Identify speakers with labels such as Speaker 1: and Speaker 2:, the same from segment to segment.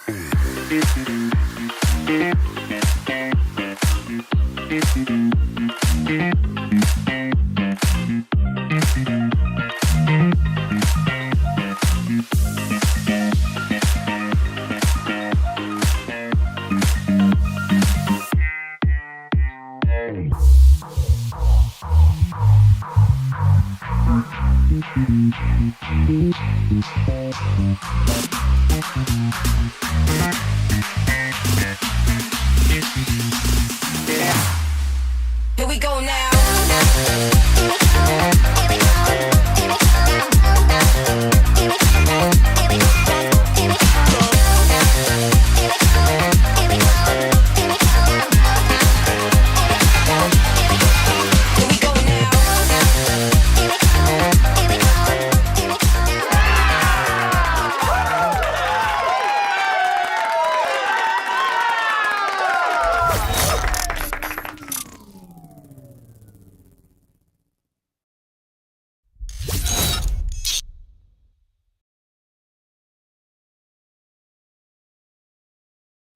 Speaker 1: Here we go now.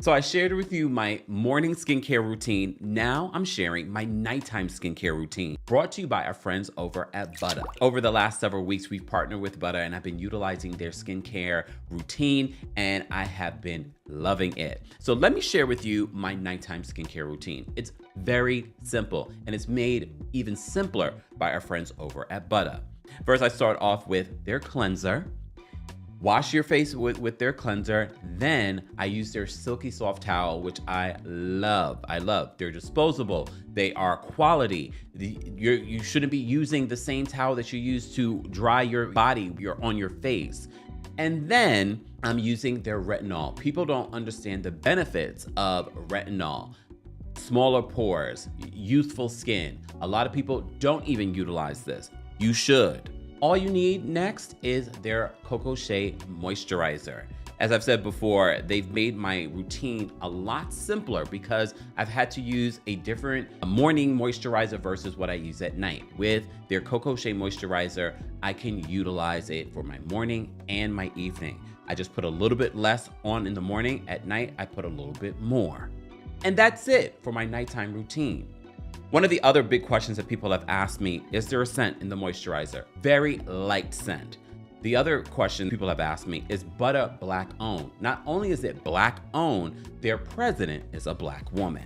Speaker 2: So I shared with you my morning skincare routine. Now I'm sharing my nighttime skincare routine, brought to you by our friends over at Butter. Over the last several weeks, we've partnered with Butter and I've been utilizing their skincare routine and I have been loving it. So let me share with you my nighttime skincare routine. It's very simple and it's made even simpler by our friends over at Butter. First, I start off with their cleanser. Wash your face with their cleanser. Then I use their silky soft towel, which I love. I love. They're disposable. They are quality. You shouldn't be using the same towel that you use to dry your body on your face. And then I'm using their retinol. People don't understand the benefits of retinol. Smaller pores, youthful skin. A lot of people don't even utilize this. You should. All you need next is their Cocoa Shea moisturizer. As I've said before, they've made my routine a lot simpler because I've had to use a different morning moisturizer versus what I use at night. With their Cocoa Shea moisturizer, I can utilize it for my morning and my evening. I just put a little bit less on in the morning. At night, I put a little bit more. And that's it for my nighttime routine. One of the other big questions that people have asked me, is there a scent in the moisturizer? Very light scent. The other question people have asked me, is Butter Black owned? Not only is it Black owned, their president is a Black woman.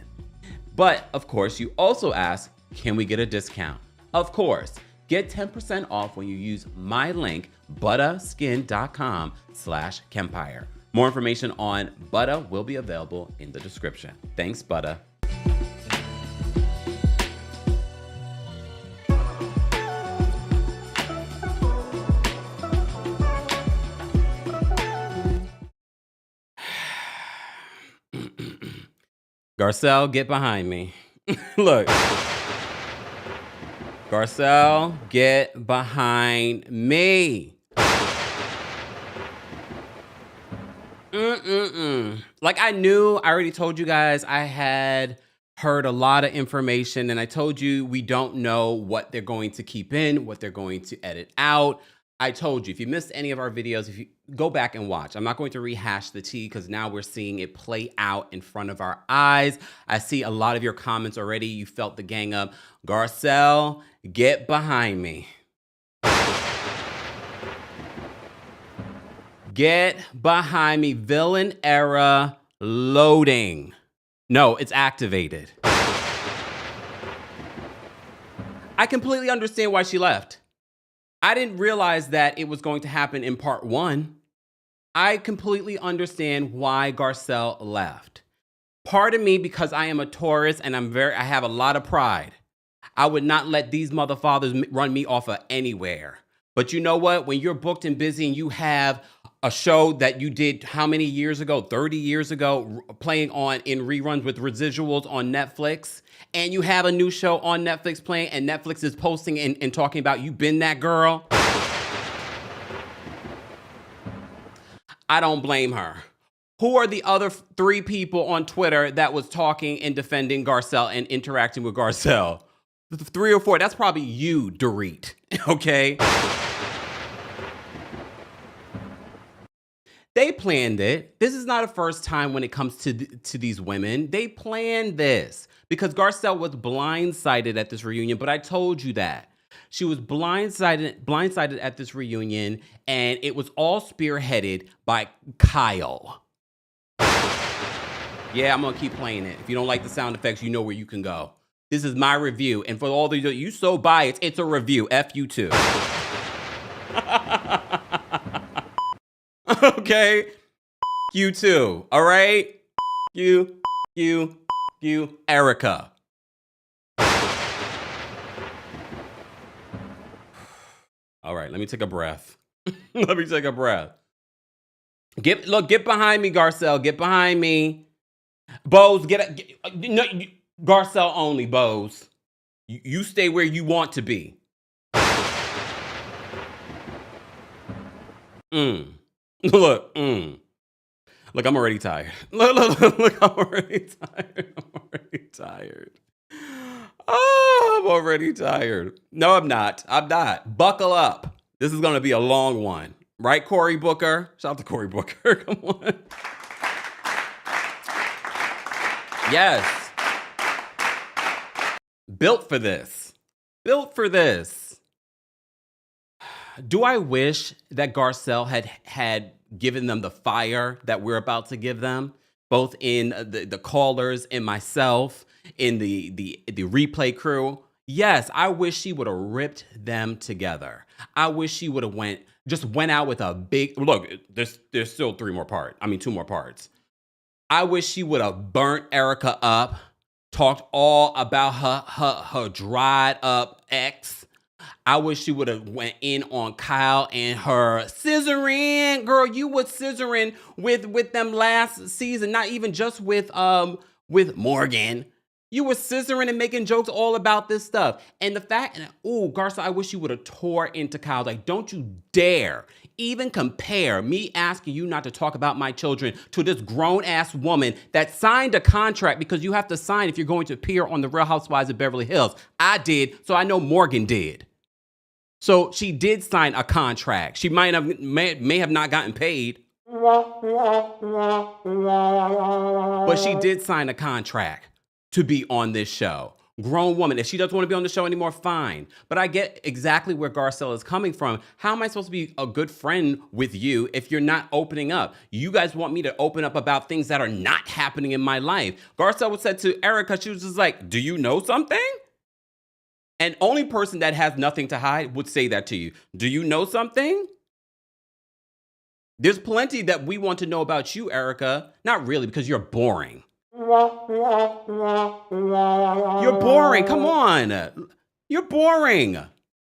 Speaker 2: But of course, you also ask, can we get a discount? Of course, get 10% off when you use my link, butterskin.com/Kempire. More information on Butter will be available in the description. Thanks, Butter. Garcelle, get behind me. Look. Garcelle, get behind me. Like I already told you guys I had heard a lot of information and I told you we don't know what they're going to keep in, what they're going to edit out. I told you, if you missed any of our videos, if you go back and watch, I'm not going to rehash the tea because now we're seeing it play out in front of our eyes. I see a lot of your comments already. You felt the gang up. Garcelle, get behind me. Get behind me. Villain era loading. No, it's activated. I completely understand why she left. I didn't realize that it was going to happen in part 1. I completely understand why Garcelle left. Part of me, because I am a Taurus and I have a lot of pride. I would not let these motherfathers run me off of anywhere. But you know what? When you're booked and busy and you have a show that you did how many years ago, 30 years ago, playing in reruns with residuals on Netflix, and you have a new show on Netflix playing and Netflix is posting and talking about you been that girl, I don't blame her. Who are the other 3 people on Twitter that was talking and defending Garcelle and interacting with Garcelle? 3 or 4, that's probably you, Dorit, okay? They planned it. This is not a first time when it comes to these women. They planned this because Garcelle was blindsided at this reunion, but I told you that. She was blindsided at this reunion, and it was all spearheaded by Kyle. Yeah, I'm gonna keep playing it. If you don't like the sound effects, you know where you can go. This is my review, and for all the you so biased, it's a review. F you too. Okay, you too. All right, you, Erica. All right, let me take a breath. Let me take a breath. Get behind me, Garcelle. Get behind me. Bose, no, Garcelle only, Bose. You stay where you want to be. Look, I'm already tired. Look, I'm already tired. Oh, I'm already tired. No, I'm not. Buckle up. This is going to be a long one. Right, Cory Booker? Shout out to Cory Booker. Come on. Yes. Built for this. Do I wish that Garcelle had given them the fire that we're about to give them, both in the callers and myself, in the replay crew? Yes, I wish she would have ripped them together. I wish she would have went out with a big look. There's still 2 more parts. I wish she would have burnt Erica up, talked all about her dried up ex. I wish she would have went in on Kyle and her scissoring. Girl, you was scissoring with them last season, not even just with Morgan. You were scissoring and making jokes all about this stuff. And the fact, Garcelle, I wish you would have tore into Kyle. Like, don't you dare even compare me asking you not to talk about my children to this grown-ass woman that signed a contract, because you have to sign if you're going to appear on the Real Housewives of Beverly Hills. I did, so I know Morgan did. So she did sign a contract. She may have not gotten paid, but she did sign a contract to be on this show. Grown woman. If she doesn't want to be on the show anymore, fine. But I get exactly where Garcelle is coming from. How am I supposed to be a good friend with you if you're not opening up? You guys want me to open up about things that are not happening in my life. Garcelle said to Erica, she was just like, do you know something? And only person that has nothing to hide would say that to you. Do you know something? There's plenty that we want to know about you, Erica. Not really, because you're boring. You're boring. Come on. You're boring.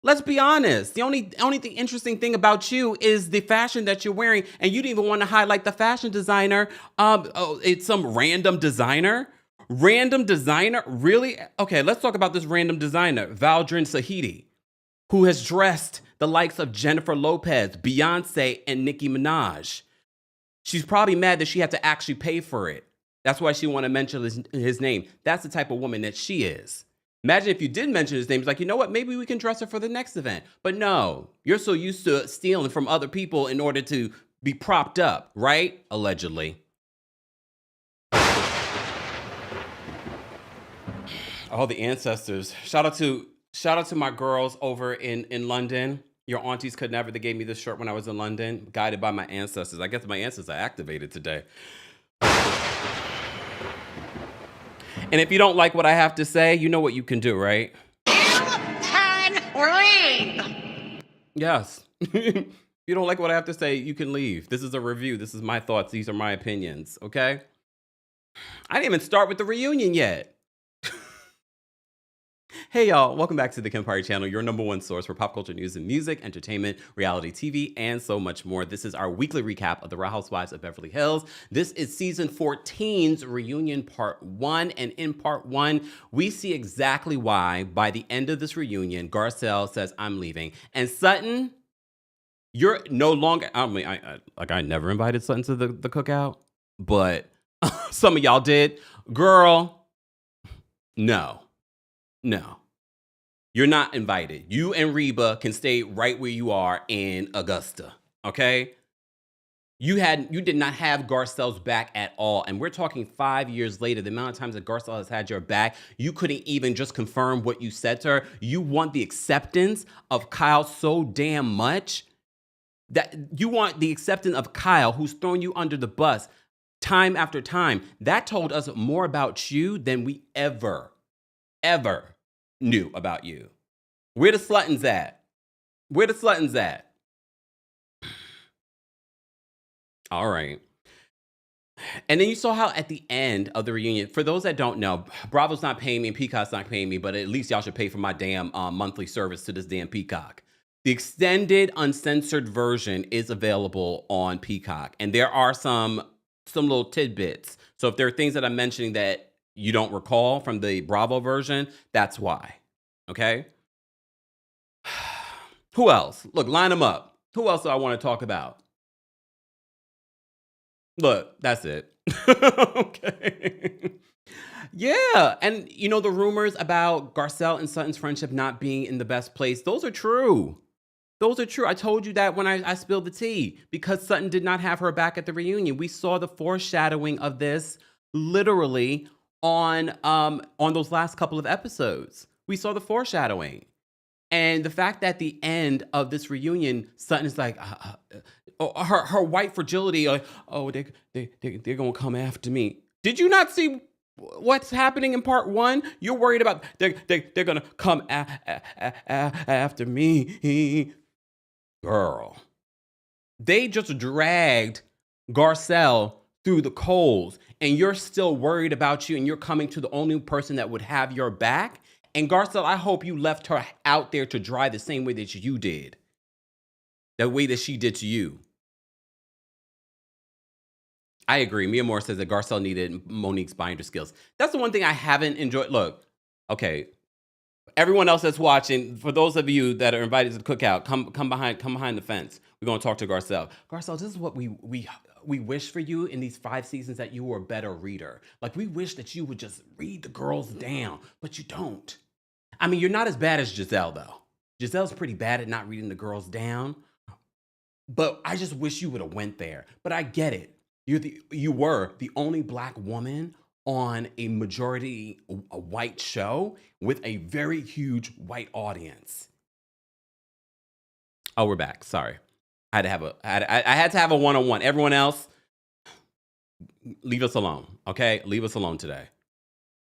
Speaker 2: Let's be honest. The only interesting thing about you is the fashion that you're wearing, and you didn't even want to highlight the fashion designer. It's some random designer. Random designer? Really? Okay, let's talk about this random designer, Valdrin Sahidi, who has dressed the likes of Jennifer Lopez, Beyonce, and Nicki Minaj. She's probably mad that she had to actually pay for it. That's why she wanted to mention his name. That's the type of woman that she is. Imagine if you did mention his name, it's like, you know what? Maybe we can dress her for the next event. But no, you're so used to stealing from other people in order to be propped up, right? Allegedly. Oh, the ancestors. Shout out to my girls over in London. Your aunties could never. They gave me this shirt when I was in London, guided by my ancestors. I guess my ancestors are activated today. And if you don't like what I have to say, you know what you can do, right?
Speaker 1: You can leave.
Speaker 2: Yes. If you don't like what I have to say, you can leave. This is a review. This is my thoughts. These are my opinions, okay? I didn't even start with the reunion yet. Hey y'all, welcome back to the Kempire channel, your #1 source for pop culture news and music, entertainment, reality TV, and so much more. This is our weekly recap of the Real Housewives of Beverly Hills. This is season 14's reunion part 1, and in part 1, we see exactly why by the end of this reunion, Garcelle says, I'm leaving. And Sutton, you're no longer, I never invited Sutton to the cookout, but some of y'all did. Girl, no. You're not invited. You and Reba can stay right where you are in Augusta, okay? You did not have Garcelle's back at all. And we're talking 5 years later, the amount of times that Garcelle has had your back, you couldn't even just confirm what you said to her. You want the acceptance of Kyle so damn much that you want the acceptance of Kyle, who's thrown you under the bus time after time. That told us more about you than we ever knew about you. Where the sluttons at? Where the sluttons at? All right. And then you saw how at the end of the reunion, for those that don't know, Bravo's not paying me and Peacock's not paying me, but at least y'all should pay for my damn monthly service to this damn Peacock. The extended uncensored version is available on Peacock. And there are some little tidbits. So if there are things that I'm mentioning that you don't recall from the Bravo version, that's why. Okay? Who else? Look, line them up. Who else do I want to talk about? Look, that's it. Okay. Yeah. And you know, the rumors about Garcelle and Sutton's friendship not being in the best place, those are true. Those are true. I told you that when I spilled the tea, because Sutton did not have her back at the reunion. We saw the foreshadowing of this literally on those last couple of episodes. We saw the foreshadowing. And the fact that at the end of this reunion, Sutton is like, her white fragility, like, oh, they're gonna come after me. Did you not see what's happening in part 1? You're worried about they're gonna come after me, girl. They just dragged Garcelle through the coals, and you're still worried about you, and you're coming to the only person that would have your back. And Garcelle, I hope you left her out there to dry the same way that you did. The way that she did to you. I agree. Mia Moore says that Garcelle needed Monique's binder skills. That's the one thing I haven't enjoyed. Look, okay. Everyone else that's watching, for those of you that are invited to the cookout, come behind the fence. We're gonna talk to Garcelle. Garcelle, this is what we wish for you in these 5 seasons, that you were a better reader. Like, we wish that you would just read the girls down, but you don't. I mean, you're not as bad as Giselle, though. Giselle's pretty bad at not reading the girls down. But I just wish you would have went there. But I get it. You were the only Black woman on a majority white show with a very huge white audience. Oh, we're back. Sorry. I had to have a one-on-one. Everyone else, leave us alone, okay? Leave us alone today.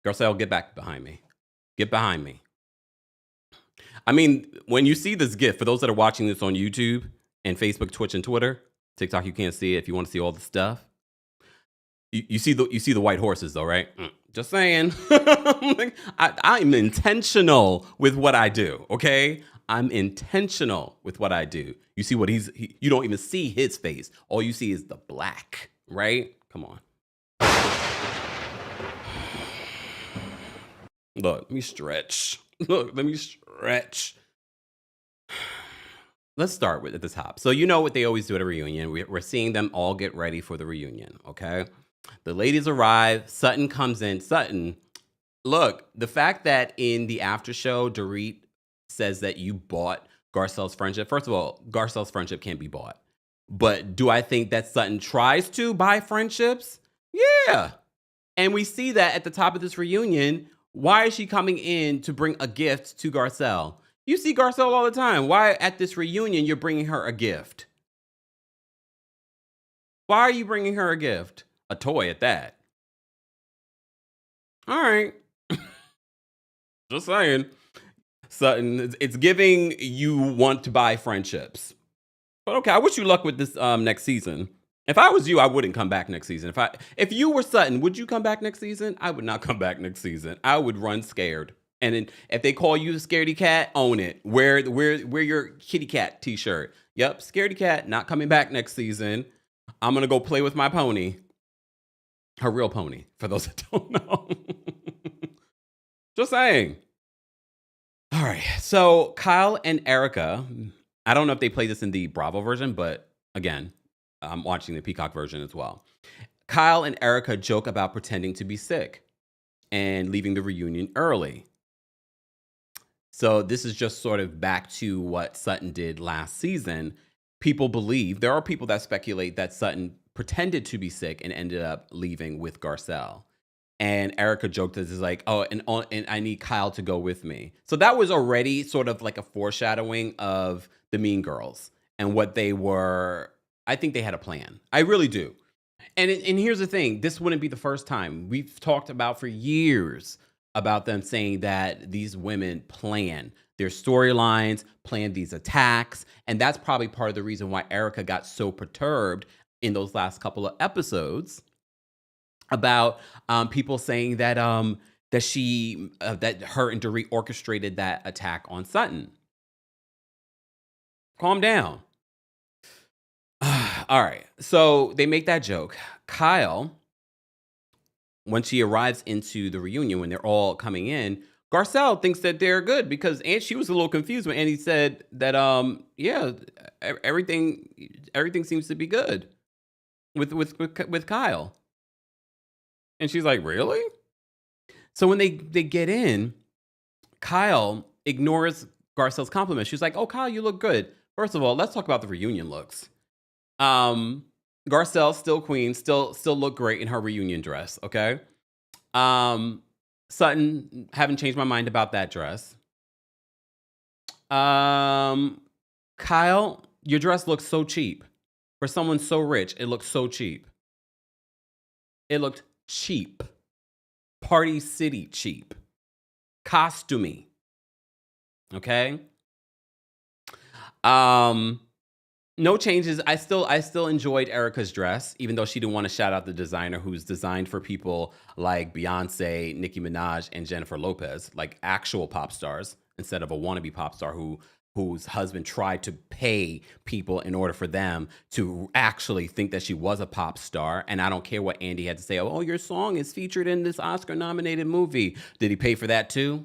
Speaker 2: Garcelle, get back behind me. Get behind me. I mean, when you see this GIF, for those that are watching this on YouTube and Facebook, Twitch, and Twitter, TikTok, you can't see it if you want to see all the stuff. You see the white horses, though, right? Just saying. I'm intentional with what I do, okay? I'm intentional with what I do. You see what you don't even see his face. All you see is the black, right? Come on. Look, let me stretch. Look, let me stretch. Let's start with at the top. So you know what they always do at a reunion. We're seeing them all get ready for the reunion, okay? The ladies arrive. Sutton comes in. Sutton, look, the fact that in the after show, Dorit says that you bought Garcelle's friendship. First of all, Garcelle's friendship can't be bought. But do I think that Sutton tries to buy friendships? Yeah. And we see that at the top of this reunion. Why is she coming in to bring a gift to Garcelle? You see Garcelle all the time. Why at this reunion you're bringing her a gift? Why are you bringing her a gift? A toy at that. All right. Just saying. Sutton, it's giving you want to buy friendships. But okay, I wish you luck with this next season. If I was you, I wouldn't come back next season. If you were Sutton, would you come back next season? I would not come back next season. I would run scared. And then if they call you a scaredy cat, own it. Wear your kitty cat t-shirt. Yep, scaredy cat, not coming back next season. I'm going to go play with my pony. Her real pony, for those that don't know. Just saying. All right, so Kyle and Erica, I don't know if they play this in the Bravo version, but again, I'm watching the Peacock version as well. Kyle and Erica joke about pretending to be sick and leaving the reunion early. So this is just sort of back to what Sutton did last season. people believe, there are people that speculate that Sutton pretended to be sick and ended up leaving with Garcelle. And Erica joked this is like, oh, and I need Kyle to go with me. So that was already sort of like a foreshadowing of the Mean Girls and what they were. I think they had a plan. I really do. And here's the thing. This wouldn't be the first time. We've talked about for years about them saying that these women plan their storylines, plan these attacks. And that's probably part of the reason why Erica got so perturbed in those last couple of episodes about people saying that that her and Dorit orchestrated that attack on Sutton. Calm down. All right. So they make that joke. Kyle, when she arrives into the reunion, when they're all coming in, Garcelle thinks that they're good because she was a little confused when Andy said that, yeah, everything seems to be good with Kyle. And she's like, really? So when they get in, Kyle ignores Garcelle's compliment. She's like, oh, Kyle, you look good. First of all, let's talk about the reunion looks. Garcelle, still queen, still look great in her reunion dress, okay? Sutton, haven't changed my mind about that dress. Kyle, your dress looks so cheap. For someone so rich, it looks so cheap. It looked cheap. Party City cheap. Costumey. Okay? No changes. I still enjoyed Erica's dress, even though she didn't want to shout out the designer who's designed for people like Beyonce, Nicki Minaj, and Jennifer Lopez, like actual pop stars, instead of a wannabe pop star whose husband tried to pay people in order for them to actually think that she was a pop star. And I don't care what Andy had to say. Oh, your song is featured in this Oscar-nominated movie. Did he pay for that too?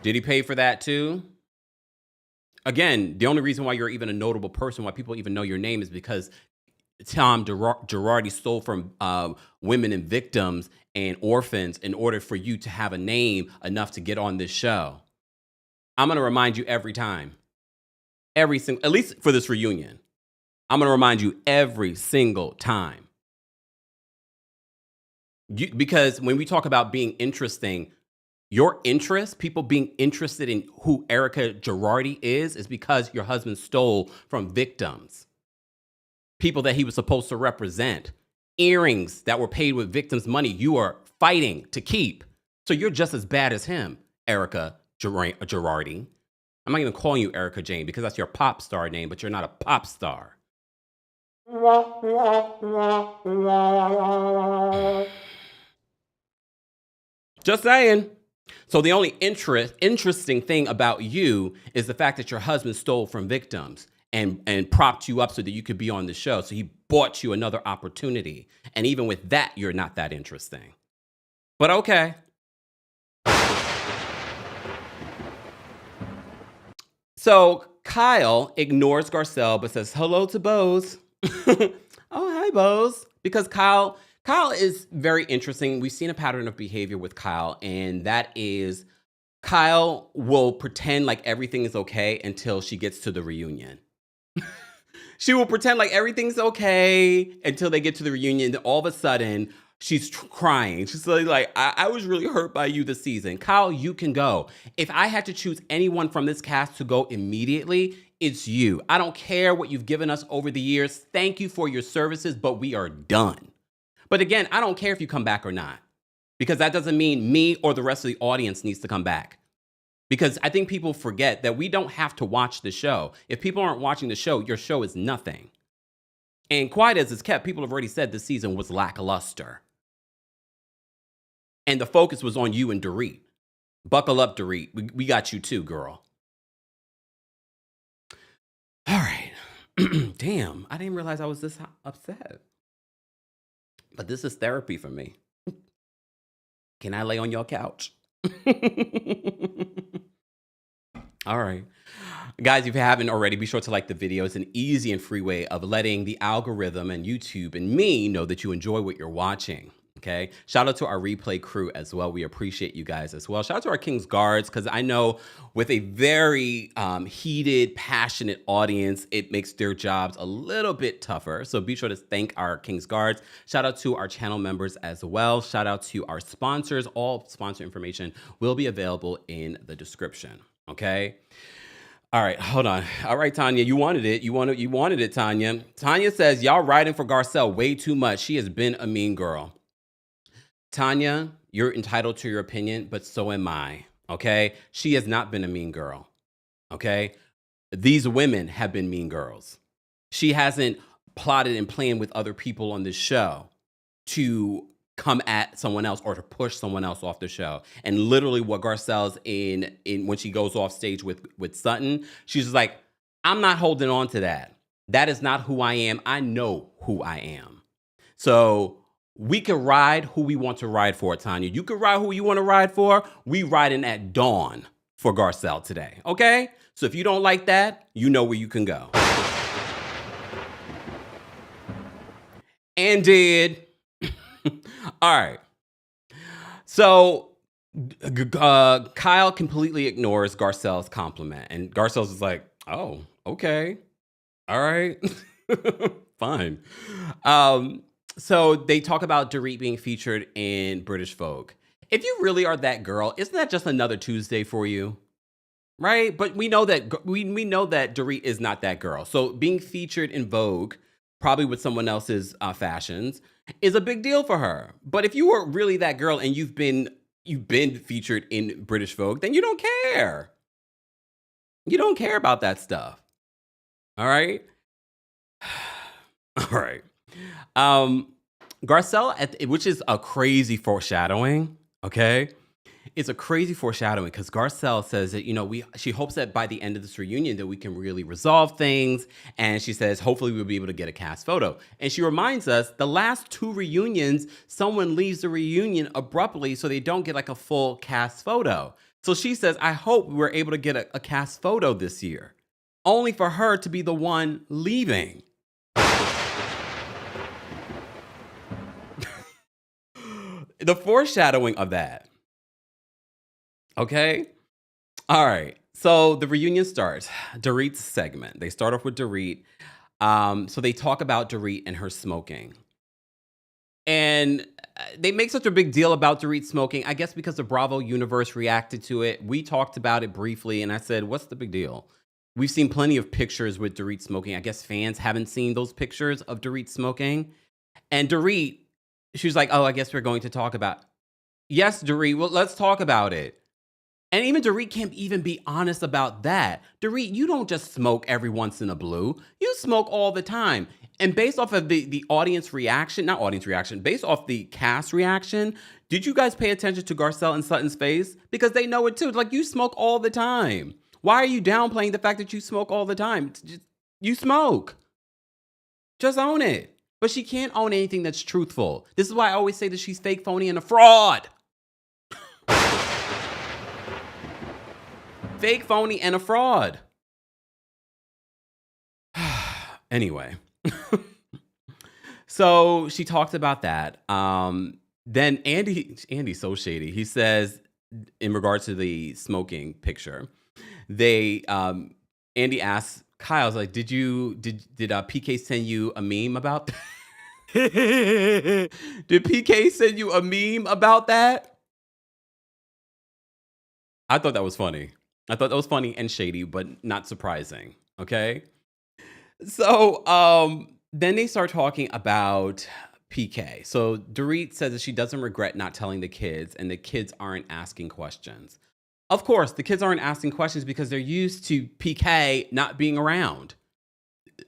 Speaker 2: Did he pay for that too? Again, the only reason why you're even a notable person, why people even know your name, is because Tom Girardi stole from women and victims and orphans in order for you to have a name enough to get on this show. I'm going to remind you every time. At least for this reunion. I'm going to remind you every single time. Because when we talk about being interesting, your interest, people being interested in who Erica Girardi is because your husband stole from victims. People that he was supposed to represent. Earrings that were paid with victims' money you are fighting to keep. So you're just as bad as him, Erica Girardi. I'm not even calling you Erica Jane because that's your pop star name, but you're not a pop star. Just saying. So the only interesting thing about you is the fact that your husband stole from victims and propped you up so that you could be on the show. So he bought you another opportunity. And even with that, you're not that interesting. But okay. So Kyle ignores Garcelle but says hello to Bose. Oh, hi, Bose. Because Kyle is very interesting. We've seen a pattern of behavior with Kyle, and that is Kyle will pretend like everything is okay until she gets to the reunion. She will pretend like everything's okay until they get to the reunion. Then all of a sudden, she's crying. She's like, I was really hurt by you this season. Kyle, you can go. If I had to choose anyone from this cast to go immediately, it's you. I don't care what you've given us over the years. Thank you for your services, but we are done. But again, I don't care if you come back or not, because that doesn't mean me or the rest of the audience needs to come back. Because I think people forget that we don't have to watch the show. If people aren't watching the show, your show is nothing. And quiet as it's kept, people have already said this season was lackluster. And the focus was on you and Dorit. Buckle up, Dorit. We got you too, girl. All right. Damn, I didn't realize I was this upset. But this is therapy for me. Can I lay on your couch? All right. Guys, if you haven't already, be sure to like the video. It's an easy and free way of letting the algorithm and YouTube and me know that you enjoy what you're watching. Okay. Shout out to our replay crew as well. We appreciate you guys as well. Shout out to our King's Guards, because I know with a very heated, passionate audience, it makes their jobs a little bit tougher. So be sure to thank our King's Guards. Shout out to our channel members as well. Shout out to our sponsors. All sponsor information will be available in the description. Okay. All right, hold on. All right, Tanya, you wanted it. You wanted it, Tanya. Tanya says, y'all riding for Garcelle way too much. She has been a mean girl. Tanya, you're entitled to your opinion, but so am I, okay? She has not been a mean girl, okay? These women have been mean girls. She hasn't plotted and planned with other people on this show to come at someone else or to push someone else off the show. And literally what Garcelle's in when she goes off stage with Sutton, she's just like, I'm not holding on to that. That is not who I am. I know who I am. So we can ride who we want to ride for, Tanya. You can ride who you want to ride for. We riding at dawn for Garcelle today, okay? So if you don't like that, you know where you can go. And did. All right. So Kyle completely ignores Garcelle's compliment. And Garcelle's is like, oh, okay. All right. Fine. So they talk about Dorit being featured in British Vogue. If you really are that girl, isn't that just another Tuesday for you? Right? But we know that we know that Dorit is not that girl. So being featured in Vogue, probably with someone else's fashions, is a big deal for her. But if you were really that girl and you've been featured in British Vogue, then you don't care. You don't care about that stuff. All right? All right. Garcelle, which is a crazy foreshadowing, okay? It's a crazy foreshadowing because Garcelle says that, she hopes that by the end of this reunion that we can really resolve things. And she says, hopefully we'll be able to get a cast photo. And she reminds us the last 2 reunions, someone leaves the reunion abruptly so they don't get like a full cast photo. So she says, I hope we're able to get a cast photo this year, only for her to be the one leaving. The foreshadowing of that. Okay. All right. So the reunion starts. Dorit's segment. They start off with Dorit. So they talk about Dorit and her smoking. And they make such a big deal about Dorit smoking, I guess because the Bravo universe reacted to it. We talked about it briefly, and I said, what's the big deal? We've seen plenty of pictures with Dorit smoking. I guess fans haven't seen those pictures of Dorit smoking. And Dorit, she's like, oh, I guess we're going to talk about. Yes, Dorit, well, let's talk about it. And even Dorit can't even be honest about that. Dorit, you don't just smoke every once in a blue. You smoke all the time. And based off of the audience reaction, not audience reaction, based off the cast reaction, did you guys pay attention to Garcelle and Sutton's face? Because they know it too. Like, you smoke all the time. Why are you downplaying the fact that you smoke all the time? You smoke. Just own it. But she can't own anything that's truthful. This is why I always say that she's fake, phony, and a fraud. Fake, phony, and a fraud. Anyway. So she talked about that. Then Andy's so shady. He says, in regards to the smoking picture, Andy asks Kyle's like, did PK send you a meme about that? Did PK send you a meme about that? I thought that was funny. I thought that was funny and shady, but not surprising. Okay. So then they start talking about PK. So Dorit says that she doesn't regret not telling the kids, and the kids aren't asking questions. Of course, the kids aren't asking questions because they're used to PK not being around.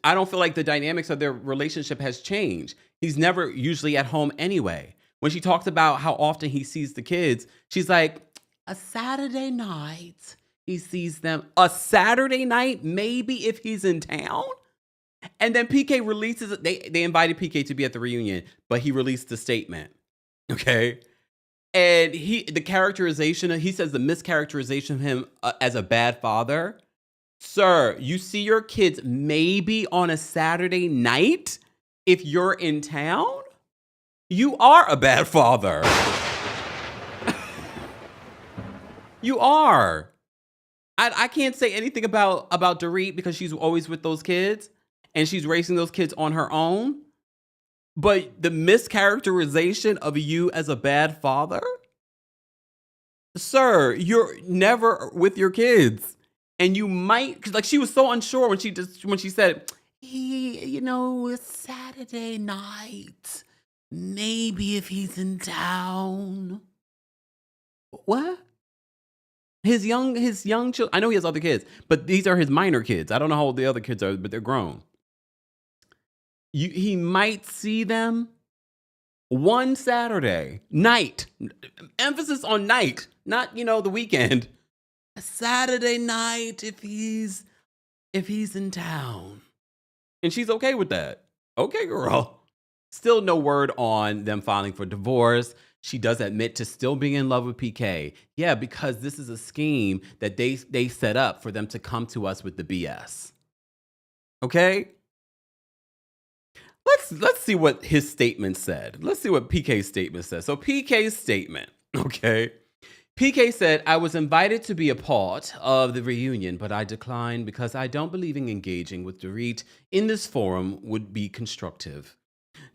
Speaker 2: I don't feel like the dynamics of their relationship has changed. He's never usually at home anyway. When she talks about how often he sees the kids, she's like, a Saturday night. He sees them a Saturday night, maybe if he's in town. And then PK releases it. They invited PK to be at the reunion, but he released a statement. Okay. And he says the mischaracterization of him as a bad father. Sir, you see your kids maybe on a Saturday night if you're in town? You are a bad father. You are. I can't say anything about Dorit because she's always with those kids and she's raising those kids on her own. But the mischaracterization of you as a bad father, sir, you're never with your kids, and you might, because like she was so unsure when she said, it's Saturday night. Maybe if he's in town. What? His young children. I know he has other kids, but these are his minor kids. I don't know how old the other kids are, but they're grown. He might see them one Saturday night. Emphasis on night, not the weekend. A Saturday night if he's in town. And she's okay with that. Okay, girl. Still no word on them filing for divorce. She does admit to still being in love with PK. Yeah, because this is a scheme that they set up for them to come to us with the BS. Okay? Let's see what his statement said. Let's see what PK's statement says. So PK's statement, okay? PK said, I was invited to be a part of the reunion, but I declined because I don't believe in engaging with Dorit in this forum would be constructive.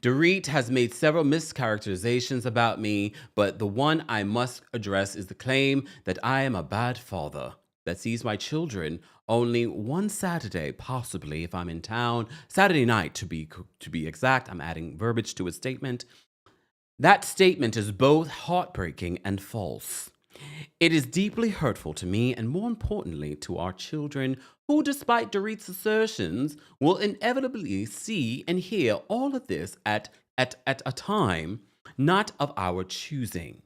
Speaker 2: Dorit has made several mischaracterizations about me, but the one I must address is the claim that I am a bad father that sees my children only one Saturday, possibly if I'm in town, Saturday night to be exact. I'm adding verbiage to his statement. That statement is both heartbreaking and false. It is deeply hurtful to me and, more importantly, to our children who, despite Dorit's assertions, will inevitably see and hear all of this at a time not of our choosing.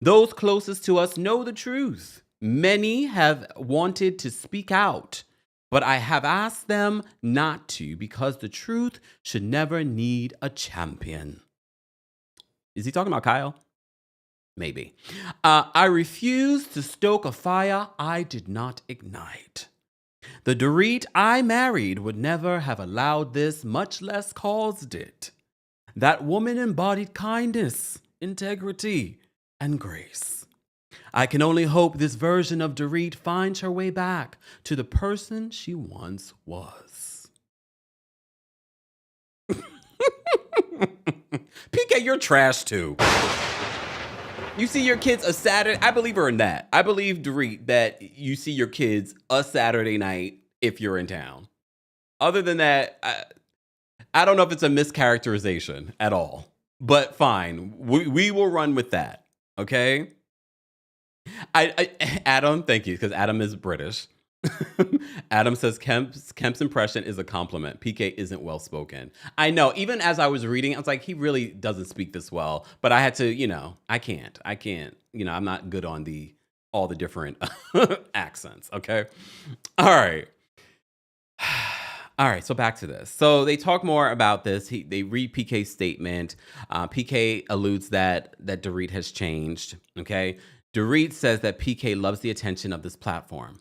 Speaker 2: Those closest to us know the truth. Many have wanted to speak out, but I have asked them not to because the truth should never need a champion. Is he talking about Kyle? Maybe. I refuse to stoke a fire I did not ignite. The Dorit I married would never have allowed this, much less caused it. That woman embodied kindness, integrity, and grace. I can only hope this version of Dorit finds her way back to the person she once was. PK, you're trash too. You see your kids a Saturday. I believe her in that. I believe, Dorit, that you see your kids a Saturday night if you're in town. Other than that, I don't know if it's a mischaracterization at all. But fine. We will run with that. Okay? Adam, thank you, because Adam is British. Adam says Kemp's impression is a compliment. PK isn't well spoken. I know. Even as I was reading, I was like, he really doesn't speak this well. But I had to, I can't. I'm not good on all the different accents. Okay. All right. All right. So back to this. So they talk more about this. They read PK's statement. PK alludes that Dorit has changed. Okay. Dorit says that PK loves the attention of this platform.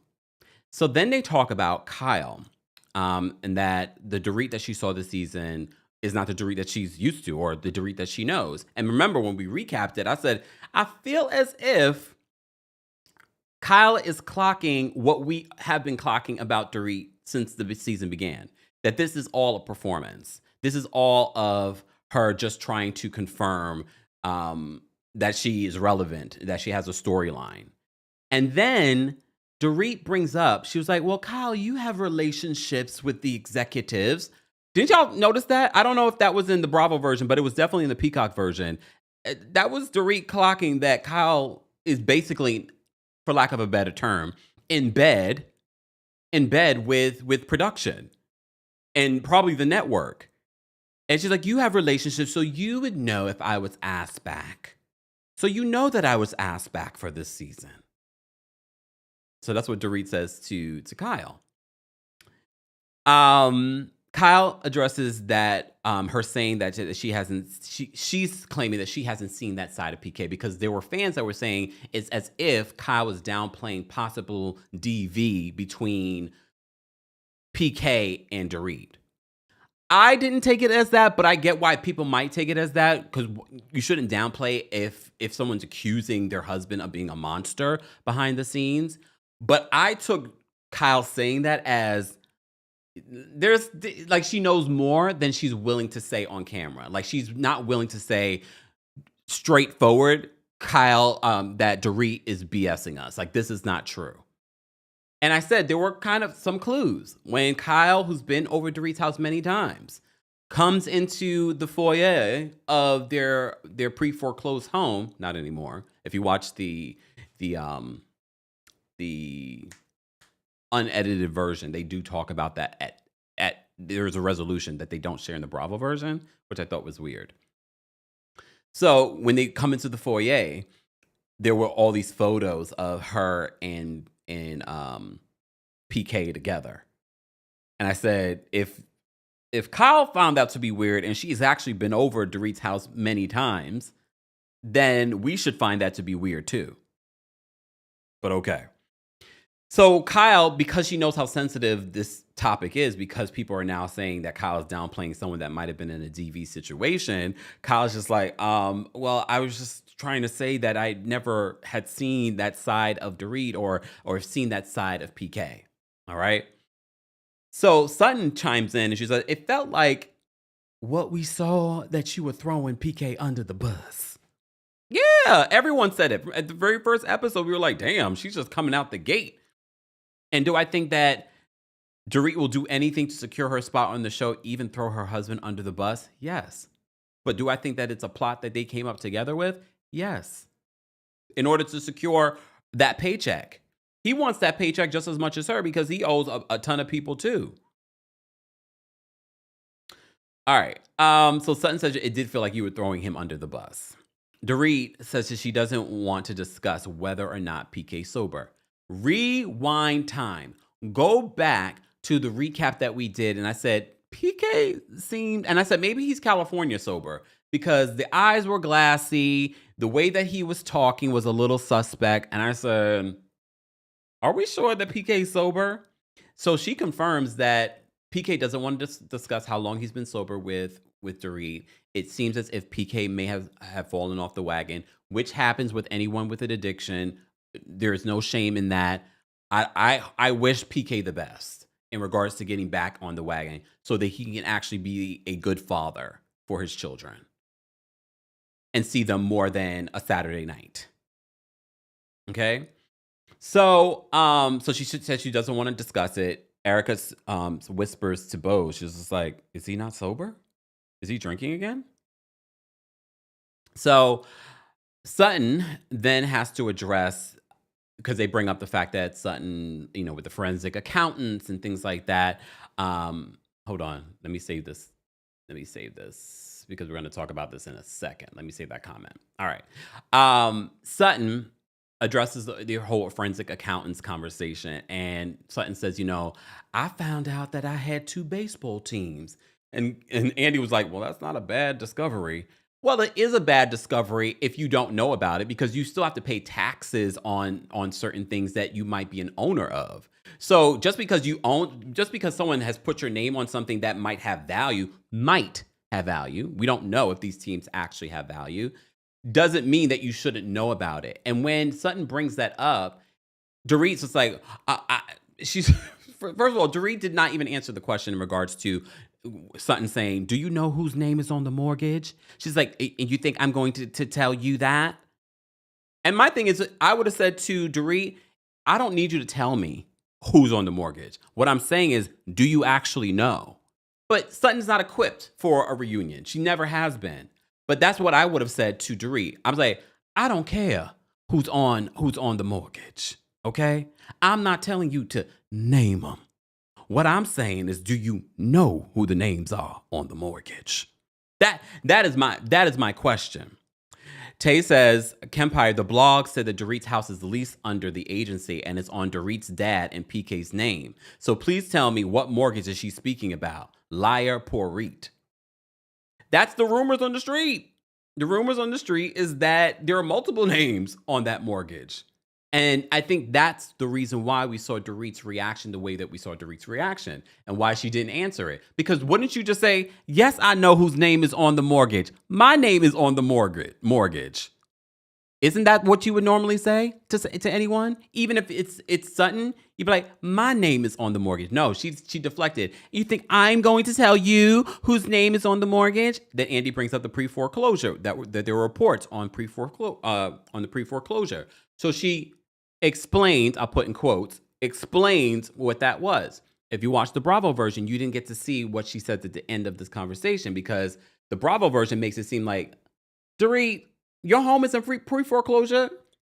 Speaker 2: So then they talk about Kyle, and that the Dorit that she saw this season is not the Dorit that she's used to or the Dorit that she knows. And remember, when we recapped it, I said, I feel as if Kyle is clocking what we have been clocking about Dorit since the season began, that this is all a performance. This is all of her just trying to confirm that she is relevant, that she has a storyline. And then Dorit brings up, she was like, well, Kyle, you have relationships with the executives. Didn't y'all notice that? I don't know if that was in the Bravo version, but it was definitely in the Peacock version. That was Dorit clocking that Kyle is basically, for lack of a better term, in bed with production and probably the network. And she's like, you have relationships, so you would know if I was asked back. So you know that I was asked back for this season. So that's what Dorit says to Kyle. Kyle addresses that her saying that she's claiming that she hasn't seen that side of PK because there were fans that were saying it's as if Kyle was downplaying possible DV between PK and Dorit. I didn't take it as that, but I get why people might take it as that, because you shouldn't downplay if someone's accusing their husband of being a monster behind the scenes. But I took Kyle saying that as there's like she knows more than she's willing to say on camera. Like she's not willing to say straightforward, Kyle, that Dorit is BSing us. Like this is not true. And I said there were kind of some clues when Kyle, who's been over Dorit's house many times, comes into the foyer of their pre-foreclosed home. Not anymore. If you watch the unedited version, they do talk about that at there's a resolution that they don't share in the Bravo version, which I thought was weird. So when they come into the foyer, there were all these photos of her and PK together. And I said, if Kyle found that to be weird and she's actually been over Dorit's house many times, then we should find that to be weird too. But okay. So Kyle, because she knows how sensitive this topic is, because people are now saying that Kyle is downplaying someone that might have been in a DV situation, Kyle's just like, well, I was just trying to say that I never had seen that side of Dorit or seen that side of PK. All right. So Sutton chimes in and she's like, it felt like what we saw that you were throwing PK under the bus. Yeah, everyone said it. At the very first episode, we were like, damn, she's just coming out the gate. And do I think that Dorit will do anything to secure her spot on the show, even throw her husband under the bus? Yes. But do I think that it's a plot that they came up together with? Yes. In order to secure that paycheck. He wants that paycheck just as much as her because he owes a ton of people too. All right. So Sutton says it did feel like you were throwing him under the bus. Dorit says that she doesn't want to discuss whether or not PK sober. Rewind time. Go back to the recap that we did. And I said, PK seemed, and I said, maybe he's California sober because the eyes were glassy. The way that he was talking was a little suspect. And I said, are we sure that PK is sober? So she confirms that PK doesn't want to discuss how long he's been sober with Dorit. It seems as if PK may have fallen off the wagon, which happens with anyone with an addiction. There's no shame in that. I wish PK the best in regards to getting back on the wagon so that he can actually be a good father for his children and see them more than a Saturday night. Okay? So she said she doesn't want to discuss it. Erica whispers to Bo. She's just like, is he not sober? Is he drinking again? So Sutton then has to address, because they bring up the fact that Sutton, with the forensic accountants and things like that. Hold on. Let me save this because we're going to talk about this in a second. Let me save that comment. All right. Sutton addresses the whole forensic accountants conversation. And Sutton says, I found out that I had 2 baseball teams. And Andy was like, well, that's not a bad discovery. Well, it is a bad discovery if you don't know about it, because you still have to pay taxes on certain things that you might be an owner of. So just because someone has put your name on something that might have value, we don't know if these teams actually have value, doesn't mean that you shouldn't know about it. And when Sutton brings that up, Dorit's just like, she's, first of all, Dorit did not even answer the question in regards to Sutton saying, do you know whose name is on the mortgage? She's like, and you think I'm going to tell you that? And my thing is, I would have said to Dorit, I don't need you to tell me who's on the mortgage. What I'm saying is, do you actually know? But Sutton's not equipped for a reunion. She never has been. But that's what I would have said to Dorit. I was like, I don't care who's on the mortgage, okay? I'm not telling you to name them. What I'm saying is, do you know who the names are on the mortgage? That is my question. Tay says, Kempire, the blog said that Dorit's house is leased under the agency and it's on Dorit's dad and PK's name. So please tell me, what mortgage is she speaking about? Liar, poor Reet. That's the rumors on the street. The rumors on the street is that there are multiple names on that mortgage. And I think that's the reason why we saw Dorit's reaction the way that we saw Dorit's reaction and why she didn't answer it. Because wouldn't you just say, yes, I know whose name is on the mortgage. My name is on the mortgage. Isn't that what you would normally say to anyone? Even if it's Sutton, you'd be like, my name is on the mortgage. No, she deflected. You think I'm going to tell you whose name is on the mortgage? Then Andy brings up the pre-foreclosure, that there were reports on the pre-foreclosure. So she explained, I'll put in quotes, explains what that was. If you watch the Bravo version, you didn't get to see what she said at the end of this conversation, because the Bravo version makes it seem like, Dorit, your home is in pre-foreclosure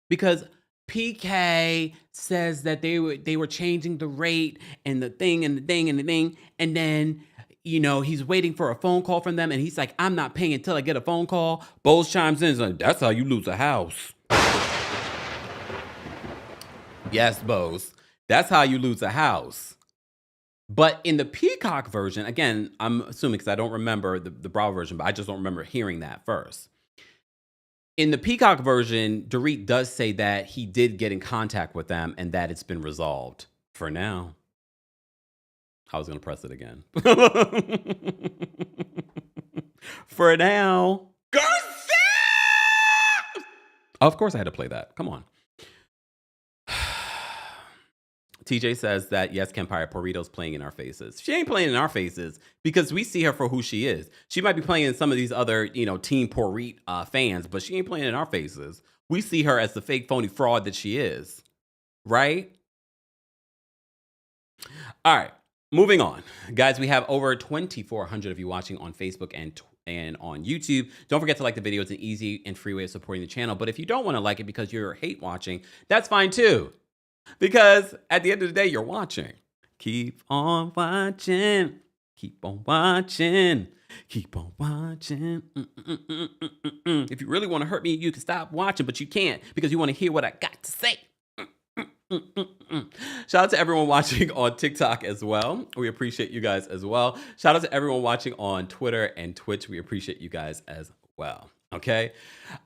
Speaker 2: because PK says that they were changing the rate and the thing. And then, he's waiting for a phone call from them. And he's like, I'm not paying until I get a phone call. Bose chimes in and says, that's how you lose a house. Yes, Bose. That's how you lose a house. But in the Peacock version, again, I'm assuming because I don't remember the Bravo version, but I just don't remember hearing that first. In the Peacock version, Dorit does say that he did get in contact with them and that it's been resolved for now. I was going to press it again. For now. Garcelle! Of course I had to play that. Come on. TJ says that, yes, Kempire, Burrito's playing in our faces. She ain't playing in our faces because we see her for who she is. She might be playing in some of these other, Team Porit fans, but she ain't playing in our faces. We see her as the fake, phony fraud that she is. Right? All right. Moving on. Guys, we have over 2,400 of you watching on Facebook and on YouTube. Don't forget to like the video. It's an easy and free way of supporting the channel. But if you don't want to like it because you're hate watching, that's fine too. Because at the end of the day, you're watching. Keep on watching. Keep on watching. Keep on watching. If you really want to hurt me, you can stop watching, but you can't because you want to hear what I got to say. Shout out to everyone watching on TikTok as well. We appreciate you guys as well. Shout out to everyone watching on Twitter and Twitch. We appreciate you guys as well. Okay.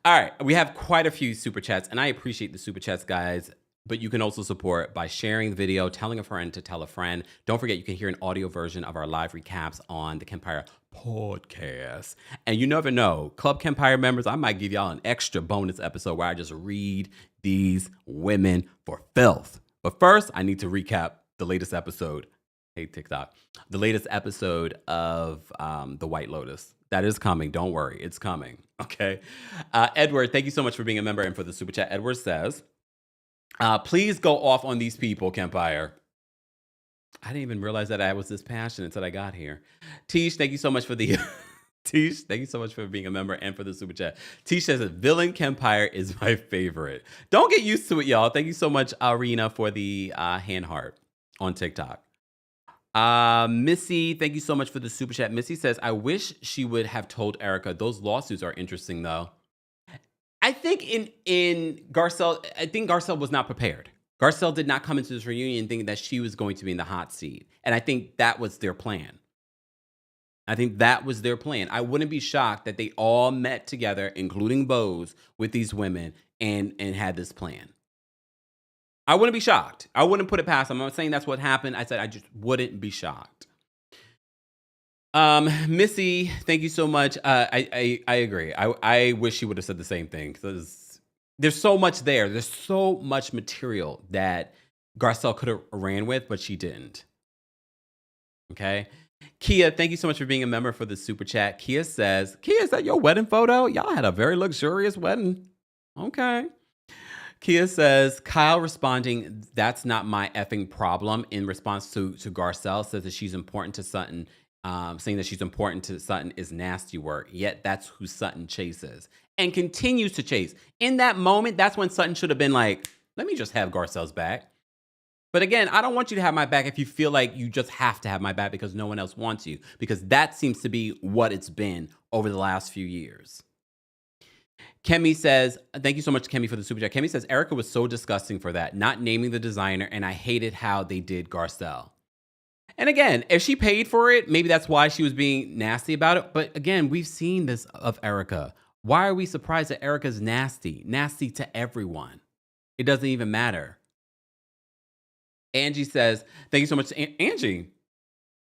Speaker 2: All right. We have quite a few super chats, and I appreciate the super chats, guys. But you can also support by sharing the video, telling a friend to tell a friend. Don't forget, you can hear an audio version of our live recaps on the Kempire podcast. And you never know, Club Kempire members, I might give y'all an extra bonus episode where I just read these women for filth. But first, I need to recap the latest episode. Hey, TikTok. The latest episode of The White Lotus. That is coming. Don't worry. It's coming. Okay. Edward, thank you so much for being a member and for the super chat. Edward says, please go off on these people, Kempire. I didn't even realize that I was this passionate until I got here. Tish, thank you so much for the Tish, thank you so much for being a member and for the super chat. Tish says that Villain Kempire is my favorite. Don't get used to it, y'all. Thank you so much, Arena, for the hand heart on TikTok. Missy, thank you so much for the super chat. Missy says, I wish she would have told Erica. Those lawsuits are interesting, though. I think in Garcelle, I think Garcelle was not prepared. Garcelle did not come into this reunion thinking that she was going to be in the hot seat. And I think that was their plan. I wouldn't be shocked that they all met together, including Bose, with these women and had this plan. I wouldn't be shocked. I wouldn't put it past them. I'm not saying that's what happened. I said I just wouldn't be shocked. Missy, thank you so much. I agree. I wish she would have said the same thing because there's so much there. There's so much material that Garcelle could have ran with, but she didn't. Okay. Kia, thank you so much for being a member for the super chat. Kia says, Kia, is that your wedding photo? Y'all had a very luxurious wedding. Okay. Kia says, Kyle responding, that's not my effing problem, in response to Garcelle, says that she's important to Sutton. Saying that she's important to Sutton is nasty work, yet that's who Sutton chases and continues to chase. In that moment, that's when Sutton should have been like, let me just have Garcelle's back. But again, I don't want you to have my back if you feel like you just have to have my back because no one else wants you, because that seems to be what it's been over the last few years. Kemi says, thank you so much, Kemi, for the super chat. Kemi says, Erica was so disgusting for that, not naming the designer, and I hated how they did Garcelle. And again, if she paid for it, maybe that's why she was being nasty about it. But again, we've seen this of Erica. Why are we surprised that Erica's nasty? Nasty to everyone. It doesn't even matter. Angie says, thank you so much. Angie,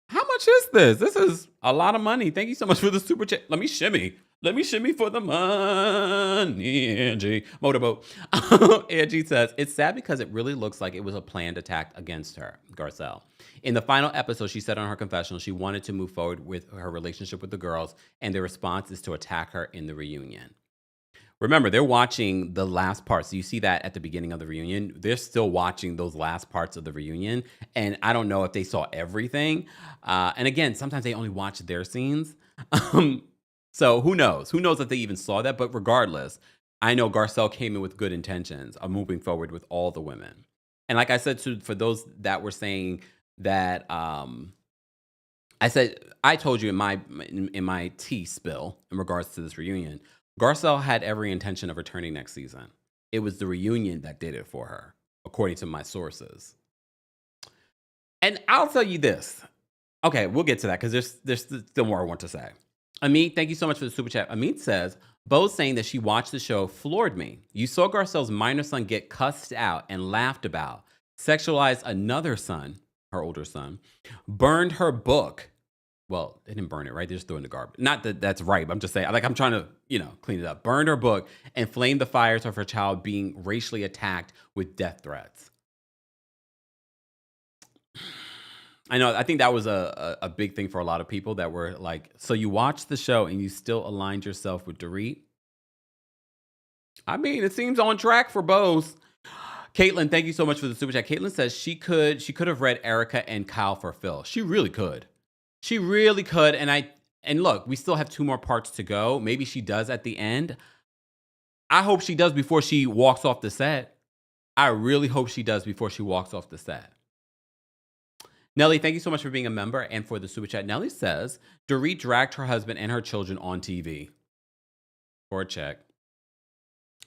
Speaker 2: how much is this? This is a lot of money. Thank you so much for the super chat. Let me shimmy. Let me shimmy for the money, Angie. Motorboat. Angie says, it's sad because it really looks like it was a planned attack against her, Garcelle. In the final episode, she said on her confessional she wanted to move forward with her relationship with the girls, and their response is to attack her in the reunion. Remember, they're watching the last parts. So you see that at the beginning of the reunion. They're still watching those last parts of the reunion. And I don't know if they saw everything. And again, sometimes they only watch their scenes. So who knows? Who knows if they even saw that? But regardless, I know Garcelle came in with good intentions of moving forward with all the women. And like I said, for those that were saying that, I told you in my tea spill in regards to this reunion, Garcelle had every intention of returning next season. It was the reunion that did it for her, according to my sources. And I'll tell you this. Okay, we'll get to that because there's still more I want to say. Amit, thank you so much for the super chat. Amit says, Bo's saying that she watched the show floored me. You saw Garcelle's minor son get cussed out and laughed about, sexualized another son, her older son, burned her book. Well, they didn't burn it, right? They just threw it in the garbage. Not that that's right, but I'm just saying, like, I'm trying to, clean it up. Burned her book and flamed the fires of her child being racially attacked with death threats. I know, I think that was a big thing for a lot of people that were like, so you watched the show and you still aligned yourself with Dorit? I mean, it seems on track for both. Caitlin, thank you so much for the super chat. Caitlin says she could have read Erica and Kyle for Phil. She really could. She really could. And look, we still have 2 more parts to go. Maybe she does at the end. I hope she does before she walks off the set. I really hope she does before she walks off the set. Nelly, thank you so much for being a member and for the super chat. Nelly says, Dorit dragged her husband and her children on TV. For a check.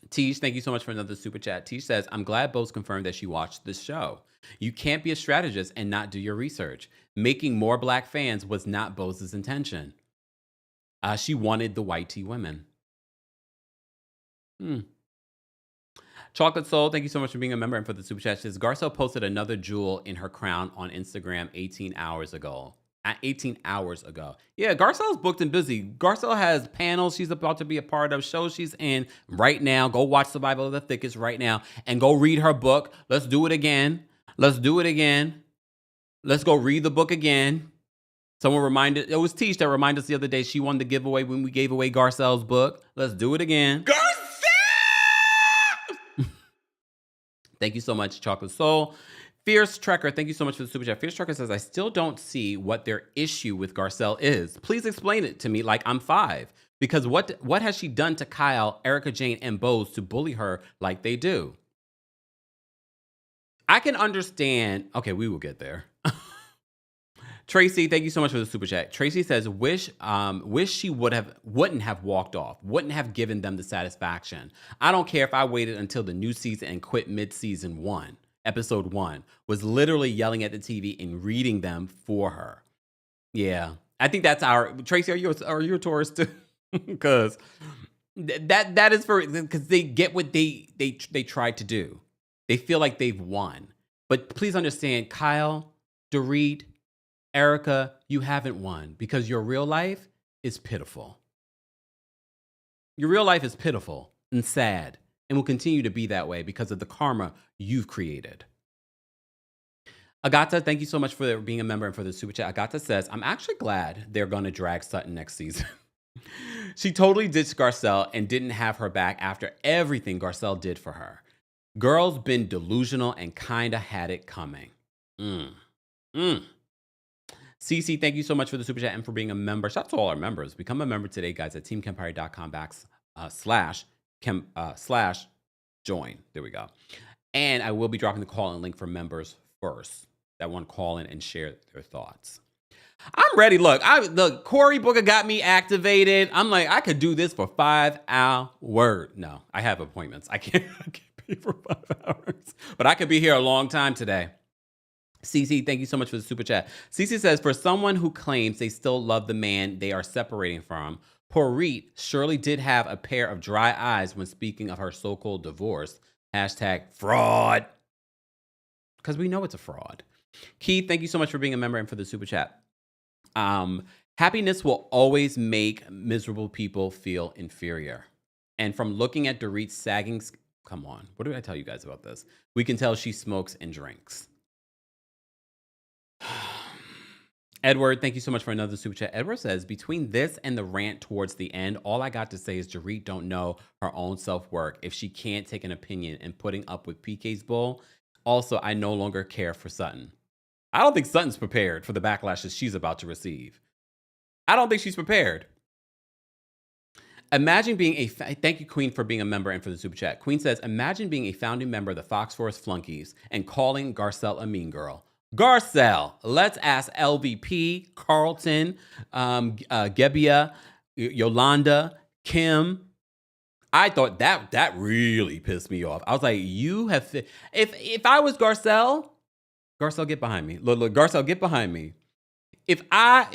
Speaker 2: Tish, thank you so much for another super chat. Tish says, I'm glad Bo's confirmed that she watched this show. You can't be a strategist and not do your research. Making more black fans was not Bo's intention. She wanted the white tea women. Chocolate Soul, thank you so much for being a member and for the super chat. She says, Garcelle posted another jewel in her crown on Instagram 18 hours ago. 18 hours ago. Yeah, Garcelle's booked and busy. Garcelle has panels she's about to be a part of, shows she's in right now. Go watch Survival of the Thickest right now and go read her book. Let's do it again. Let's do it again. Let's go read the book again. Someone reminded, it was Tish that reminded us the other day she won the giveaway when we gave away Garcelle's book. Let's do it again. Garcelle! Thank you so much, Chocolate Soul. Fierce Trekker, thank you so much for the super chat. Fierce Trekker says, I still don't see what their issue with Garcelle is. Please explain it to me like I'm 5. Because what has she done to Kyle, Erica Jane, and Bose to bully her like they do? I can understand. Okay, we will get there. Tracy, thank you so much for the super chat. Tracy says, wish she wouldn't have walked off, wouldn't have given them the satisfaction. I don't care if I waited until the new season and quit mid-season 1. Episode 1 was literally yelling at the TV and reading them for her. Yeah, I think that's our Tracy. Are you a Taurus too? Because that is because they get what they tried to do. They feel like they've won. But please understand, Kyle, Dorit, Erica, you haven't won because your real life is pitiful. Your real life is pitiful and sad. And will continue to be that way because of the karma you've created. Agata, thank you so much for being a member and for the super chat. Agata says, I'm actually glad they're going to drag Sutton next season. She totally ditched Garcelle and didn't have her back after everything Garcelle did for her. Girl's been delusional and kind of had it coming. Cece, thank you so much for the super chat and for being a member. Shout out to all our members. Become a member today, guys, at teamkempire.com/join. There we go. And I will be dropping the call-in link for members first that want to call in and share their thoughts. I'm ready. Look, Cory Booker got me activated. I'm like, I could do this for 5 hours. No, I have appointments. I can't be for 5 hours. But I could be here a long time today. Cece, thank you so much for the super chat. Cece says, for someone who claims they still love the man they are separating from, Dorit surely did have a pair of dry eyes when speaking of her so-called divorce. Hashtag fraud. Because we know it's a fraud. Keith, thank you so much for being a member and for the super chat. Happiness will always make miserable people feel inferior. And from looking at Dorit's sagging, come on, what did I tell you guys about this? We can tell she smokes and drinks. Edward, thank you so much for another super chat. Edward says, between this and the rant towards the end, all I got to say is Dorit don't know her own self-worth if she can't take an opinion and putting up with PK's bull. Also, I no longer care for Sutton. I don't think Sutton's prepared for the backlashes she's about to receive. I don't think she's prepared. Imagine being a, thank you, Queen, for being a member and for the super chat. Queen says, imagine being a founding member of the Fox Force Flunkies and calling Garcelle a mean girl. Garcelle, let's ask LVP, Carlton, Gebbia, Yolanda, Kim. I thought that really pissed me off. I was like, you have, if I was Garcelle, get behind me. Look, Garcelle, get behind me. If I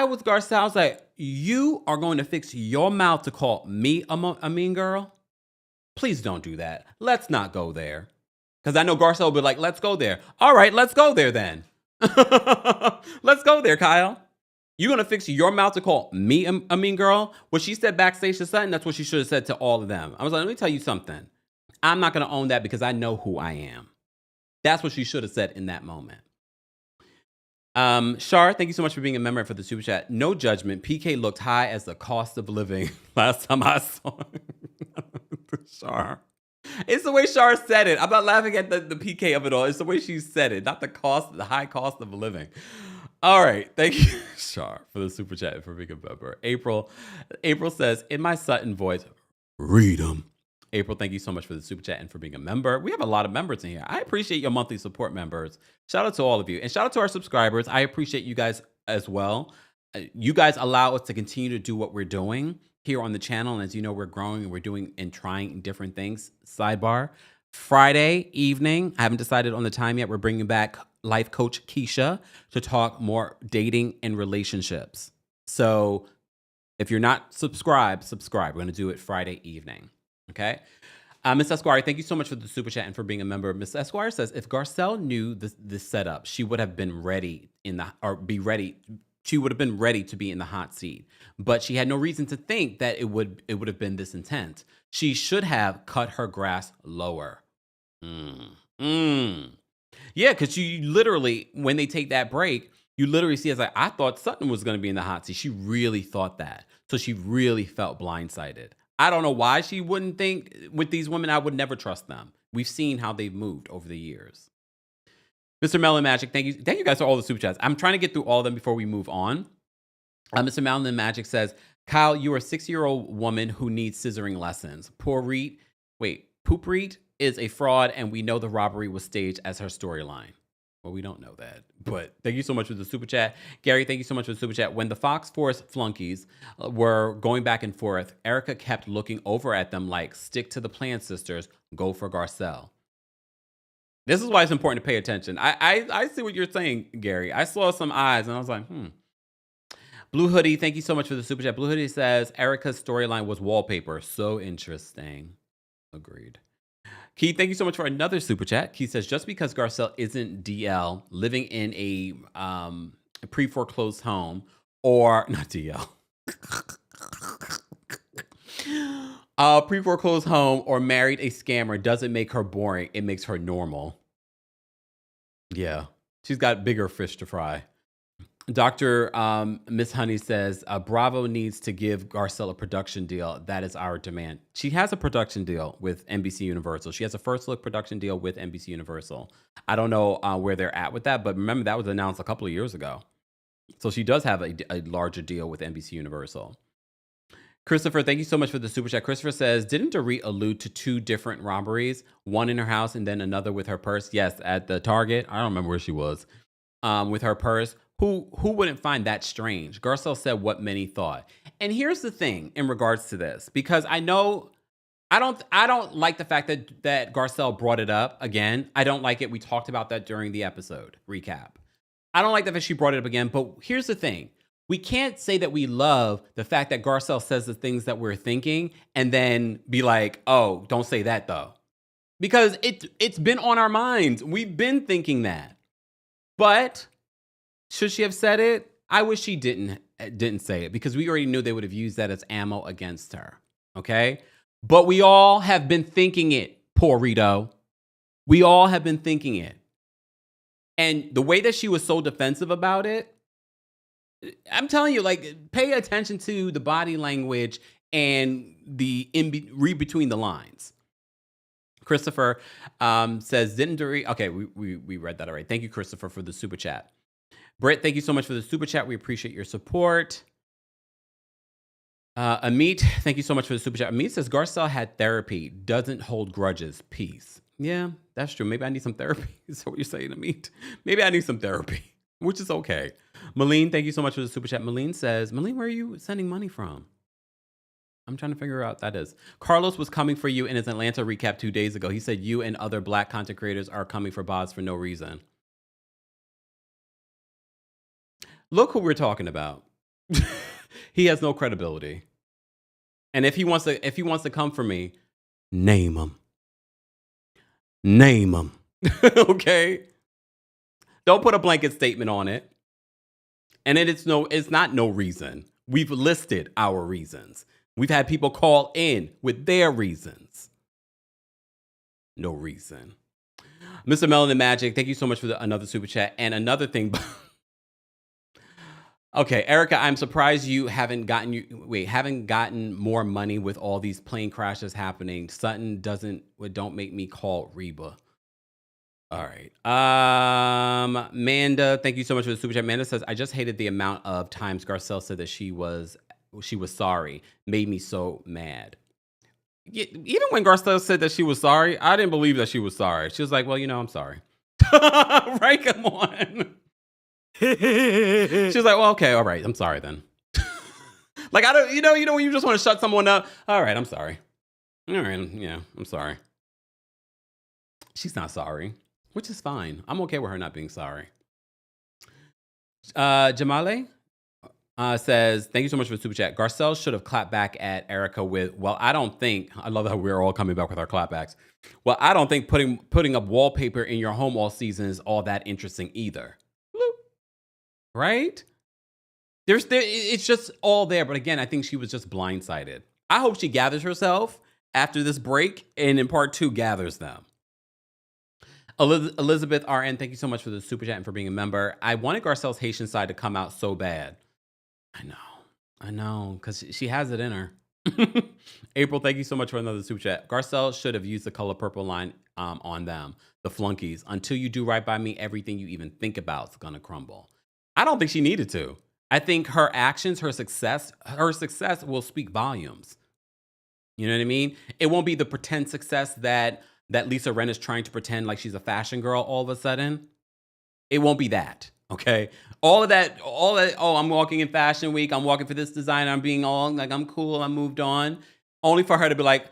Speaker 2: was Garcelle, I was like, you are going to fix your mouth to call me a mean girl? Please don't do that. Let's not go there. Because I know Garcelle will be like, let's go there. All right, let's go there then. Let's go there, Kyle. You're going to fix your mouth to call me a mean girl? What she said backstage to Sutton, that's what she should have said to all of them. I was like, let me tell you something. I'm not going to own that because I know who I am. That's what she should have said in that moment. Shar, thank you so much for being a member for the super chat. No judgment. PK looked high as the cost of living last time I saw him. Shar. It's the way Shar said it. I'm not laughing at the PK of it all. It's the way she said it, not the high cost of living. All right. Thank you, Shar, for the super chat and for being a member. April says, in my Sutton voice, read them. April, thank you so much for the super chat and for being a member. We have a lot of members in here. I appreciate your monthly support members. Shout out to all of you. And shout out to our subscribers. I appreciate you guys as well. You guys allow us to continue to do what we're doing here on the channel. And as you know, we're growing and we're doing and trying different things. Sidebar, Friday evening, I haven't decided on the time yet. We're bringing back life coach Keisha to talk more dating and relationships. So if you're not subscribed, subscribe. We're going to do it Friday evening. Okay. Miss Esquire, thank you so much for the super chat and for being a member. Miss Esquire says, if Garcelle knew this setup, she would have been ready She would have been ready to be in the hot seat, but she had no reason to think that it would have been this intense. She should have cut her grass lower. Yeah, because you literally, when they take that break, you literally see it's like, I thought Sutton was going to be in the hot seat. She really thought that. So she really felt blindsided. I don't know why she wouldn't think with these women, I would never trust them. We've seen how they've moved over the years. Mr. Melon Magic, thank you guys for all the super chats. I'm trying to get through all of them before we move on. Mr. Melon Magic says, Kyle, you are a 6-year-old woman who needs scissoring lessons. Poop Reet is a fraud, and we know the robbery was staged as her storyline. Well, we don't know that, but thank you so much for the super chat. Gary, thank you so much for the super chat. When the Fox Force flunkies were going back and forth, Erica kept looking over at them like, stick to the plan, sisters, go for Garcelle. This is why it's important to pay attention. I see what you're saying, Gary. I saw some eyes and I was like, Blue Hoodie, thank you so much for the super chat. Blue Hoodie says, Erica's storyline was wallpaper. So interesting. Agreed. Keith, thank you so much for another super chat. Keith says, just because Garcelle isn't DL, living in a pre-foreclosed home, or, not DL, pre-foreclosed home or married a scammer doesn't make her boring. It makes her normal. Yeah, she's got bigger fish to fry. Dr. Miss Honey says, Bravo needs to give Garcelle a production deal. That is our demand. She has a production deal with NBC Universal. She has a first look production deal with NBC Universal. I don't know where they're at with that, but remember that was announced a couple of years ago. So she does have a larger deal with NBC Universal. Christopher, thank you so much for the super chat. Christopher says, didn't Dorit allude to 2 different robberies? One in her house and then another with her purse? Yes, at the Target. I don't remember where she was. With her purse. Who wouldn't find that strange? Garcelle said what many thought. And here's the thing in regards to this, because I know I don't like the fact that Garcelle brought it up again. I don't like it. We talked about that during the episode recap. I don't like that she brought it up again, but here's the thing. We can't say that we love the fact that Garcelle says the things that we're thinking and then be like, oh, don't say that though. Because it's been on our minds. We've been thinking that. But should she have said it? I wish she didn't say it, because we already knew they would have used that as ammo against her. Okay? But we all have been thinking it, poor Rito. We all have been thinking it. And the way that she was so defensive about it, I'm telling you, like, pay attention to the body language and the read between the lines. Christopher says, didn't Dorit... Okay, we read that already. Thank you, Christopher, for the super chat. Britt, thank you so much for the super chat. We appreciate your support. Amit, thank you so much for the super chat. Amit says, Garcelle had therapy, doesn't hold grudges. Peace. Yeah, that's true. Maybe I need some therapy. Is that what you're saying, Amit? Maybe I need some therapy, which is okay. Malene, thank you so much for the super chat. Malene says, Malene, where are you sending money from? I'm trying to figure out what that is. Carlos was coming for you in his Atlanta recap 2 days ago. He said you and other Black content creators are coming for Boz for no reason. Look who we're talking about. He has no credibility. And if he wants to come for me, name him. Name him. Okay? Don't put a blanket statement on it. And it's not no reason. We've listed our reasons. We've had people call in with their reasons. No reason. Mr. Melanin Magic, thank you so much for another super chat. And another thing. Okay, Erica, I'm surprised you haven't gotten more money with all these plane crashes happening. Sutton don't make me call Reba. All right. Manda, thank you so much for the super chat. Manda says, I just hated the amount of times Garcelle said that she was sorry. Made me so mad. Even when Garcelle said that she was sorry, I didn't believe that she was sorry. She was like, well, I'm sorry. Right? Come on. She was like, well, okay, all right. I'm sorry then. Like, I don't, when you just want to shut someone up. All right, I'm sorry. All right, yeah, I'm sorry. She's not sorry, which is fine. I'm okay with her not being sorry. Jamale says, thank you so much for the super chat. Garcelle should have clapped back at Erica with, well, I don't think, I love how we're all coming back with our clapbacks. Well, I don't think putting up wallpaper in your home all season is all that interesting either. Right? It's just all there. But again, I think she was just blindsided. I hope she gathers herself after this break and in part 2 gathers them. Elizabeth RN, thank you so much for the super chat and for being a member. I wanted Garcelle's Haitian side to come out so bad. I know, because she has it in her. April, thank you so much for another super chat. Garcelle should have used the color purple line on them, the flunkies. Until you do right by me, everything you even think about is going to crumble. I don't think she needed to. I think her actions, her success will speak volumes. You know what I mean? It won't be the pretend success that Lisa Ren is trying to pretend like she's a fashion girl all of a sudden. It won't be that, okay? All of that, oh, I'm walking in Fashion Week, I'm walking for this designer, I'm being all like, I'm cool, I moved on. Only for her to be like,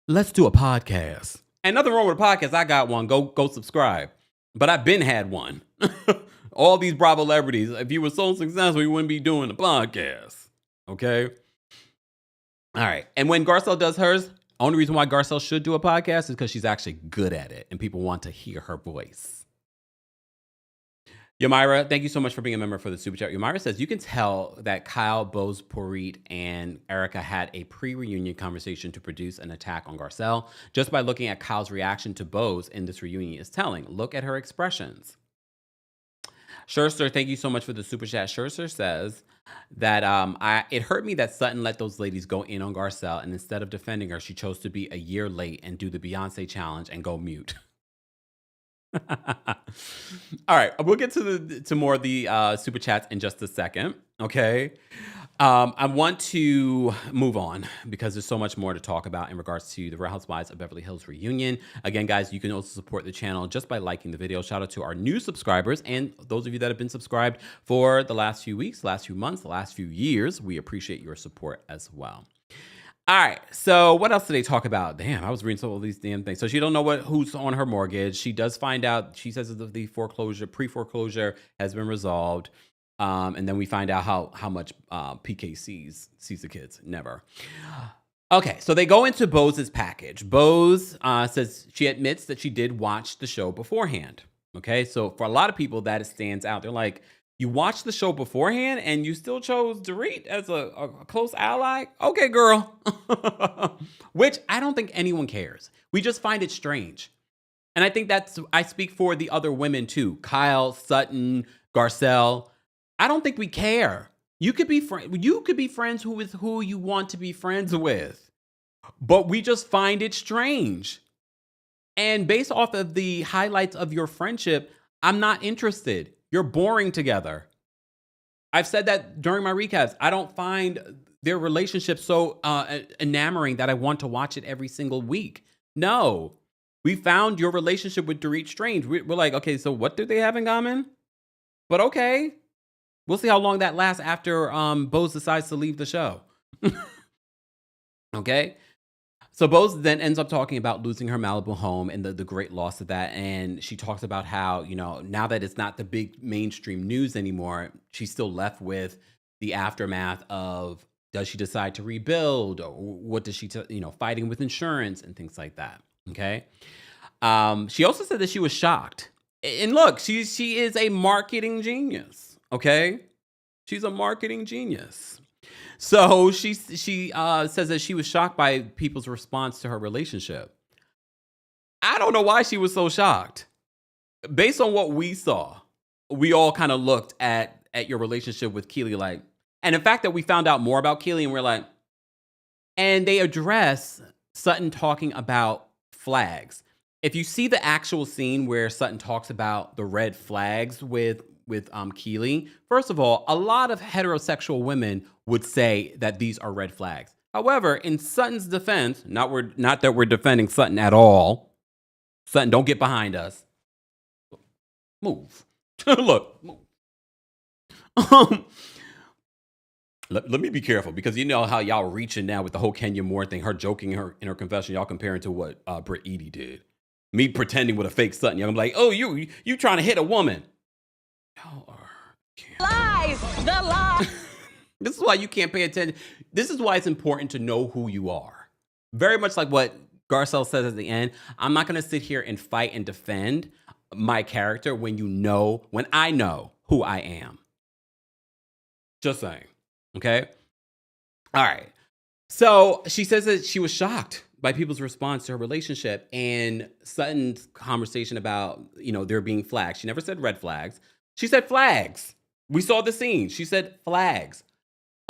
Speaker 2: let's do a podcast. And nothing wrong with a podcast, I got one, go subscribe. But I've been had one. All these Bravo celebrities, if you were so successful, you wouldn't be doing a podcast. Okay? All right. And when Garcelle does hers, only reason why Garcelle should do a podcast is because she's actually good at it and people want to hear her voice. Yamira, thank you so much for being a member for the super chat. Yamira says, you can tell that Kyle, Boz, Porit, and Erica had a pre-reunion conversation to produce an attack on Garcelle. Just by looking at Kyle's reaction to Boz in this reunion is telling. Look at her expressions. Scherster, thank you so much for the super chat. Scherster says that it hurt me that Sutton let those ladies go in on Garcelle, and instead of defending her, she chose to be a year late and do the Beyonce challenge and go mute. All right, we'll get to more of the super chats in just a second. Okay. I want to move on because there's so much more to talk about in regards to the Real Housewives of Beverly Hills reunion. Again, guys, you can also support the channel just by liking the video. Shout out to our new subscribers and those of you that have been subscribed for the last few weeks, last few months, the last few years. We appreciate your support as well. All right, so what else did they talk about? Damn, I was reading some of these damn things. So she don't know who's on her mortgage. She does find out, she says that the pre-foreclosure has been resolved. And then we find out how much PK sees the kids. Never. Okay, so they go into Boze's package. Bose says she admits that she did watch the show beforehand. Okay, so for a lot of people, that stands out. They're like, you watched the show beforehand and you still chose Dorit as a close ally? Okay, girl. Which I don't think anyone cares. We just find it strange. And I think I speak for the other women too. Kyle, Sutton, Garcelle. I don't think we care. You could be friends with who you want to be friends with. But we just find it strange. And based off of the highlights of your friendship, I'm not interested. You're boring together. I've said that during my recaps. I don't find their relationship so enamoring that I want to watch it every single week. No. We found your relationship with Dorit strange. We're like, okay, so what do they have in common? But okay. We'll see how long that lasts after Bose decides to leave the show. Okay? So Bose then ends up talking about losing her Malibu home and the great loss of that. And she talks about how, now that it's not the big mainstream news anymore, she's still left with the aftermath of, does she decide to rebuild? Or what does she, fighting with insurance and things like that. Okay? She also said that she was shocked. And look, she is a marketing genius. Okay? She's a marketing genius. So she says that she was shocked by people's response to her relationship. I don't know why she was so shocked. Based on what we saw, we all kind of looked at your relationship with Keely like, and the fact that we found out more about Keely and we're like, and they address Sutton talking about flags. If you see the actual scene where Sutton talks about the red flags with Keely, first of all, a lot of heterosexual women would say that these are red flags. However, in Sutton's defense, not that we're defending Sutton at all. Sutton, don't get behind us. Move. Look. Move. Let me be careful, because you know how y'all reaching now with the whole Kenya Moore thing, her joking in her confession, y'all comparing to what Britt Edie did. Me pretending with a fake Sutton. Y'all be like, oh, you trying to hit a woman. Y'all are lies. The lie. This is why you can't pay attention. This is why it's important to know who you are. Very much like what Garcelle says at the end. I'm not going to sit here and fight and defend my character when I know who I am. Just saying. Okay? All right. So she says that she was shocked by people's response to her relationship and Sutton's conversation about, there being flags. She never said red flags. She said flags. We saw the scene. She said flags.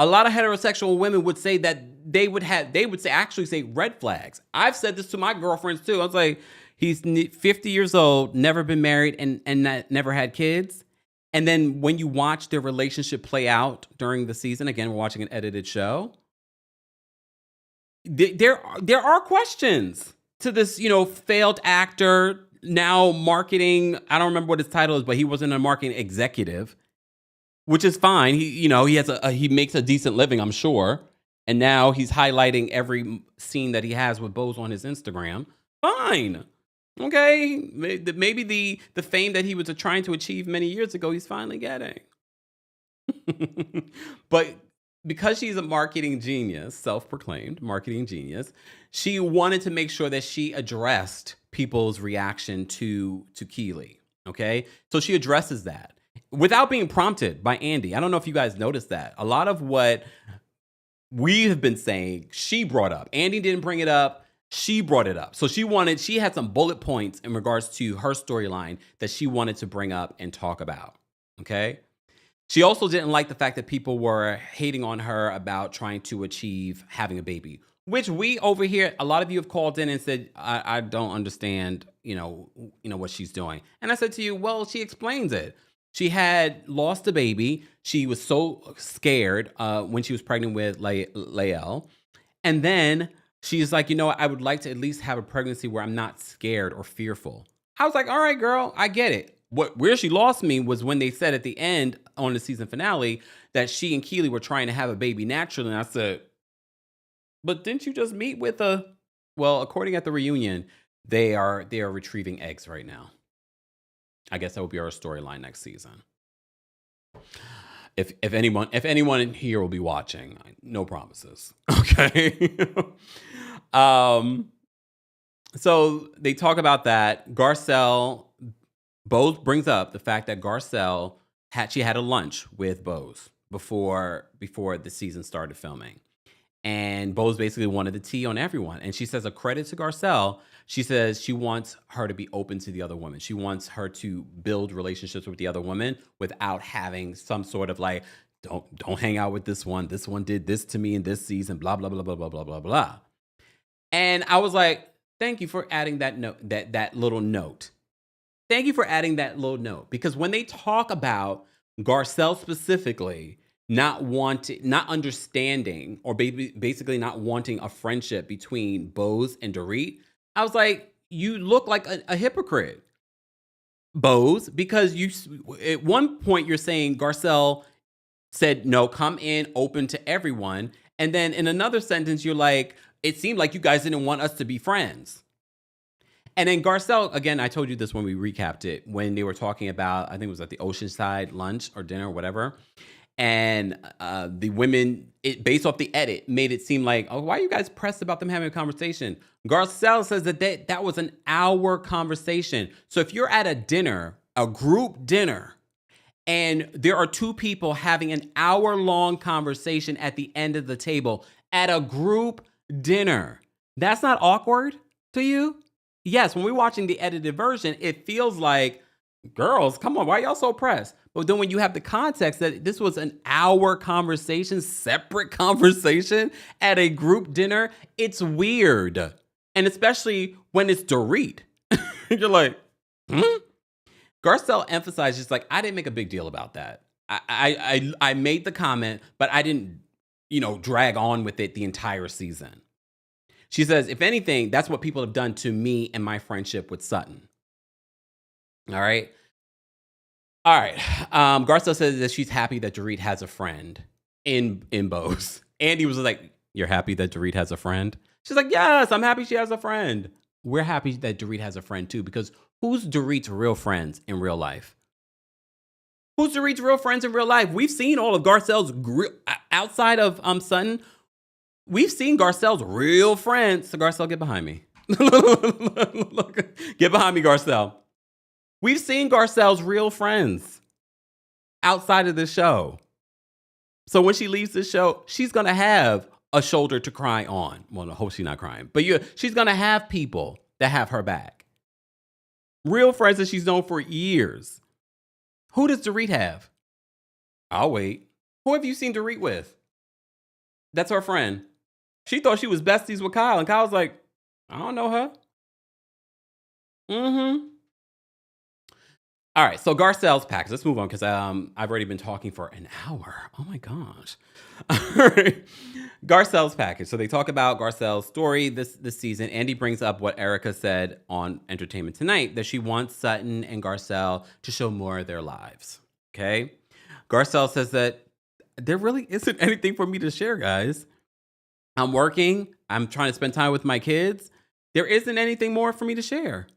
Speaker 2: A lot of heterosexual women would say that they would actually say red flags. I've said this to my girlfriends too. I was like, he's 50 years old, never been married, and never had kids. And then when you watch their relationship play out during the season, again, we're watching an edited show. There are questions to this, failed actor, now marketing. I don't remember what his title is, but he wasn't a marketing executive, which is fine. He makes a decent living, I'm sure. And now he's highlighting every scene that he has with Bose on his Instagram. Fine. Okay. Maybe the fame that he was trying to achieve many years ago, he's finally getting. But because she's a marketing genius, self-proclaimed marketing genius, she wanted to make sure that she addressed people's reaction to Keely. Okay. So she addresses that without being prompted by Andy. I don't know if you guys noticed that. A lot of what we have been saying, she brought up. Andy didn't bring it up. She brought it up. So she had some bullet points in regards to her storyline that she wanted to bring up and talk about. Okay. She also didn't like the fact that people were hating on her about trying to achieve having a baby, which we over here, a lot of you have called in and said, I don't understand, what she's doing. And I said to you, well, she explains it. She had lost a baby. She was so scared when she was pregnant with Lael. And then she's like, I would like to at least have a pregnancy where I'm not scared or fearful. I was like, all right, girl, I get it. Where she lost me was when they said at the end on the season finale that she and Keely were trying to have a baby naturally. And I said, but didn't you just meet with according at the reunion, they are retrieving eggs right now. I guess that will be our storyline next season. if anyone in here will be watching, no promises. Okay. So they talk about that. Garcelle, Bose brings up the fact that Garcelle had a lunch with Bose before the season started filming. And Bose basically wanted the tea on everyone. And she says, a credit to Garcelle, she says she wants her to be open to the other woman. She wants her to build relationships with the other women without having some sort of like, don't hang out with this one. This one did this to me in this season, blah, blah, blah, blah, blah, blah, blah, blah. And I was like, thank you for adding that note, that little note. Thank you for adding that little note. Because when they talk about Garcelle specifically, not understanding, or basically not wanting a friendship between Bose and Dorit, I was like, you look like a hypocrite, Bose, because you at one point you're saying Garcelle said, no, come in open to everyone. And then in another sentence, you're like, it seemed like you guys didn't want us to be friends. And then Garcelle, again, I told you this when we recapped it, when they were talking about, I think it was at the Oceanside lunch or dinner or whatever. And the women, based off the edit, made it seem like, oh, why are you guys pressed about them having a conversation? Garcelle says that was an hour conversation. So if you're at a dinner, a group dinner, and there are two people having an hour-long conversation at the end of the table at a group dinner, that's not awkward to you? Yes, when we're watching the edited version, it feels like, girls, come on, why are y'all so pressed? But then when you have the context that this was an hour conversation, separate conversation at a group dinner, it's weird. And especially when it's Dorit. You're like, Garcelle emphasized just like, I didn't make a big deal about that. I made the comment, but I didn't, drag on with it the entire season. She says, if anything, that's what people have done to me and my friendship with Sutton. All right. Garcelle says that she's happy that Dorit has a friend in Bose. Andy was like, you're happy that Dorit has a friend? She's like, yes, I'm happy she has a friend. We're happy that Dorit has a friend too, because who's Dorit's real friends in real life? Who's Dorit's real friends in real life? We've seen all of Garcelle's outside of Sutton. We've seen Garcelle's real friends. So Garcelle, get behind me. Get behind me, Garcelle. We've seen Garcelle's real friends outside of the show. So when she leaves the show, she's going to have a shoulder to cry on. Well, I hope she's not crying. But she's going to have people that have her back. Real friends that she's known for years. Who does Dorit have? I'll wait. Who have you seen Dorit with? That's her friend. She thought she was besties with Kyle, and Kyle's like, I don't know her. All right, so Garcelle's package. Let's move on because I've already been talking for an hour. Oh my gosh. All right. Garcelle's package. So they talk about Garcelle's story this season. Andy brings up what Erica said on Entertainment Tonight, that she wants Sutton and Garcelle to show more of their lives. Okay? Garcelle says that there really isn't anything for me to share, guys. I'm working. I'm trying to spend time with my kids. There isn't anything more for me to share.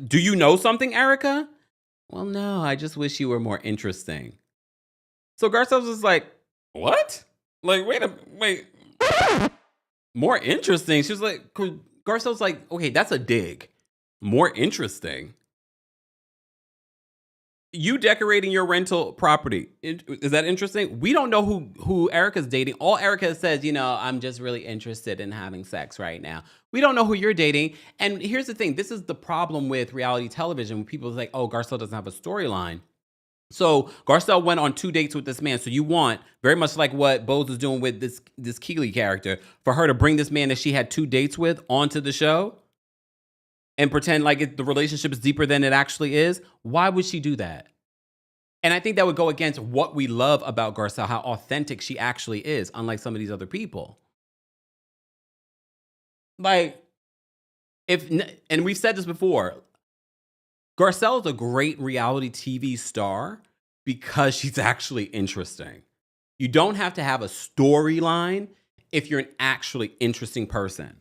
Speaker 2: Do you know something, Erica? Well, no, I just wish you were more interesting. So Garcelle was like, what? Like, wait. More interesting? She was like, Garcelle's like, okay, that's a dig. More interesting. You decorating your rental property. Is that interesting? We don't know who Erica's dating. All Erica says, I'm just really interested in having sex right now. We don't know who you're dating. And here's the thing. This is the problem with reality television. When people say, oh, Garcelle doesn't have a storyline. So Garcelle went on 2 dates with this man. So you want, very much like what Bose is doing with this Keeley character, for her to bring this man that she had 2 dates with onto the show and pretend like the relationship is deeper than it actually is. Why would she do that? And I think that would go against what we love about Garcelle, how authentic she actually is, unlike some of these other people. Like, and we've said this before, Garcelle is a great reality TV star because she's actually interesting. You don't have to have a storyline if you're an actually interesting person.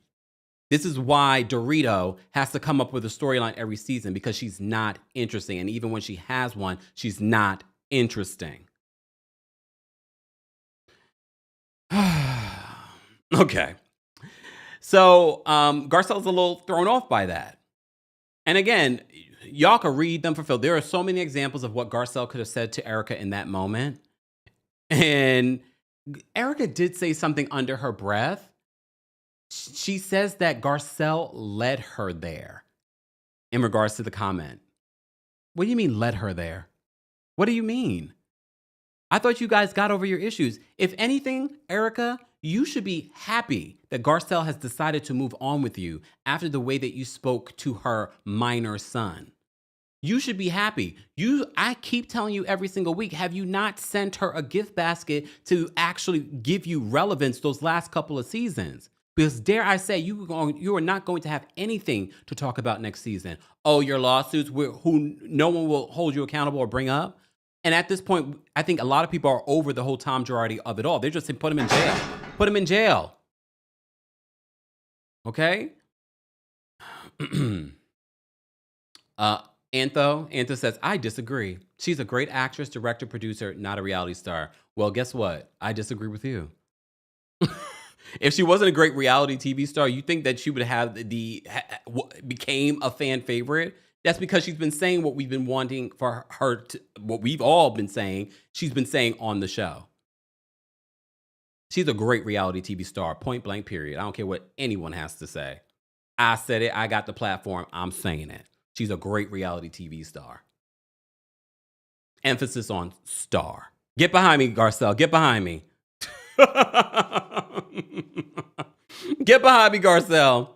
Speaker 2: This is why Dorito has to come up with a storyline every season, because she's not interesting. And even when she has one, she's not interesting. Okay. So Garcelle's a little thrown off by that. And again, y'all can read them for Phil. There are so many examples of what Garcelle could have said to Erica in that moment. And Erica did say something under her breath. She says that Garcelle led her there in regards to the comment. What do you mean led her there? What do you mean? I thought you guys got over your issues. If anything, Erica, you should be happy that Garcelle has decided to move on with you after the way that you spoke to her minor son. You should be happy. I keep telling you every single week, have you not sent her a gift basket to actually give you relevance those last couple of seasons? Because dare I say, you are not going to have anything to talk about next season. Oh, your lawsuits who no one will hold you accountable or bring up. And at this point, I think a lot of people are over the whole Tom Girardi of it all. They're just saying, put him in jail. Put him in jail. Okay? Antho says, I disagree. She's a great actress, director, producer, not a reality star. Well, guess what? I disagree with you. If she wasn't a great reality TV star, you think that she would have became a fan favorite? That's because she's been saying what we've been wanting for her to, what we've all been saying, she's been saying on the show. She's a great reality TV star, point blank, period. I don't care what anyone has to say. I said it. I got the platform. I'm saying it. She's a great reality TV star. Emphasis on star. Get behind me, Garcelle. Get behind me. Get behind me, Garcelle.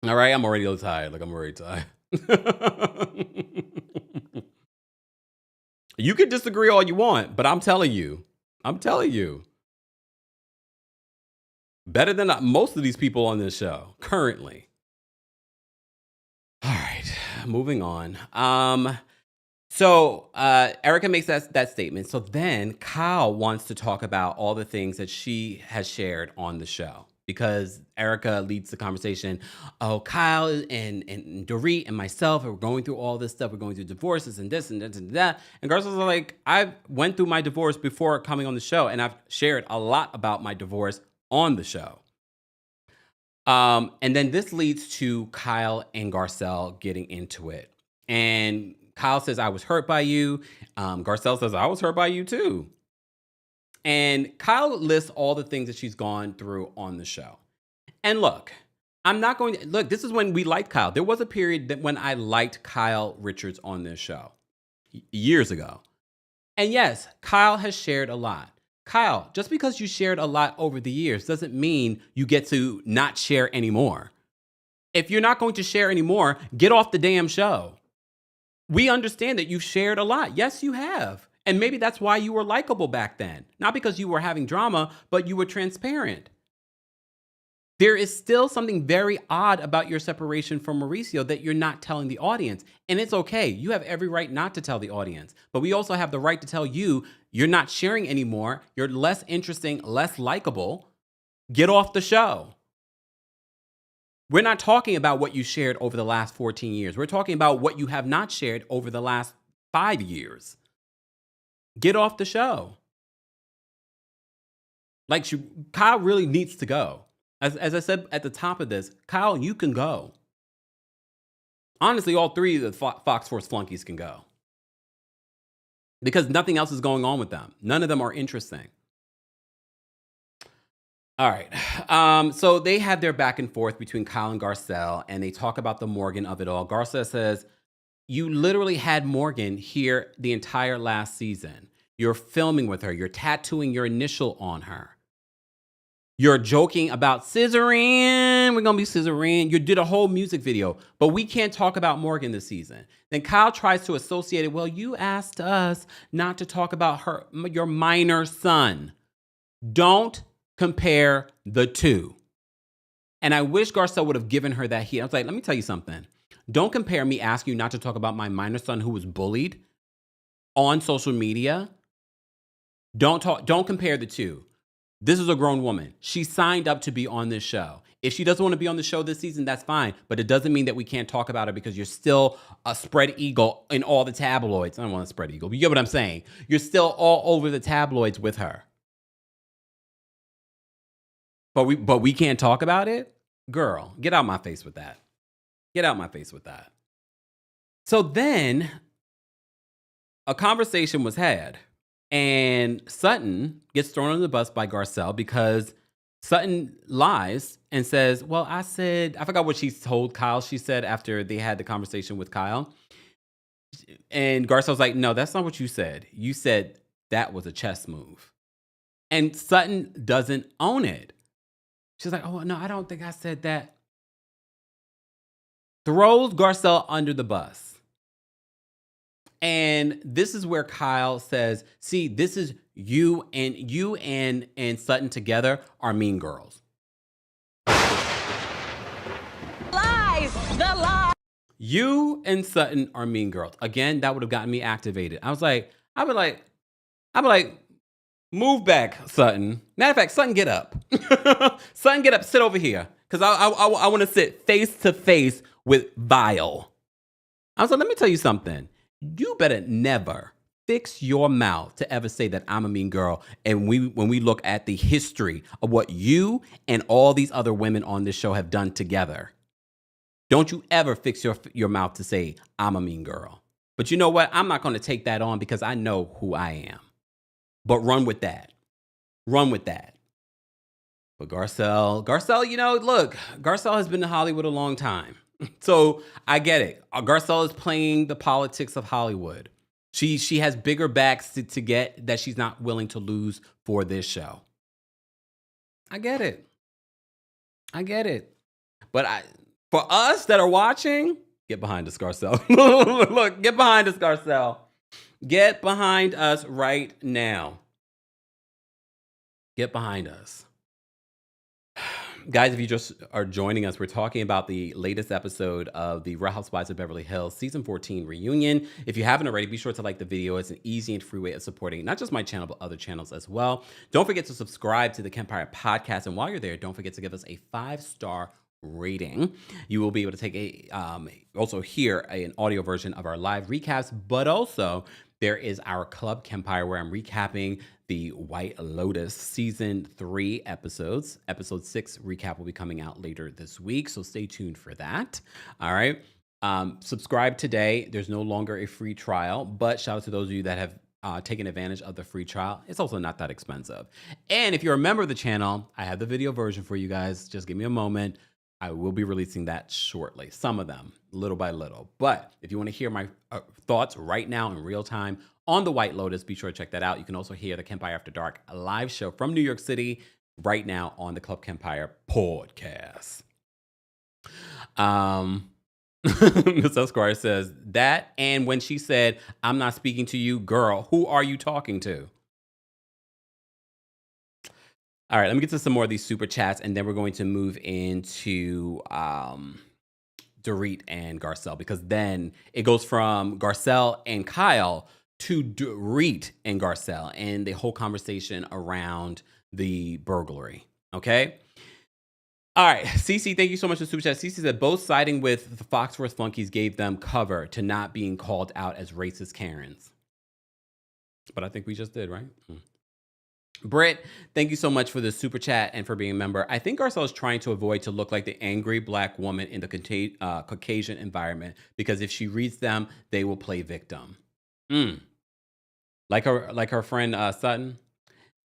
Speaker 2: All right, I'm already a little tired. I'm already tired. You can disagree all you want, but I'm telling you. Better than most of these people on this show currently. All right, moving on. So Erica makes that statement. So then Kyle wants to talk about all the things that she has shared on the show, because Erica leads the conversation. Oh, Kyle and Dorit and myself are going through all this stuff. We're going through divorces and this and that and that. And Garcelle's like, I went through my divorce before coming on the show, and I've shared a lot about my divorce on the show. And then this leads to Kyle and Garcelle getting into it. And Kyle says, I was hurt by you. Garcelle says, I was hurt by you too. And Kyle lists all the things that she's gone through on the show. And look, this is when we liked Kyle. There was a period that when I liked Kyle Richards on this show years ago. And yes, Kyle has shared a lot. Kyle, just because you shared a lot over the years doesn't mean you get to not share anymore. If you're not going to share anymore, get off the damn show. We understand that you've shared a lot. Yes, you have. And maybe that's why you were likable back then. Not because you were having drama, but you were transparent. There is still something very odd about your separation from Mauricio that you're not telling the audience. And it's okay. You have every right not to tell the audience. But we also have the right to tell you you're not sharing anymore. You're less interesting, less likable. Get off the show. We're not talking about what you shared over the last 14 years. We're talking about what you have not shared over the last 5 years. Get off the show. Kyle really needs to go. As I said at the top of this, Kyle, you can go. Honestly, all three of the Fox Force flunkies can go. Because nothing else is going on with them. None of them are interesting. All right. So they have their back and forth between Kyle and Garcelle, and they talk about the Morgan of it all. Garcelle says, you literally had Morgan here the entire last season. You're filming with her. You're tattooing your initial on her. You're joking about scissoring. We're going to be scissoring. You did a whole music video, but we can't talk about Morgan this season. Then Kyle tries to associate it. Well, you asked us not to talk about your minor son. Don't compare the two. And I wish Garcelle would have given her that heat. I was like, let me tell you something. Don't compare me asking you not to talk about my minor son who was bullied on social media. Don't compare the two. This is a grown woman. She signed up to be on this show. If she doesn't want to be on the show this season, that's fine. But it doesn't mean that we can't talk about her because you're still a spread eagle in all the tabloids. I don't want to spread eagle, but you get what I'm saying. You're still all over the tabloids with her. but we can't talk about it? Girl, get out my face with that. Get out my face with that. So then a conversation was had, and Sutton gets thrown on the bus by Garcelle because Sutton lies and says, well, I forgot what she told Kyle. She said after they had the conversation with Kyle. And Garcelle's like, no, that's not what you said. You said that was a chess move. And Sutton doesn't own it. She's like, oh, no, I don't think I said that. Throws Garcelle under the bus. And this is where Kyle says, see, this is you and Sutton together are mean girls.
Speaker 1: Lies! The lies!
Speaker 2: You and Sutton are mean girls. Again, that would have gotten me activated. I'd be like, move back, Sutton. Matter of fact, Sutton, get up. Sutton, get up, sit over here. Because I want to sit face to face with Vile. I was like, let me tell you something. You better never fix your mouth to ever say that I'm a mean girl. And when we look at the history of what you and all these other women on this show have done together, don't you ever fix your mouth to say I'm a mean girl. But you know what? I'm not going to take that on because I know who I am. But run with that. Run with that. But Garcelle, look, Garcelle has been in Hollywood a long time. So I get it. Garcelle is playing the politics of Hollywood. She has bigger backs to get that she's not willing to lose for this show. I get it. But for us that are watching, get behind us, Garcelle. Look, get behind us, Garcelle. Get behind us right now. Get behind us. Guys, if you just are joining us, we're talking about the latest episode of the Real Housewives of Beverly Hills Season 14 reunion. If you haven't already, be sure to like the video. It's an easy and free way of supporting not just my channel, but other channels as well. Don't forget to subscribe to the Kempire podcast. And while you're there, don't forget to give us a 5-star rating. You will be able to take also hear an audio version of our live recaps, but also there is our Club Kempire where I'm recapping the White Lotus Season 3 episodes. Episode 6 recap will be coming out later this week, so stay tuned for that. All right. Subscribe today. There's no longer a free trial, but shout out to those of you that have taken advantage of the free trial. It's also not that expensive. And if you're a member of the channel, I have the video version for you guys. Just give me a moment. I will be releasing that shortly. Some of them, little by little. But if you want to hear my thoughts right now in real time on the White Lotus, be sure to check that out. You can also hear the Kempire After Dark live show from New York City right now on the Club Kempire podcast. Ms. Esquire says that, and when she said, I'm not speaking to you, girl, who are you talking to? All right, let me get to some more of these super chats, and then we're going to move into Dorit and Garcelle, because then it goes from Garcelle and Kyle to Dorit and Garcelle and the whole conversation around the burglary. Okay? All right, Cece, thank you so much for super chat. Cece said both siding with the Foxworth flunkies gave them cover to not being called out as racist Karens. But I think we just did, right? Britt, thank you so much for the super chat and for being a member. I think Garcelle is trying to avoid to look like the angry black woman in the Caucasian environment, because if she reads them, they will play victim. Like her friend Sutton.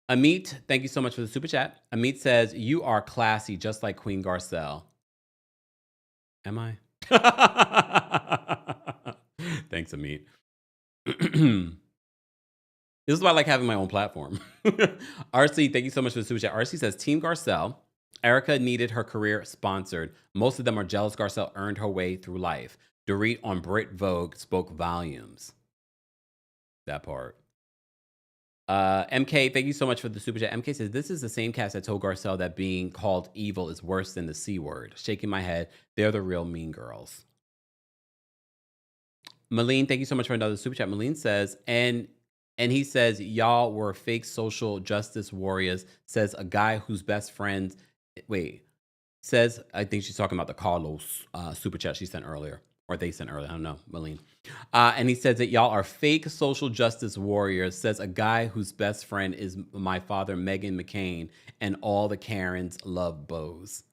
Speaker 2: Amit, thank you so much for the super chat. Amit says, you are classy, just like Queen Garcelle. Am I? Thanks, Amit. This is why I like having my own platform. RC, thank you so much for the super chat. RC says, Team Garcelle, Erica needed her career sponsored. Most of them are jealous Garcelle earned her way through life. Dorit on Brit Vogue spoke volumes. That part. MK, thank you so much for the super chat. MK says, this is the same cast that told Garcelle that being called evil is worse than the C word. Shaking my head. They're the real mean girls. Malene, thank you so much for another super chat. Malene says, and he says, y'all were fake social justice warriors, says a guy whose best friend, I think she's talking about the Carlos super chat she sent earlier, or they sent earlier. I don't know, Malene. And he says that y'all are fake social justice warriors, says a guy whose best friend is my father, Megan McCain, and all the Karens love Bose.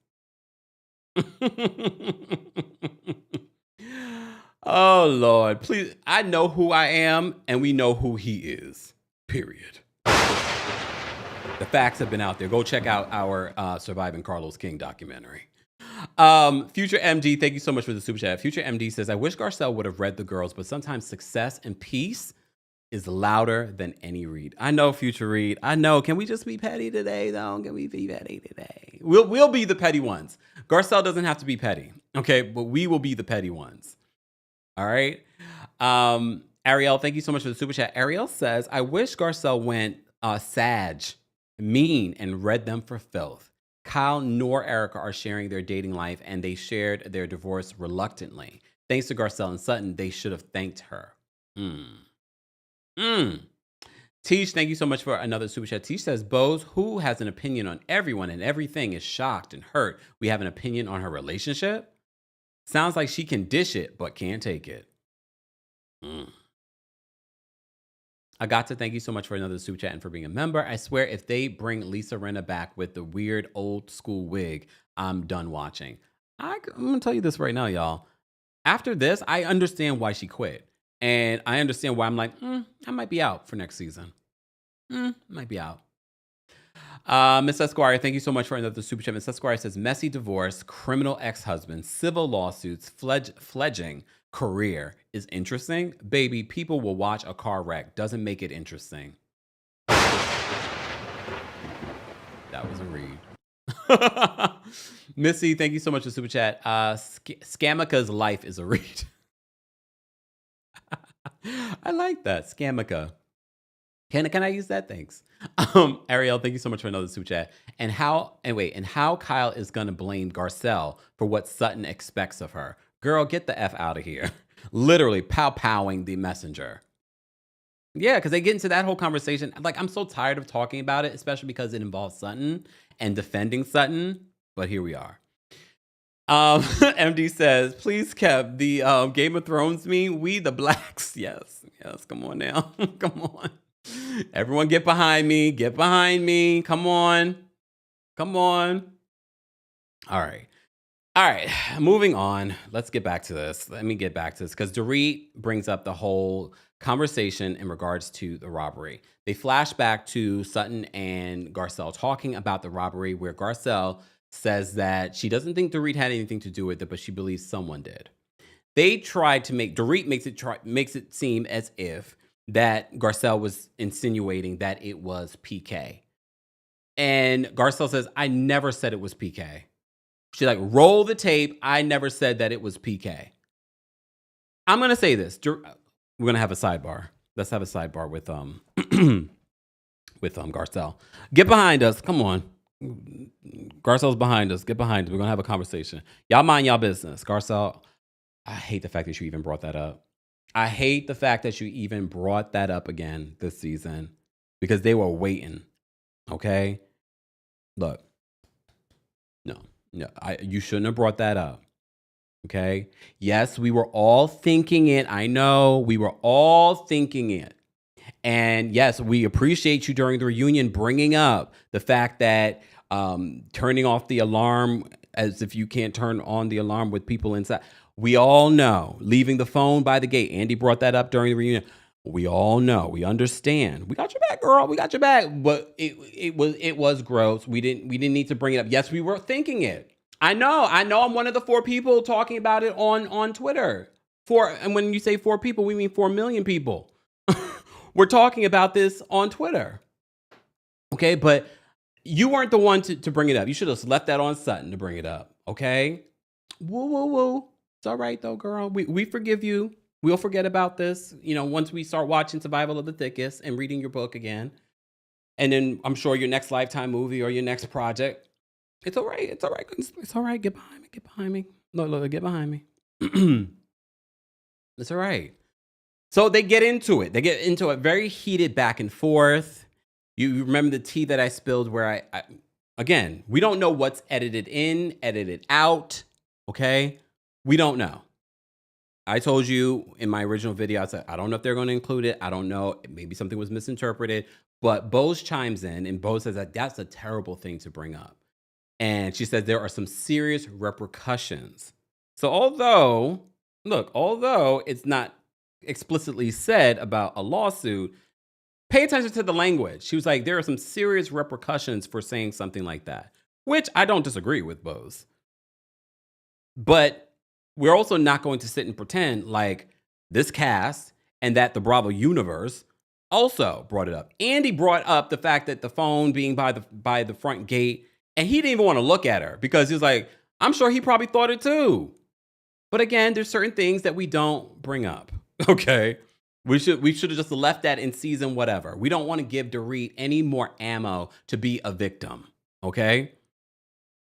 Speaker 2: Oh, Lord. Please. I know who I am, and we know who he is. Period. The facts have been out there. Go check out our Surviving Carlos King documentary. Future MD, thank you so much for the super chat. Future MD says, I wish Garcelle would have read The Girls, but sometimes success and peace is louder than any read. I know, Future Read. I know. Can we just be petty today, though? Can we be petty today? We'll be the petty ones. Garcelle doesn't have to be petty, okay? But we will be the petty ones. All right? Ariel, thank you so much for the super chat. Ariel says, I wish Garcelle went sag, mean, and read them for filth. Kyle nor Erica are sharing their dating life, and they shared their divorce reluctantly. Thanks to Garcelle and Sutton, they should have thanked her. Teach, thank you so much for another super chat. Teach says, Bose, who has an opinion on everyone and everything, is shocked and hurt. We have an opinion on her relationship? Sounds like she can dish it, but can't take it. I got to thank you so much for another super chat and for being a member. I swear, if they bring Lisa Rinna back with the weird old school wig, I'm done watching. I'm going to tell you this right now, y'all. After this, I understand why she quit. And I understand why I'm like, I might be out for next season. Might be out. Miss Esquire, thank you so much for another super chat. Miss Esquire says, messy divorce, criminal ex-husband, civil lawsuits, fledging career is interesting. Baby, people will watch a car wreck. Doesn't make it interesting. That was a read. Missy, thank you so much for super chat. Scamica's life is a read. I like that. Scamica. Can I use that? Thanks. Ariel, thank you so much for another super chat. And how Kyle is gonna blame Garcelle for what Sutton expects of her. Girl, get the F out of here. Literally pow-powing the messenger. Yeah, because they get into that whole conversation. Like, I'm so tired of talking about it, especially because it involves Sutton and defending Sutton. But here we are. MD says, please, Kev, the Game of Thrones meme, we the blacks. Yes, come on now. Come on. Everyone get behind me. Get behind me. Come on. Come on. All right. Moving on. Let's get back to this. Let me get back to this because Dorit brings up the whole conversation in regards to the robbery. They flash back to Sutton and Garcelle talking about the robbery, where Garcelle says that she doesn't think Dorit had anything to do with it, but she believes someone did. They tried to make Dorit makes it seem as if that Garcelle was insinuating that it was PK. And Garcelle says, I never said it was PK. She's like, roll the tape. I never said that it was PK. I'm going to say this. We're going to have a sidebar. Let's have a sidebar with Garcelle. Get behind us. Come on. Garcelle's behind us. Get behind us. We're going to have a conversation. Y'all mind y'all business. Garcelle, I hate the fact that you even brought that up. I hate the fact that you even brought that up again this season because they were waiting. Okay? Look. No, you shouldn't have brought that up. Okay? Yes, we were all thinking it. I know we were all thinking it. And yes, we appreciate you during the reunion bringing up the fact that turning off the alarm as if you can't turn on the alarm with people inside. We all know. Leaving the phone by the gate. Andy brought that up during the reunion. We all know. We understand. We got your back, girl. We got your back. But it was gross. We didn't need to bring it up. Yes, we were thinking it. I know. I'm one of the 4 people talking about it on Twitter. And when you say 4 people, we mean 4 million people. We're talking about this on Twitter. Okay, but you weren't the one to bring it up. You should have left that on Sutton to bring it up. Okay? Woo. It's all right though, girl. We forgive you. We'll forget about this, once we start watching Survival of the Thickest and reading your book again. And then I'm sure your next Lifetime movie or your next project. It's all right. It's all right. It's all right. Get behind me. Look, get behind me. It's all right. So they get into it. They get into a very heated back and forth. You remember the tea that I spilled where I again, we don't know what's edited in, edited out. Okay? We don't know. I told you in my original video, I said, I don't know if they're going to include it. I don't know. Maybe something was misinterpreted. But Bose chimes in, and Bose says that that's a terrible thing to bring up. And she said there are some serious repercussions. So although it's not explicitly said about a lawsuit, pay attention to the language. She was like, there are some serious repercussions for saying something like that, which I don't disagree with, Bose. But we're also not going to sit and pretend like this cast and that the Bravo universe also brought it up. Andy brought up the fact that the phone being by the front gate, and he didn't even want to look at her because he was like, I'm sure he probably thought it too. But again, there's certain things that we don't bring up. Okay. We should have just left that in season whatever. We don't want to give Dorit any more ammo to be a victim. Okay?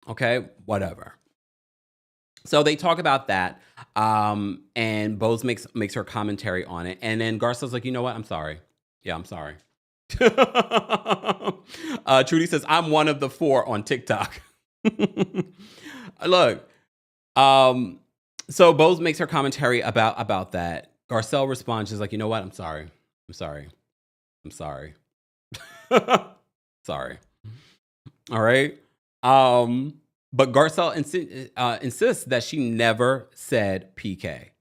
Speaker 2: Okay? Whatever. So they talk about that. And Bose makes her commentary on it. And then Garcelle's like, you know what? I'm sorry. Yeah, I'm sorry. Trudy says, I'm one of the 4 on TikTok. Look. So Bose makes her commentary about that. Garcelle responds, she's like, you know what? I'm sorry. Sorry. Sorry. All right. But Garcelle insists that she never said PK,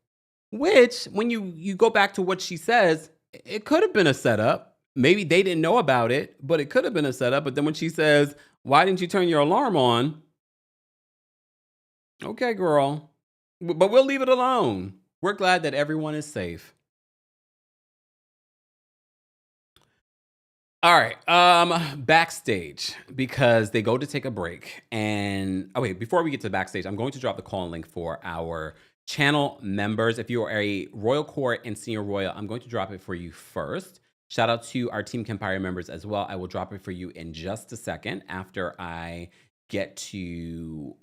Speaker 2: which when you go back to what she says, it could have been a setup. Maybe they didn't know about it, but it could have been a setup. But then when she says, why didn't you turn your alarm on? Okay, girl. But we'll leave it alone. We're glad that everyone is safe. All right, backstage, because they go to take a break. And, oh wait, before we get to backstage, I'm going to drop the call link for our channel members. If you are a Royal Court and Senior Royal, I'm going to drop it for you first. Shout out to our Team Kempire members as well. I will drop it for you in just a second after I get to...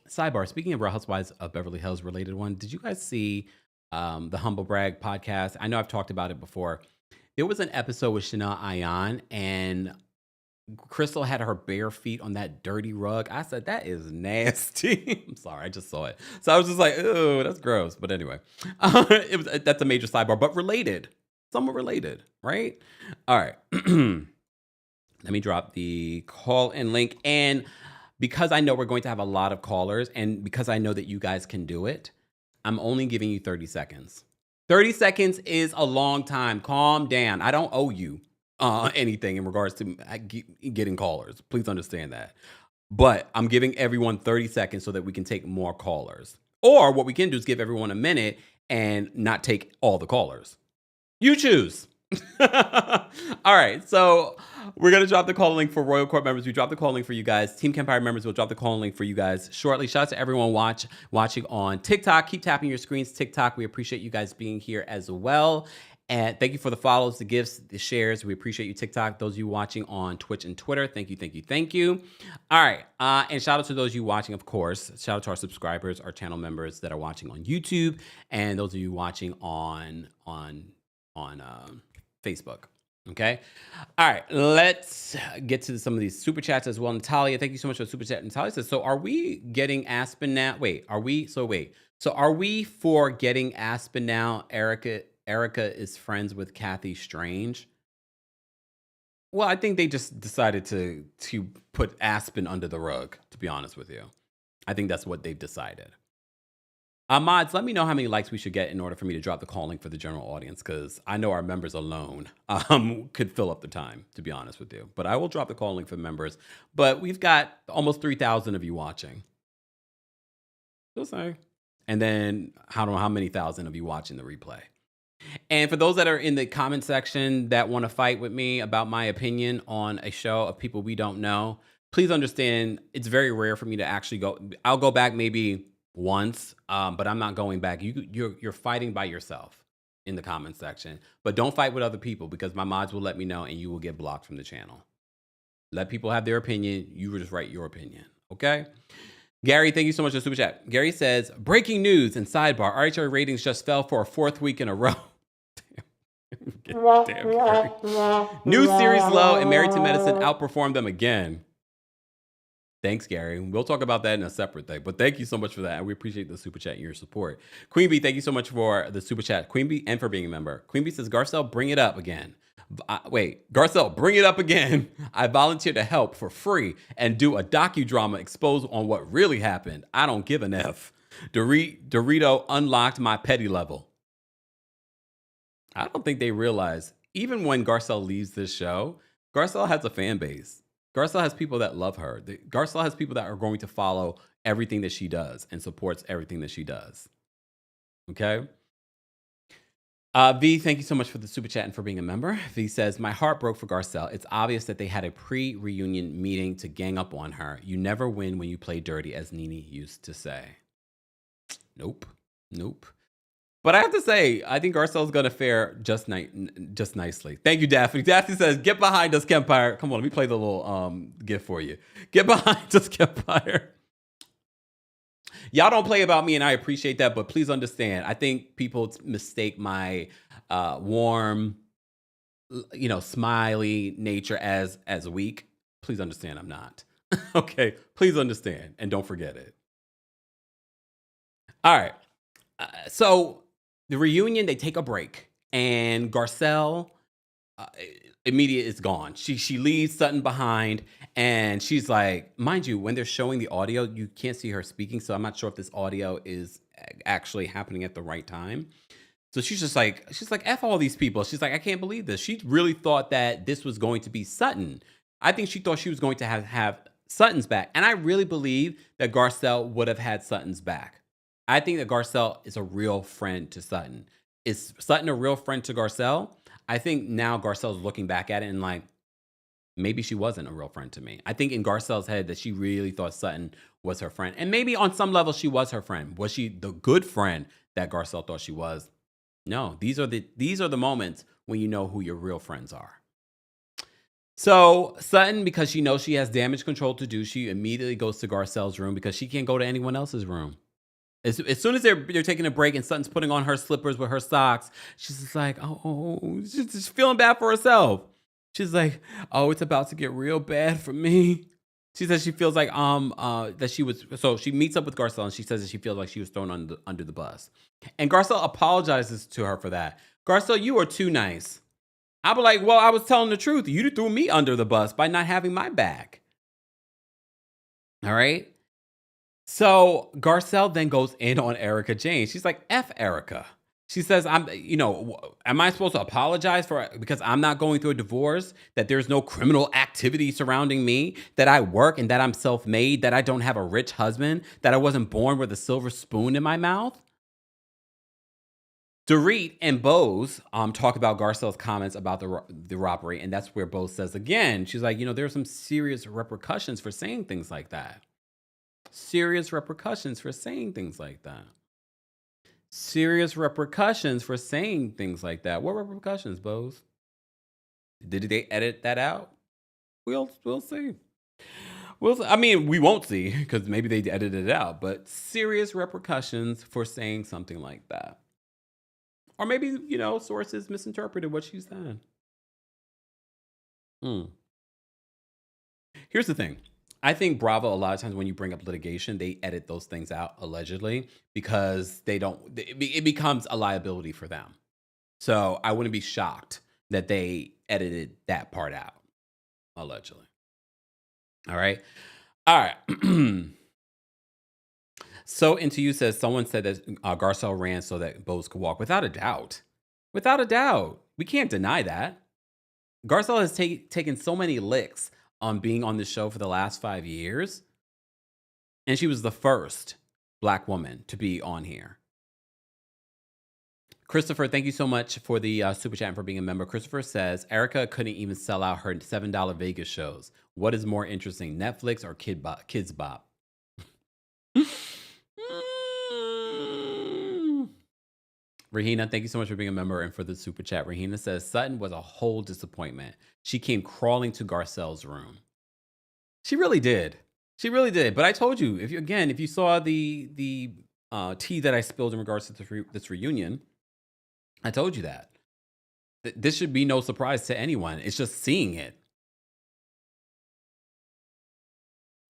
Speaker 2: Sidebar, speaking of Real Housewives of Beverly Hills related one, did you guys see the Humble Brag podcast? I know I've talked about it before. There was an episode with Chanel Ayan, and Crystal had her bare feet on that dirty rug. I said, that is nasty. I'm sorry, I just saw it. So I was just like, oh, that's gross. But anyway, that's a major sidebar, but related. Somewhat related, right? All right. Let me drop the call-in link. And because I know we're going to have a lot of callers, and because I know that you guys can do it, I'm only giving you 30 seconds. 30 seconds is a long time. Calm down. I don't owe you anything in regards to getting callers. Please understand that. But I'm giving everyone 30 seconds so that we can take more callers. Or what we can do is give everyone a minute and not take all the callers. You choose. All right, so we're going to drop the call link for Royal Court members. We dropped the call link for you guys. Team Kempire members will drop the call link for you guys shortly. Shout out to everyone watching on TikTok. Keep tapping your screens, TikTok. We appreciate you guys being here as well. And thank you for the follows, the gifts, the shares. We appreciate you, TikTok. Those of you watching on Twitch and Twitter, thank you, thank you, thank you. All right, and shout out to those of you watching, of course. Shout out to our subscribers, our channel members that are watching on YouTube, and those of you watching on Facebook. Okay. All right. Let's get to some of these super chats as well. Natalia, thank you so much for the super chat. Natalia says, so are we getting Aspen now? So are we for getting Aspen now? Erica is friends with Kathy Strange. Well, I think they just decided to put Aspen under the rug, to be honest with you. I think that's what they've decided. Mods, let me know how many likes we should get in order for me to drop the call link for the general audience, because I know our members alone could fill up the time, to be honest with you. But I will drop the call link for members. But we've got almost 3,000 of you watching. Still saying. And then I don't know how many thousand of you watching the replay. And for those that are in the comment section that want to fight with me about my opinion on a show of people we don't know, please understand it's very rare for me to actually go. I'll go back maybe once, but I'm not going back. You're fighting by yourself in the comment section, but don't fight with other people, because my mods will let me know and you will get blocked from the channel. Let people have their opinion. You will just write your opinion. Okay. Gary, thank you so much for the super chat. Gary says, breaking news and sidebar, RHOBH ratings just fell for a 4th week in a row. Damn, Gary. New series low and Married to Medicine outperformed them again. Thanks, Gary. We'll talk about that in a separate thing. But thank you so much for that. And we appreciate the super chat and your support. Queen Bee, thank you so much for the super chat. Queen Bee, and for being a member. Queen Bee says, Garcelle, bring it up again. Wait, Garcelle, bring it up again. I volunteer to help for free and do a docudrama expose on what really happened. I don't give an F. Dorito unlocked my petty level. I don't think they realize, even when Garcelle leaves this show, Garcelle has a fan base. Garcelle has people that love her. Garcelle has people that are going to follow everything that she does and supports everything that she does. Okay? V, thank you so much for the super chat and for being a member. V says, my heart broke for Garcelle. It's obvious that they had a pre-reunion meeting to gang up on her. You never win when you play dirty, as Nene used to say. Nope. But I have to say, I think Garcelle's going to fare just nicely. Thank you, Daphne. Daphne says, get behind us, Kempire. Come on, let me play the little gift for you. Get behind us, Kempire. Y'all don't play about me, and I appreciate that, but please understand, I think people mistake my warm, smiley nature as weak. Please understand I'm not. Okay? Please understand, and don't forget it. All right. So the reunion, they take a break, and Garcelle immediately is gone. She leaves Sutton behind, and she's like, mind you, when they're showing the audio, you can't see her speaking, so I'm not sure if this audio is actually happening at the right time. So she's like, F all these people. She's like, I can't believe this. She really thought that this was going to be Sutton. I think she thought she was going to have Sutton's back, and I really believe that Garcelle would have had Sutton's back. I think that Garcelle is a real friend to Sutton. Is Sutton a real friend to Garcelle? I think now Garcelle's looking back at it and like, maybe she wasn't a real friend to me. I think in Garcelle's head that she really thought Sutton was her friend. And maybe on some level she was her friend. Was she the good friend that Garcelle thought she was? No, these are the moments when you know who your real friends are. So Sutton, because she knows she has damage control to do, she immediately goes to Garcelle's room because she can't go to anyone else's room. As soon as they're taking a break and Sutton's putting on her slippers with her socks, she's just like, she's just feeling bad for herself. She's like, oh, it's about to get real bad for me. She says she feels like that she was, so she meets up with Garcelle and she says that she feels like she was thrown under the bus. And Garcelle apologizes to her for that. Garcelle, you are too nice. I'll be like, well, I was telling the truth. You threw me under the bus by not having my back. All right. So Garcelle then goes in on Erica Jane. She's like, F Erica. She says, am I supposed to apologize because I'm not going through a divorce, that there's no criminal activity surrounding me, that I work and that I'm self-made, that I don't have a rich husband, that I wasn't born with a silver spoon in my mouth? Dorit and Bose talk about Garcelle's comments about the robbery, and that's where Bose says again, she's like, there are some serious repercussions for saying things like that. Serious repercussions for saying things like that. Serious repercussions for saying things like that. What repercussions, Bose? Did they edit that out? We'll see. I mean, we won't see because maybe they edited it out, but serious repercussions for saying something like that. Or maybe, sources misinterpreted what she said. Here's the thing. I think Bravo, a lot of times when you bring up litigation, they edit those things out allegedly because it becomes a liability for them. So I wouldn't be shocked that they edited that part out, allegedly. All right. So Into You says, someone said that Garcelle ran so that Bose could walk. Without a doubt. We can't deny that. Garcelle has taken so many licks on being on the show for the last 5 years. And she was the first Black woman to be on here. Christopher, thank you so much for the super chat and for being a member. Christopher says, Erica couldn't even sell out her $7 Vegas shows. What is more interesting, Netflix or Kids Bop? Rahina, thank you so much for being a member and for the super chat. Rahina says, Sutton was a whole disappointment. She came crawling to Garcelle's room. She really did. But I told you, if you saw the tea that I spilled in regards to this reunion, I told you that. This should be no surprise to anyone. It's just seeing it.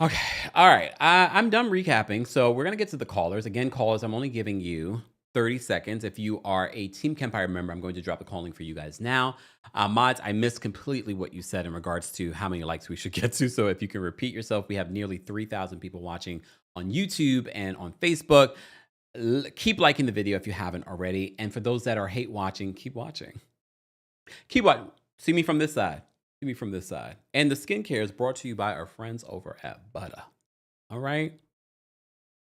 Speaker 2: Okay. All right. I'm done recapping. So we're going to get to the callers. Again, callers, I'm only giving you 30 seconds. If you are a Team Kempire member, I'm going to drop the calling for you guys now. Mods, I missed completely what you said in regards to how many likes we should get to. So if you can repeat yourself, we have nearly 3,000 people watching on YouTube and on Facebook. Keep liking the video if you haven't already. And for those that are hate watching, keep watching. Keep watching. See me from this side. See me from this side. And the skincare is brought to you by our friends over at Butter. All right.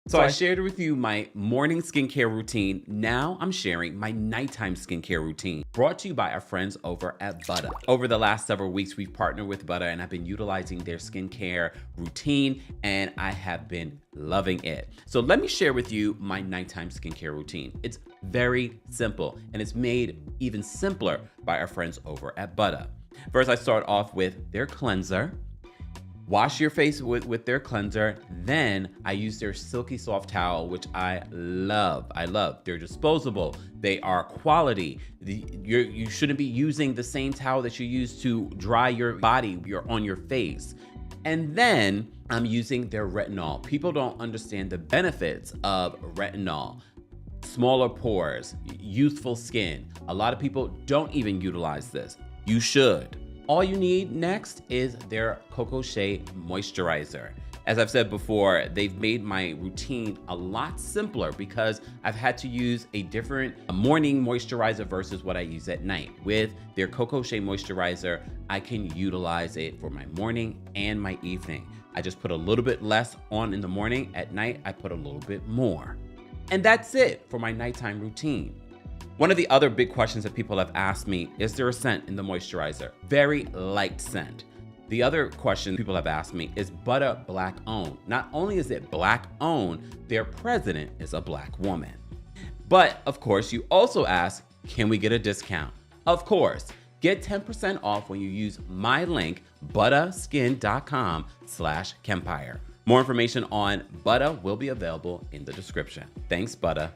Speaker 2: So I shared with you my morning skincare routine. Now I'm sharing my nighttime skincare routine, brought to you by our friends over at Butter. Over the last several weeks, we've partnered with Butter and I've been utilizing their skincare routine and I have been loving it. So let me share with you my nighttime skincare routine. It's very simple and it's made even simpler by our friends over at Butter. First, I start off with their cleanser. Wash your face with their cleanser. Then I use their silky soft towel, which I love. I love. They're disposable. They are quality. You shouldn't be using the same towel that you use to dry your body on your face. And then I'm using their retinol. People don't understand the benefits of retinol. Smaller pores, youthful skin. A lot of people don't even utilize this. You should. All you need next is their Cocoa Shea Moisturizer. As I've said before, they've made my routine a lot simpler because I've had to use a different morning moisturizer versus what I use at night. With their Cocoa Shea Moisturizer, I can utilize it for my morning and my evening. I just put a little bit less on in the morning. At night, I put a little bit more. And that's it for my nighttime routine. One of the other big questions that people have asked me, is there a scent in the moisturizer? Very light scent. The other question people have asked me, is Butter Black owned? Not only is it Black owned, their president is a Black woman. But of course, you also ask, can we get a discount? Of course, get 10% off when you use my link, butterskin.com/Kempire. More information on Butter will be available in the description. Thanks, Butter.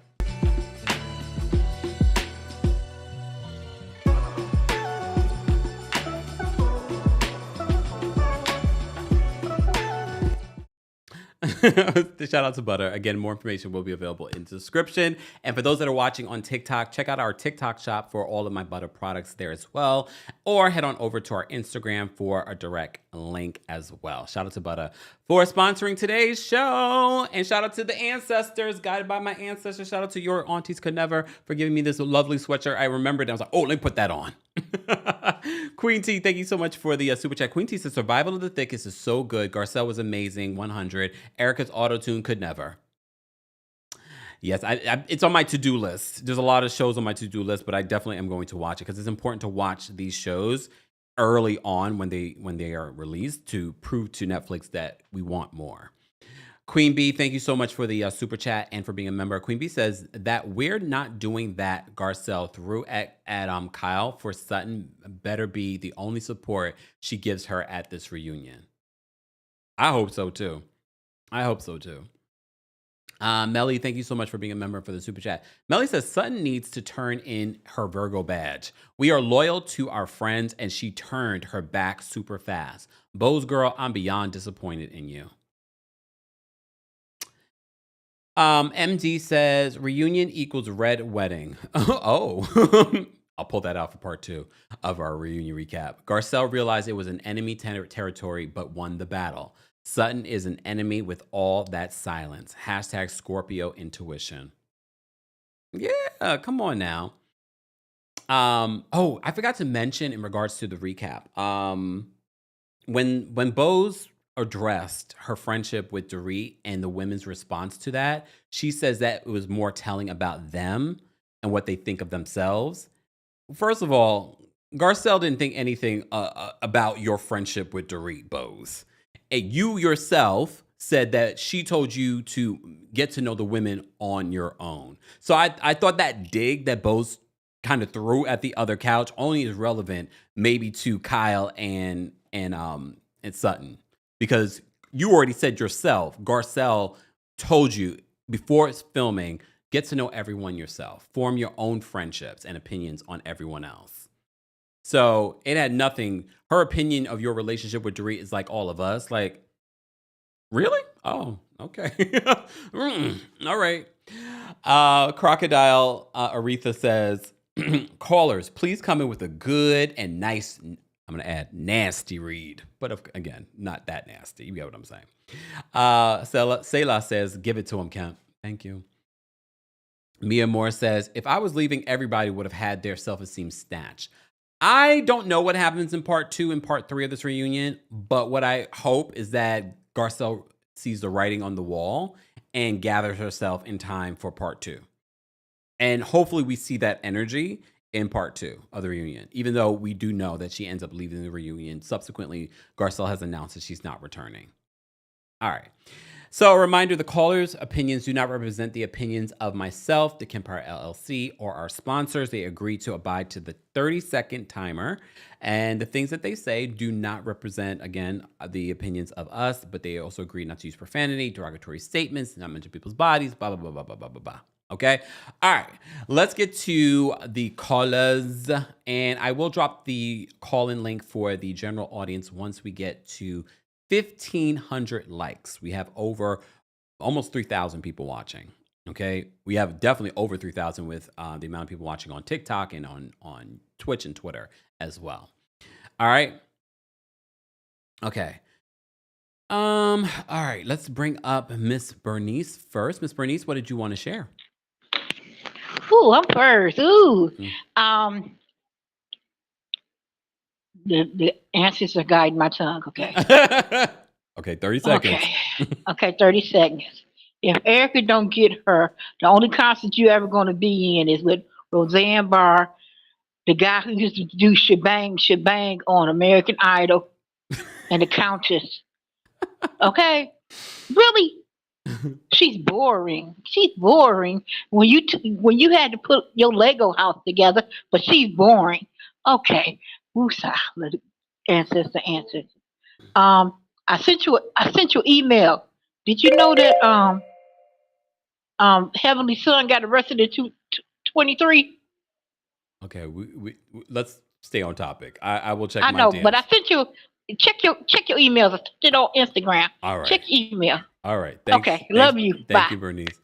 Speaker 2: Shout out to Butter. Again, more information will be available in the description. And for those that are watching on TikTok, check out our TikTok shop for all of my Butter products there as well. Or head on over to our Instagram for a direct link as well. Shout out to Butter for sponsoring today's show. And shout out to the ancestors, guided by my ancestors. Shout out to your aunties could never for giving me this lovely sweatshirt. I remembered, I was like, oh, let me put that on. Queen T, thank you so much for the super chat. Queen T says, Survival of the Thickest is so good. Garcelle was amazing, 100. Erica's auto-tune could never. Yes, it's on my to-do list. There's a lot of shows on my to-do list, but I definitely am going to watch it because it's important to watch these shows early on when they are released to prove to Netflix that we want more. Queen B, thank you so much for the super chat and for being a member. Queen B says that we're not doing that Garcelle threw at Kyle for Sutton better be the only support she gives her at this reunion. I hope so too. I hope so too. Melly, thank you so much for being a member for the super chat. Melly says Sutton needs to turn in her Virgo badge. We are loyal to our friends and she turned her back super fast. Bose girl, I'm beyond disappointed in you. MD says reunion equals red wedding. Oh, I'll pull that out for part 2 of our reunion recap. Garcelle realized it was an enemy territory, but won the battle. Sutton is an enemy with all that silence. Hashtag Scorpio intuition. Yeah, come on now. Oh, I forgot to mention in regards to the recap. When Bose addressed her friendship with Dorit and the women's response to that, she says that it was more telling about them and what they think of themselves. First of all, Garcelle didn't think anything about your friendship with Dorit, Bose. And you yourself said that she told you to get to know the women on your own. So I thought that dig that Bose kind of threw at the other couch only is relevant maybe to Kyle and Sutton. Because you already said yourself, Garcelle told you before it's filming, get to know everyone yourself. Form your own friendships and opinions on everyone else. So it had nothing. Her opinion of your relationship with Dorit is like all of us. Like, Really? Oh, okay. All right. Crocodile Aretha says, callers, please come in with a good and nice, I'm going to add nasty read. But again, not that nasty. You get what I'm saying. Selah says, give it to him, Kemp. Thank you. Mia Moore says, if I was leaving, everybody would have had their self-esteem snatched. I don't know what happens in part 2 and part 3 of this reunion, but what I hope is that Garcelle sees the writing on the wall and gathers herself in time for part 2. And hopefully we see that energy in part 2 of the reunion, even though we do know that she ends up leaving the reunion. Subsequently, Garcelle has announced that she's not returning. All right. So a reminder, the callers' opinions do not represent the opinions of myself, TheKempire LLC, or our sponsors. They agree to abide to the 30-second timer. And the things that they say do not represent, again, the opinions of us, but they also agree not to use profanity, derogatory statements, not mention people's bodies, blah, blah, blah, blah, blah, blah, blah, blah. Okay? All right. Let's get to the callers. And I will drop the call-in link for the general audience once we get to 1,500 likes. We have over almost 3,000 people watching. Okay. We have definitely over 3,000 with the amount of people watching on TikTok and on Twitch and Twitter as well. All right. Okay. All right. Let's bring up Miss Bernice first. Miss Bernice, what did you want to share?
Speaker 3: Ooh, I'm first. Ooh. The answers are guiding my tongue, okay?
Speaker 2: Okay, 30 seconds.
Speaker 3: Okay, 30 seconds. If Erica don't get her, the only concert you ever going to be in is with Roseanne Barr, the guy who used to do shebang on American Idol, and the Countess. Okay? Really? She's boring. She's boring when you had to put your Lego house together, but she's boring. Okay. Woosah. Ancestor answers. I sent you email. Did you know that Heavenly Son got arrested at 23?
Speaker 2: Okay, we let's stay on topic. I will check.
Speaker 3: I
Speaker 2: my
Speaker 3: know,
Speaker 2: DMs.
Speaker 3: but I sent you. Check your emails. I sent it on Instagram.
Speaker 2: All right.
Speaker 3: Check email.
Speaker 2: All right.
Speaker 3: Love you.
Speaker 2: Thank
Speaker 3: Bye.
Speaker 2: you, Bernice.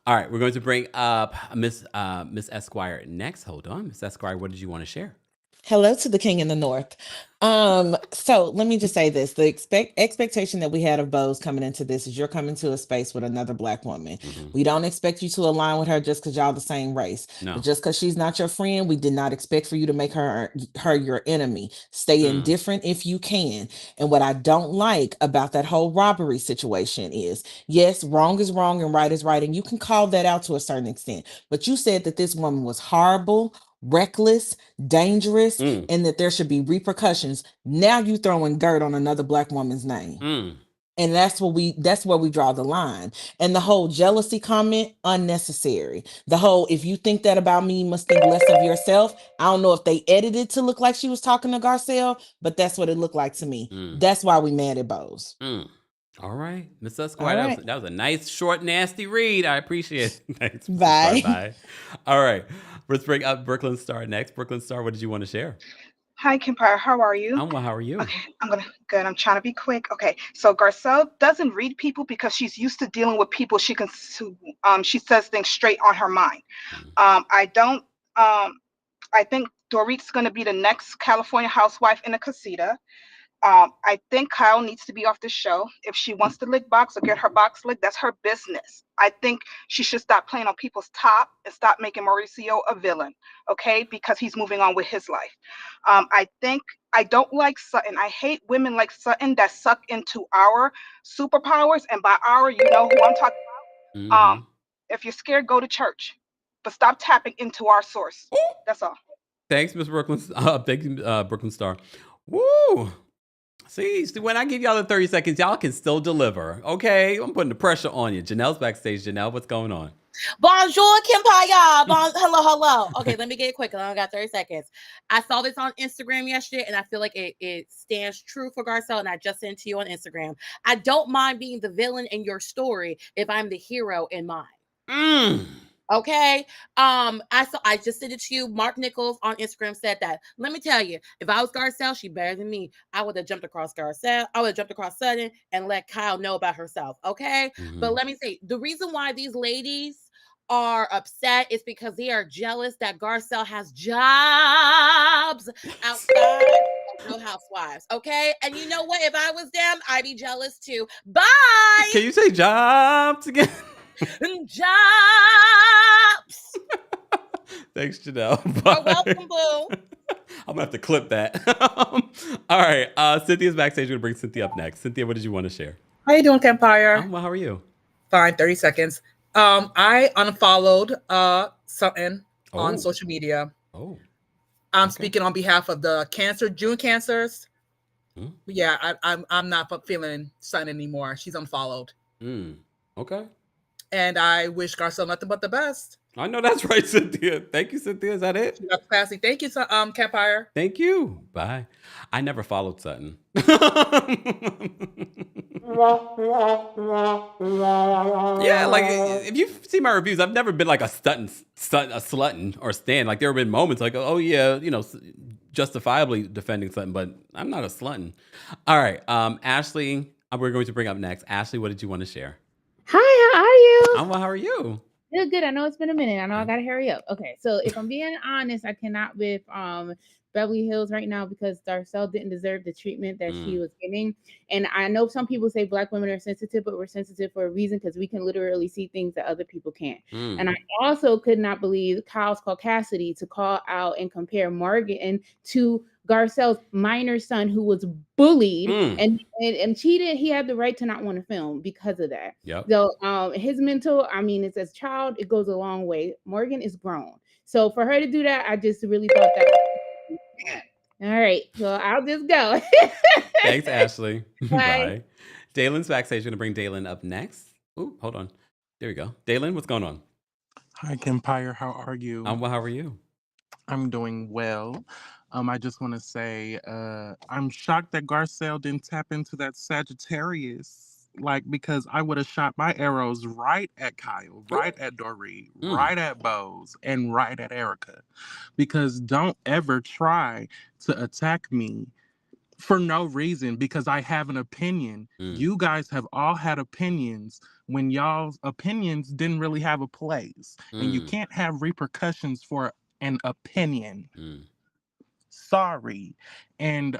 Speaker 2: All right, we're going to bring up Miss Esquire next. Hold on, Miss Esquire, what did you want to share?
Speaker 4: Hello to the King in the North. So let me just say this. The expectation that we had of Bose coming into this is you're coming to a space with another Black woman.
Speaker 2: Mm-hmm.
Speaker 4: We don't expect you to align with her just because y'all the same race.
Speaker 2: No.
Speaker 4: But just because she's not your friend, we did not expect for you to make her your enemy. Stay indifferent if you can. And what I don't like about that whole robbery situation is, yes, wrong is wrong and right is right. And you can call that out to a certain extent. But you said that this woman was horrible, reckless, dangerous, and that there should be repercussions. Now you throwing dirt on another Black woman's name. And that's where we draw the line. And the whole jealousy comment, unnecessary. The whole, if you think that about me, you must think less of yourself. I don't know if they edited to look like she was talking to Garcelle, but that's what it looked like to me. That's why we mad at Bose.
Speaker 2: All right, Miss Esquire, right. that was a nice, short, nasty read. I appreciate it. Thanks.
Speaker 4: Bye.
Speaker 2: Bye. All right, let's bring up Brooklyn Star next. Brooklyn Star, what did you want to share?
Speaker 5: Hi, Kempire. How are you?
Speaker 2: I'm well. How are you?
Speaker 5: Okay, good. I'm trying to be quick. Okay, so Garcelle doesn't read people because she's used to dealing with people. She says things straight on her mind. I think Dorit's going to be the next California housewife in a casita. I think Kyle needs to be off the show. If she wants to lick box or get her box licked, that's her business. I think she should stop playing on people's top and stop making Mauricio a villain, okay? Because he's moving on with his life. I don't like Sutton. I hate women like Sutton that suck into our superpowers. And by our, you know who I'm talking about. If you're scared, go to church. But stop tapping into our source. That's all.
Speaker 2: Thanks, Miss Brooklyn. Thank you, Brooklyn Star. Woo! See, when I give y'all the 30 seconds, y'all can still deliver. Okay, I'm putting the pressure on you. Janelle's backstage. Janelle, what's going on?
Speaker 6: Bonjour, Kempire. Hello. Okay, let me get it quick. I only got 30 seconds. I saw this on Instagram yesterday, and I feel like it stands true for Garcelle, and I just sent it to you on Instagram. I don't mind being the villain in your story if I'm the hero in mine. Okay. I just sent it to you. Mark Nichols on Instagram said that. Let me tell you, if I was Garcelle, she better than me. I would have jumped across Garcelle. I would have jumped across Sutton and let Kyle know about herself. Okay.
Speaker 2: Mhm.
Speaker 6: But let me say, the reason why these ladies are upset is because they are jealous that Garcelle has jobs outside of Real Housewives. Okay. And you know what? If I was them, I'd be jealous too. Bye.
Speaker 2: Can you say jobs again?
Speaker 6: Jobs.
Speaker 2: Thanks, Janelle.
Speaker 6: You're
Speaker 2: Bye.
Speaker 6: welcome, boo.
Speaker 2: I'm gonna have to clip that. All right. Cynthia's backstage. We're gonna bring Cynthia up next. Cynthia, what did you want to share?
Speaker 7: How you doing, Kempire?
Speaker 2: Well, how are you?
Speaker 7: Fine, 30 seconds. I unfollowed Sutton on
Speaker 2: Oh.
Speaker 7: social media.
Speaker 2: Oh.
Speaker 7: I'm
Speaker 2: Okay.
Speaker 7: speaking on behalf of the June cancers.
Speaker 2: Hmm.
Speaker 7: Yeah, I'm not feeling Sutton anymore. She's unfollowed.
Speaker 2: Okay.
Speaker 7: And I wish Garcelle nothing but the best.
Speaker 2: I know that's right, Cynthia. Thank you, Cynthia. Is that it?
Speaker 7: She got classy. Thank you, Kempire.
Speaker 2: Thank you. Bye. I never followed Sutton. Yeah, like if you see my reviews, I've never been like a slutton or stan. Like there have been moments like, oh yeah, justifiably defending Sutton, but I'm not a slutton. All right, Ashley, we're going to bring up next. Ashley, what did you want to share?
Speaker 8: Hi, how are you?
Speaker 2: Well, how are you?
Speaker 8: Good. I know it's been a minute. I know I gotta hurry up. Okay, so if I'm being honest, I cannot with Beverly Hills right now because Garcelle didn't deserve the treatment that she was getting. And I know some people say Black women are sensitive, but we're sensitive for a reason because we can literally see things that other people can't. And I also could not believe Kyle's caucasity to call out and compare Morgan to Garcelle's minor son who was bullied and cheated. He had the right to not want to film because of that.
Speaker 2: Yep.
Speaker 8: So his mental, it's as a child, it goes a long way. Morgan is grown. So for her to do that, I just really thought that. All right. Well, I'll just go.
Speaker 2: Thanks, Ashley.
Speaker 8: Bye.
Speaker 2: Bye. Dalen's backstage. We're going to bring Dalen up next. Ooh, hold on. There we go. Dalen, what's going on?
Speaker 9: Hi, Kempire. How are you?
Speaker 2: Well, how are you?
Speaker 9: I'm doing well. I just want to say I'm shocked that Garcelle didn't tap into that Sagittarius. Because I would have shot my arrows right at Kyle, right at Dorit, right at Bose, and right at Erica. Because don't ever try to attack me for no reason because I have an opinion. You guys have all had opinions when y'all's opinions didn't really have a place. And you can't have repercussions for an opinion. Sorry. And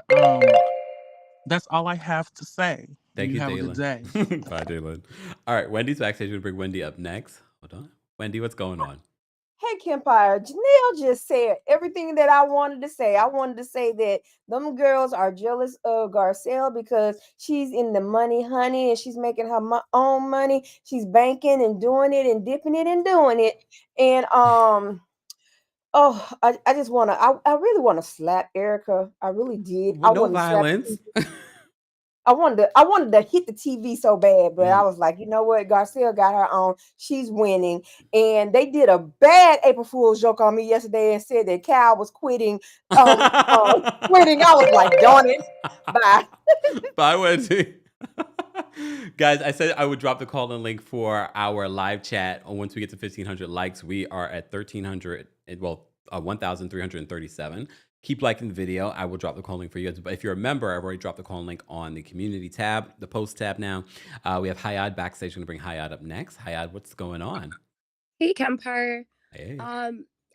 Speaker 9: that's all I have to say.
Speaker 2: Thank you,
Speaker 9: have
Speaker 2: Dalen.
Speaker 9: a good day.
Speaker 2: Bye, Dalen. All right, Wendy's backstage. We'll bring Wendy up next. Hold on. Wendy, what's going on?
Speaker 10: Hey, Kempire, Janelle just said everything that I wanted to say. I wanted to say that them girls are jealous of Garcelle because she's in the money, honey, and she's making her own money. She's banking and doing it and dipping it and doing it. And I just want to. I really want to slap Erica. I really did.
Speaker 2: Well, no violence.
Speaker 10: I wanted to hit the TV so bad, but I was like, you know what? Garcelle got her own. She's winning. And they did a bad April Fool's joke on me yesterday and said that Cal was quitting. Quitting. I was like, darn it. Bye.
Speaker 2: Bye, Wendy. Guys, I said I would drop the call and link for our live chat. Once we get to 1,500 likes, we are at 1,337. Keep liking the video. I will drop the call link for you. But if you're a member, I've already dropped the call link on the community tab, the post tab now. We have Hayad backstage. I'm going to bring Hayad up next. Hayad, what's going on?
Speaker 11: Hey, Kempire.
Speaker 2: Hey.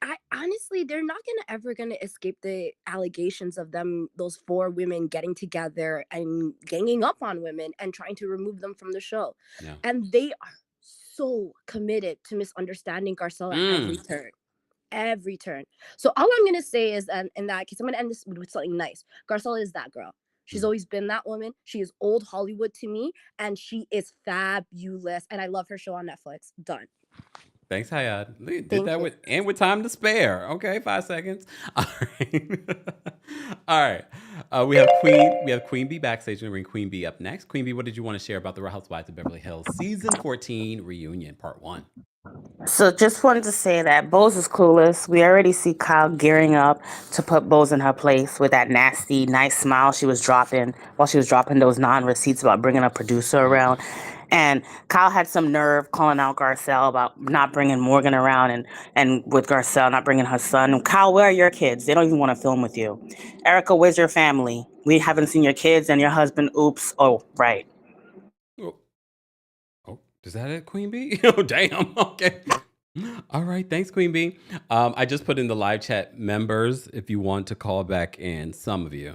Speaker 11: I honestly, they're not ever gonna escape the allegations of those 4 women getting together and ganging up on women and trying to remove them from the show.
Speaker 2: Yeah.
Speaker 11: And they are so committed to misunderstanding Garcelle at every turn. So all I'm gonna say is, in that case, I'm gonna end this with something nice. Garcelle is that girl. She's always been that woman. She is old Hollywood to me, and she is fabulous. And I love her show on Netflix. Done.
Speaker 2: Thanks, Hayad. Did that with time to spare. Okay, 5 seconds. All right. All right. We have Queen Bee backstage. We're going to bring Queen Bee up next. Queen Bee, what did you want to share about the Real Housewives of Beverly Hills Season 14 Reunion, Part 1?
Speaker 12: So just wanted to say that Bose is clueless. We already see Kyle gearing up to put Bose in her place with that nasty, nice smile she was dropping while she was dropping those non-receipts about bringing a producer around. And Kyle had some nerve calling out Garcelle about not bringing Morgan around and with Garcelle not bringing her son. Kyle, where are your kids? They don't even want to film with you. Erica, where's your family? We haven't seen your kids and your husband. Oops. Oh, right.
Speaker 2: Oh, is that it, Queen Bee? Oh, damn. Okay. All right. Thanks, Queen Bee. I just put in the live chat members if you want to call back in. Some of you.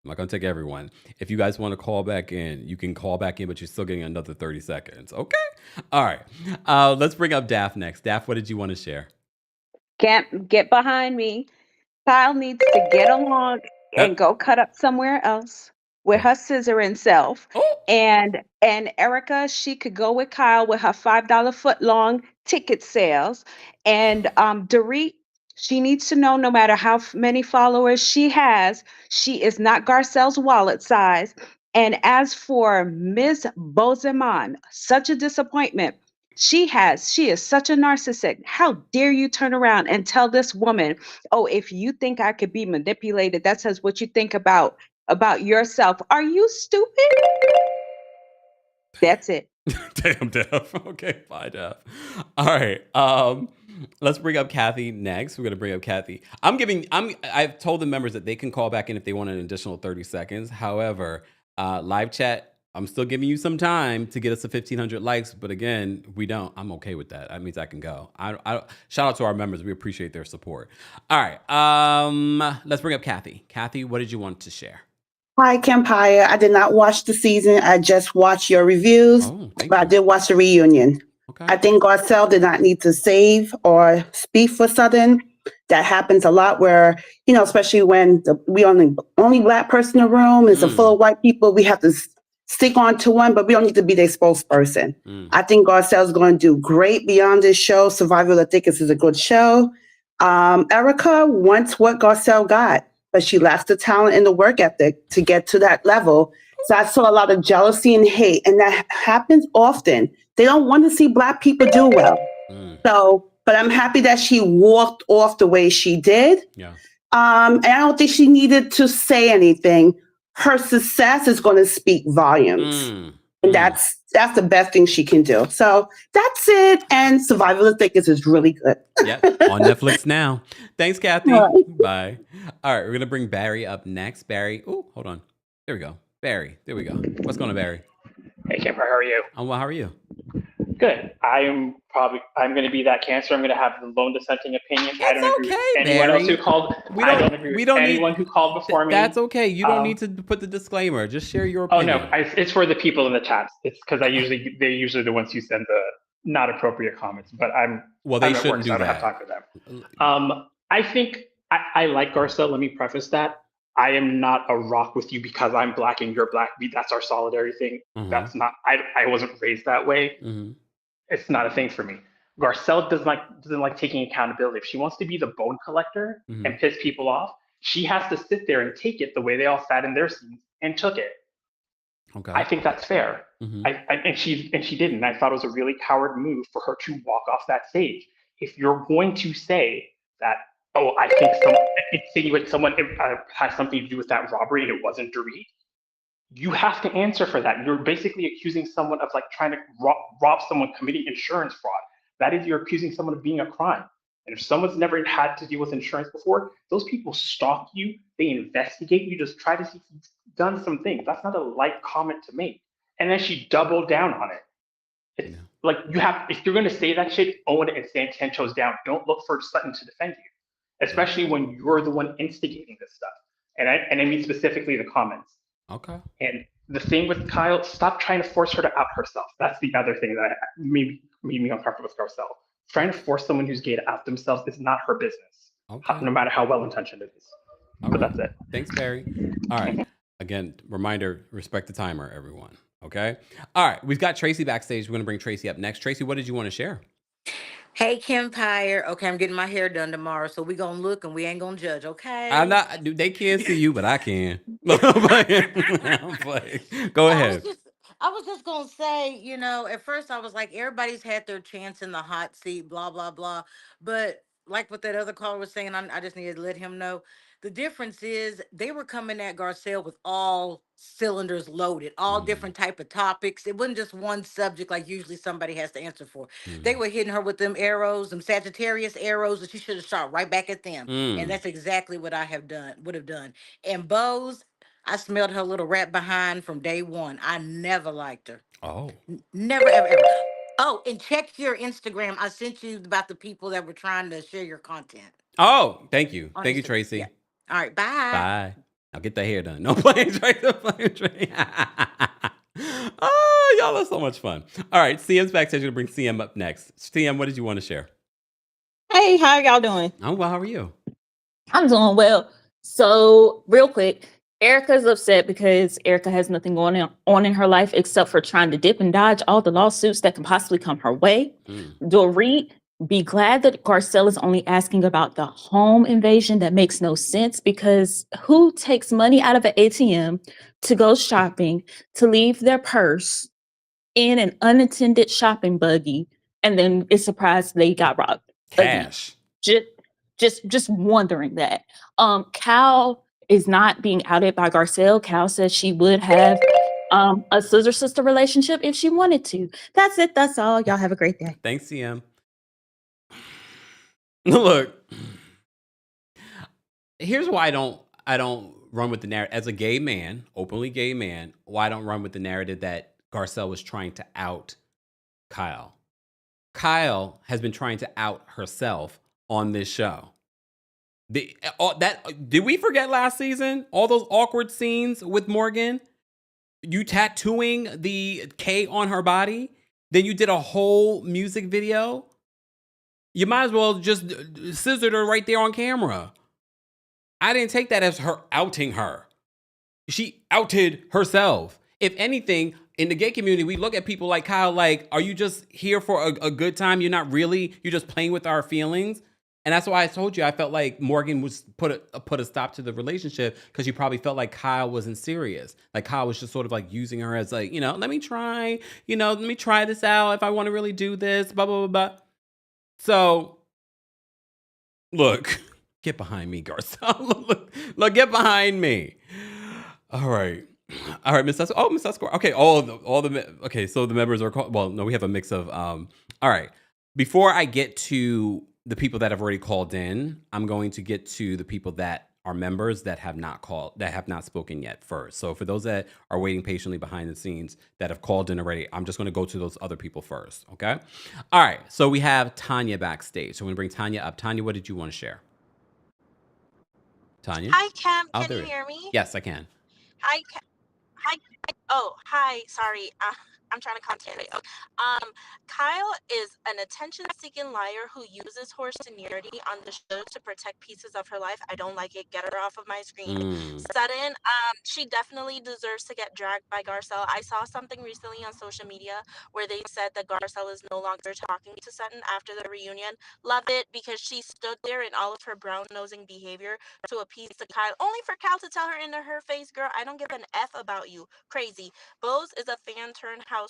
Speaker 2: I'm not going to take everyone. If you guys want to call back in, you can call back in, but you're still getting another 30 seconds. Okay. All right. Let's bring up Daph next. Daph, what did you want to share?
Speaker 13: Can't get behind me. Kyle needs to get along and go cut up somewhere else with her scissoring self. And Erica, she could go with Kyle with her $5 foot long ticket sales. And Dorit, she needs to know no matter how many followers she has, she is not Garcelle's wallet size. And as for Ms. Bozeman, such a disappointment. She is such a narcissist. How dare you turn around and tell this woman, oh, if you think I could be manipulated, that says what you think about yourself. Are you stupid? That's it.
Speaker 2: Damn, Daph. Okay, bye, Daph. All right. Let's bring up Kathy next. We're gonna bring up Kathy. I've told the members that they can call back in if they want an additional 30 seconds. However, live chat, I'm still giving you some time to get us to 1,500 likes, but again, we don't. I'm okay with that. That means I can go. Shout out to our members. We appreciate their support. All right. Let's bring up Kathy. Kathy, what did you want to share?
Speaker 14: Hi, Kempire. I did not watch the season. I just watched your reviews, but I did watch the reunion.
Speaker 2: Okay.
Speaker 14: I think Garcelle did not need to save or speak for Southern. That happens a lot where, especially when we only Black person in the room, it's a full of white people, we have to stick on to one, but we don't need to be their spokesperson. I think Garcelle's going to do great beyond this show. Survival of the Thickest is a good show. Erica wants what Garcelle got, but she lacks the talent and the work ethic to get to that level. So I saw a lot of jealousy and hate, and that happens often. They don't want to see Black people do well. So, but I'm happy that she walked off the way she did.
Speaker 2: Yeah.
Speaker 14: And I don't think she needed to say anything. Her success is going to speak volumes. And that's the best thing she can do. So that's it. And Survival of the Thickest is really good.
Speaker 2: Yep, on Netflix now. Thanks, Kathy. Bye. All right, we're going to bring Barry up next. Barry. Oh, hold on. There we go. Barry. There we go. What's going on, Barry?
Speaker 15: Hey, Kempire, how are you?
Speaker 2: I'm well. How are you?
Speaker 15: Good. I'm going to be that cancer. I'm going to have the lone dissenting opinion. I don't agree with anyone else who called. I don't agree with anyone who called before me.
Speaker 2: That's okay. You don't need to put the disclaimer. Just share your opinion.
Speaker 15: Oh, no. It's for the people in the chats. It's because they're usually the ones who send the not appropriate comments. But
Speaker 2: they shouldn't do that.
Speaker 15: I don't have time for them. I think I like Garcelle. Let me preface that. I am not a rock with you because I'm Black and you're Black. That's our solidarity thing. That's not. I wasn't raised that way. It's not a thing for me. Garcelle doesn't like taking accountability. If she wants to be the bone collector and piss people off, she has to sit there and take it the way they all sat in their seats and took it.
Speaker 2: Okay.
Speaker 15: I think that's fair. And she didn't. I thought it was a really coward move for her to walk off that stage. If you're going to say that, oh, I think insinuate someone has something to do with that robbery and it wasn't Dorit, you have to answer for that. You're basically accusing someone of like trying to rob someone, committing insurance fraud. That is, you're accusing someone of being a crime. And if someone's never had to deal with insurance before, those people stalk you, they investigate you, just try to see if you've done some things. That's not a light comment to make. And then she doubled down on it. It's like if you're going to say that shit, own it and stand 10 toes down. Don't look for Sutton to defend you, especially when you're the one instigating this stuff. And I mean specifically the comments.
Speaker 2: Okay.
Speaker 15: And the thing with Kyle, stop trying to force her to out herself. That's the other thing that made me uncomfortable with Garcelle. Trying to force someone who's gay to out themselves is not her business, no matter how well-intentioned it is. But that's it.
Speaker 2: Thanks, Barry. All right. Again, reminder, respect the timer, everyone. Okay? All right. We've got Tracy backstage. We're going to bring Tracy up next. Tracy, what did you want to share?
Speaker 16: Hey, Kempire. Okay, I'm getting my hair done tomorrow, so we gonna look and we ain't gonna judge, okay?
Speaker 2: I'm not. They can't see you, but I can. I'm playing. Go ahead.
Speaker 16: I was just gonna say, at first I was like, everybody's had their chance in the hot seat, blah blah blah. But like what that other caller was saying, I just needed to let him know The difference is they were coming at Garcelle with all cylinders loaded, all different type of topics. It wasn't just one subject like usually somebody has to answer for. They were hitting her with them arrows, them Sagittarius arrows, that she should have shot right back at them. And that's exactly what I would have done. And Bose, I smelled her little rat behind from day one. I never liked her.
Speaker 2: Oh.
Speaker 16: Never, ever, ever. Oh, and check your Instagram. I sent you about the people that were trying to share your content.
Speaker 2: Oh, thank you.
Speaker 16: On
Speaker 2: Thank you,
Speaker 16: Instagram.
Speaker 2: Tracy.
Speaker 16: Yeah. All right, bye.
Speaker 2: Bye. I'll get that hair done. No playing Tracy. Oh, y'all are so much fun. All right, CM's backstage. Gonna bring CM up next. CM, what did you want to share?
Speaker 17: Hey, how y'all doing?
Speaker 2: Oh, well, how are you?
Speaker 17: I'm doing well. So, real quick, Erica's upset because Erica has nothing going on in her life except for trying to dip and dodge all the lawsuits that can possibly come her way. Dorit, be glad that Garcelle is only asking about the home invasion. That makes no sense, because who takes money out of an ATM to go shopping, to leave their purse in an unattended shopping buggy, and then is surprised they got robbed?
Speaker 2: Cash.
Speaker 17: Just wondering that. Cal is not being outed by Garcelle. Cal says she would have a sister relationship if she wanted to. That's it. That's all. Y'all have a great day.
Speaker 2: Thanks, CM. Look, here's why I don't run with the narrative as a gay man, openly gay man. Why I don't run with the narrative that Garcelle was trying to out Kyle. Kyle has been trying to out herself on this show. Did we forget last season? All those awkward scenes with Morgan, you tattooing the K on her body, then you did a whole music video. You might as well just scissored her right there on camera. I didn't take that as her outing her. She outed herself. If anything, in the gay community, we look at people like Kyle like, are you just here for a good time? You're just playing with our feelings. And that's why I told you I felt like Morgan was put a stop to the relationship, because you probably felt like Kyle wasn't serious. Like Kyle was just sort of like using her as like, let me try this out if I want to really do this, blah, blah, blah, blah. So, look, get behind me, Garcelle. look, get behind me. All right, Miss Escort. Oh, Miss Escort. Okay, okay. So the members are called. Well, no, we have a mix of. All right. Before I get to the people that have already called in, I'm going to get to the people that are members that have not spoken yet first. So for those that are waiting patiently behind the scenes that have called in already, I'm just going to go to those other people first. Okay. All right. So we have Tanya backstage. So I'm going to bring Tanya up. Tanya, what did you want to share? Tanya?
Speaker 18: Hi, Cam. Can you hear me?
Speaker 2: Yes, I can.
Speaker 18: Hi. Oh, hi. Sorry. I'm trying to concentrate. Kyle is an attention-seeking liar who uses her seniority on the show to protect pieces of her life. I don't like it. Get her off of my screen. Sutton, she definitely deserves to get dragged by Garcelle. I saw something recently on social media where they said that Garcelle is no longer talking to Sutton after the reunion. Love it, because she stood there in all of her brown-nosing behavior to appease to Kyle, only for Kyle to tell her in her face, girl, I don't give an F about you. Crazy. Bose is a fan-turned housewife.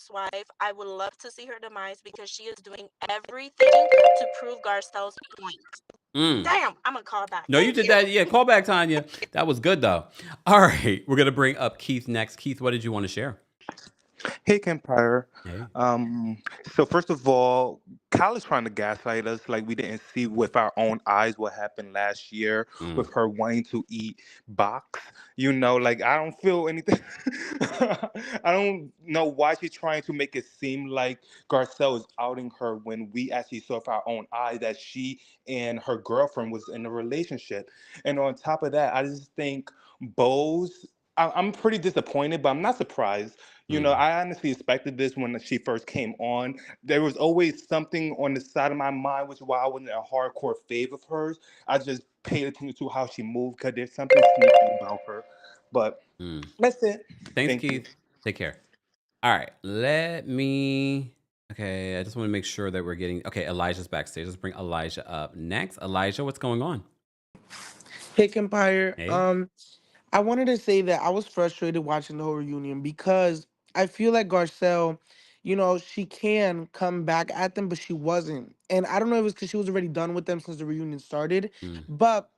Speaker 18: I would love to see her demise, because she is doing everything to prove Garcelle's point. Damn, I'm gonna call back.
Speaker 2: No, you did that. Yeah, call back, Tanya. That was good, though. All right, we're going to bring up Keith next. Keith, what did you want to share?
Speaker 19: Hey, Kempire.
Speaker 2: Hey.
Speaker 19: So first of all, Kyle is trying to gaslight us like we didn't see with our own eyes what happened last year with her wanting to eat box. Like I don't feel anything. I don't know why she's trying to make it seem like Garcelle is outing her when we actually saw with our own eyes that she and her girlfriend was in a relationship. And on top of that, I just think Bose, I'm pretty disappointed, but I'm not surprised. I honestly expected this when she first came on. There was always something on the side of my mind, which is why I wasn't a hardcore fave of hers. I just paid attention to how she moved, because there's something sneaky about her. But that's it.
Speaker 2: Thanks, Keith. Take care. All right, okay, I just want to make sure that we're getting, okay, Elijah's backstage. Let's bring Elijah up next. Elijah, what's going on?
Speaker 20: Hey, Kempire.
Speaker 2: Hey.
Speaker 20: I wanted to say that I was frustrated watching the whole reunion, because I feel like Garcelle, she can come back at them, but she wasn't. And I don't know if it was because she was already done with them since the reunion started, but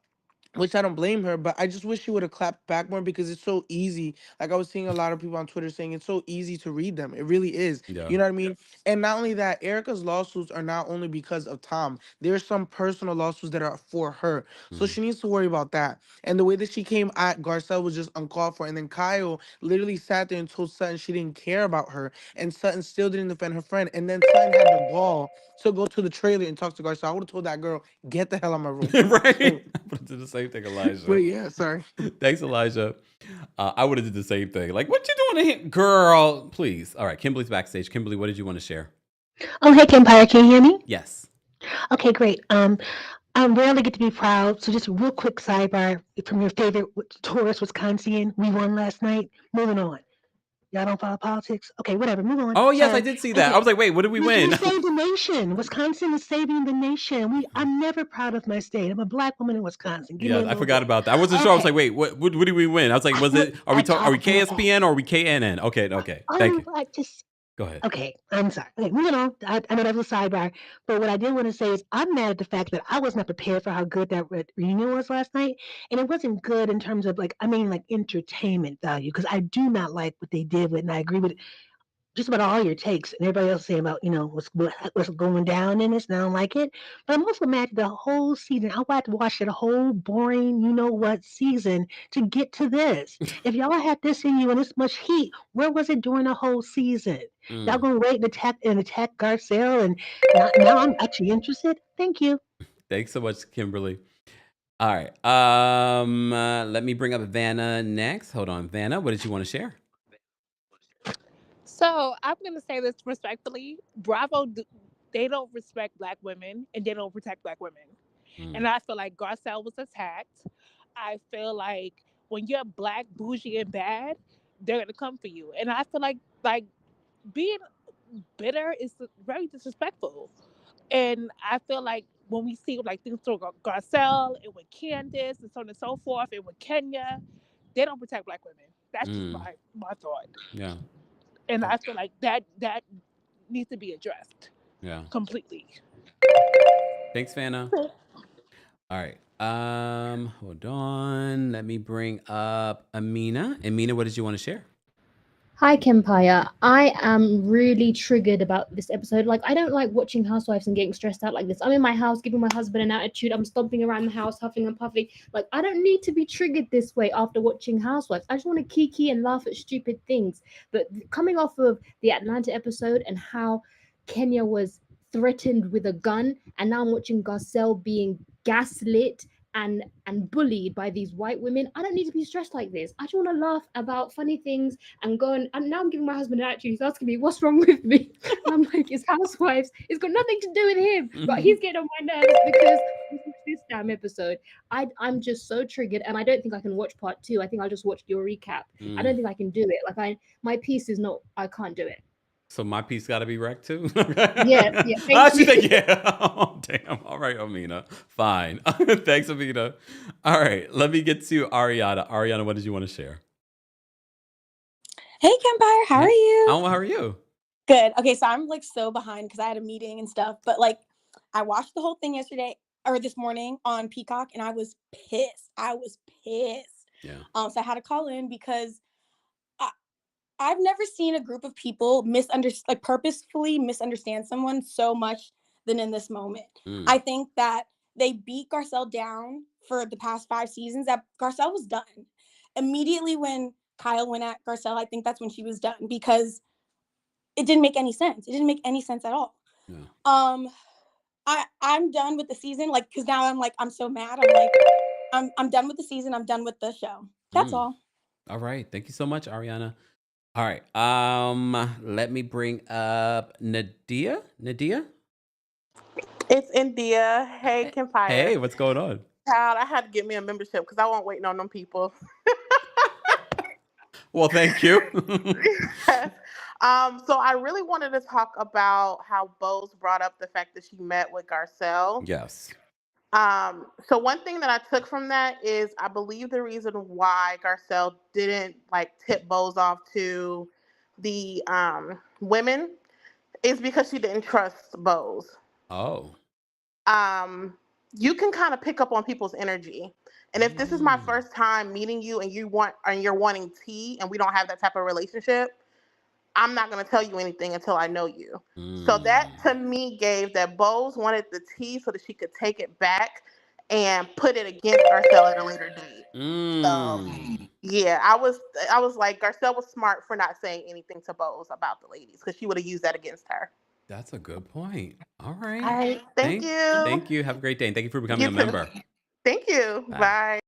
Speaker 20: which I don't blame her, but I just wish she would have clapped back more because it's so easy. Like I was seeing a lot of people on Twitter saying it's so easy to read them. It really is.
Speaker 2: Yeah.
Speaker 20: You know what I mean? And not only that, Erica's lawsuits are not only because of Tom. There's some personal lawsuits that are for her. So she needs to worry about that. And the way that she came at Garcelle was just uncalled for. And then Kyle literally sat there and told Sutton she didn't care about her. And Sutton still didn't defend her friend. And then Sutton had the ball to go to the trailer and talk to Garcelle. I would have told that girl, get the hell out of my room.
Speaker 2: Right?
Speaker 20: So,
Speaker 2: I would have did the same thing, Elijah.
Speaker 20: but yeah, sorry.
Speaker 2: Thanks, Elijah. I would have did the same thing. Like, what you doing in here? Girl, please. All right, Kimberly's backstage. Kimberly, what did you want to share?
Speaker 21: Oh, hey, Kempire, can you hear me?
Speaker 2: Yes.
Speaker 21: Okay, great. I rarely get to be proud, so just a real quick sidebar from your favorite tourist, Wisconsin. We won last night. Moving on. Y'all don't follow politics? Okay, whatever. Move on.
Speaker 2: Oh, yes, I did see that. I was like, wait, what did we win?
Speaker 21: We saved the nation. Wisconsin is saving the nation. I'm never proud of my state. I'm a black woman in Wisconsin. Give me a
Speaker 2: Yeah, I
Speaker 21: little
Speaker 2: forgot
Speaker 21: break.
Speaker 2: about that. I wasn't sure. I was
Speaker 21: Okay.
Speaker 2: like, wait, what did we win? I was like, was it? Are we KSPN or are we KNN? Okay. Thank you.
Speaker 21: I just
Speaker 2: Go ahead.
Speaker 21: Okay, I'm sorry. Okay, moving on. I know that was a sidebar, but what I did want to say is I'm mad at the fact that I was not prepared for how good that reunion was last night, and it wasn't good in terms of like entertainment value because I do not like what they did with, and I agree with just about all your takes and everybody else saying about what's going down in this, and I don't like it. But I'm also mad at the whole season. I had to watch the whole boring, what season to get to this. If y'all had this in you and this much heat, where was it during the whole season? Y'all gonna wait and attack Garcelle, and now I'm actually interested. Thank you.
Speaker 2: Thanks so much, Kimberly. All right. Let me bring up Vanna next. Hold on, Vanna. What did you want to share?
Speaker 22: So I'm gonna say this respectfully. Bravo, they don't respect black women and they don't protect black women. And I feel like Garcelle was attacked. I feel like when you're black, bougie, and bad, they're gonna come for you. And I feel like being bitter is very disrespectful. And I feel like when we see things through Garcelle and with Candace and so on and so forth, and with Kenya, they don't protect black women. That's just my thought.
Speaker 2: Yeah.
Speaker 22: And I feel like that needs to be addressed.
Speaker 2: Yeah.
Speaker 22: Completely.
Speaker 2: Thanks, Vanna. All right. Hold on. Let me bring up Amina. Amina, what did you want to share?
Speaker 23: Hi, Kempire. I am really triggered about this episode. Like, I don't like watching Housewives and getting stressed out like this. I'm in my house giving my husband an attitude. I'm stomping around the house, huffing and puffing. Like, I don't need to be triggered this way after watching Housewives. I just want to kiki and laugh at stupid things. But coming off of the Atlanta episode and how Kenya was threatened with a gun, and now I'm watching Garcelle being gaslit and bullied by these white women. I don't need to be stressed like this. I just want to laugh about funny things and go and now I'm giving my husband an attitude. He's asking me what's wrong with me. And I'm like, it's Housewives. It's got nothing to do with him. But he's getting on my nerves because this damn episode. I'm just so triggered, and I don't think I can watch part 2. I think I'll just watch your recap. I don't think I can do it. Like my piece is not. I can't do it.
Speaker 2: So my piece got to be wrecked too?
Speaker 23: Yeah. Thank you.
Speaker 2: She's like, yeah. Oh, damn. All right, Amina. Fine. Thanks, Amina. All right, let me get to Ariana. Ariana, what did you want to share?
Speaker 24: Hey, Kempire, how are you?
Speaker 2: How are you?
Speaker 24: Good. Okay, so I'm so behind because I had a meeting and stuff, but I watched the whole thing yesterday or this morning on Peacock, and I was pissed.
Speaker 2: Yeah.
Speaker 24: So I had to call in because I've never seen a group of people purposefully misunderstand someone so much than in this moment. I think that they beat Garcelle down for the past 5 seasons. That Garcelle was done. Immediately when Kyle went at Garcelle, I think that's when she was done because it didn't make any sense. It didn't make any sense at all. Yeah. I'm done with the season, because now I'm so mad. I'm done with the season. I'm done with the show. That's all.
Speaker 2: All right. Thank you so much, Ariana. All right. Let me bring up Nadia. Nadia?
Speaker 25: It's India. Hey, Kempire.
Speaker 2: Hey, what's going on?
Speaker 25: Child, I had to get me a membership because I wasn't waiting on them people.
Speaker 2: Well, thank you.
Speaker 25: So I really wanted to talk about how Bose brought up the fact that she met with Garcelle.
Speaker 2: Yes.
Speaker 25: So one thing that I took from that is I believe the reason why Garcelle didn't tip Bose off to the women is because she didn't trust Bose.
Speaker 2: Oh.
Speaker 25: You can kind of pick up on people's energy. And if this is my first time meeting you and you're wanting tea and we don't have that type of relationship, I'm not going to tell you anything until I know you. So that to me gave that Bose wanted the tea so that she could take it back and put it against Garcelle at a later date. So yeah, I was like, Garcelle was smart for not saying anything to Bose about the ladies because she would have used that against her.
Speaker 2: That's a good point. All right.
Speaker 25: All right. Thank you.
Speaker 2: Thank you. Have a great day. And thank you for becoming
Speaker 25: You
Speaker 2: a
Speaker 25: too.
Speaker 2: member.
Speaker 25: Thank you. Bye.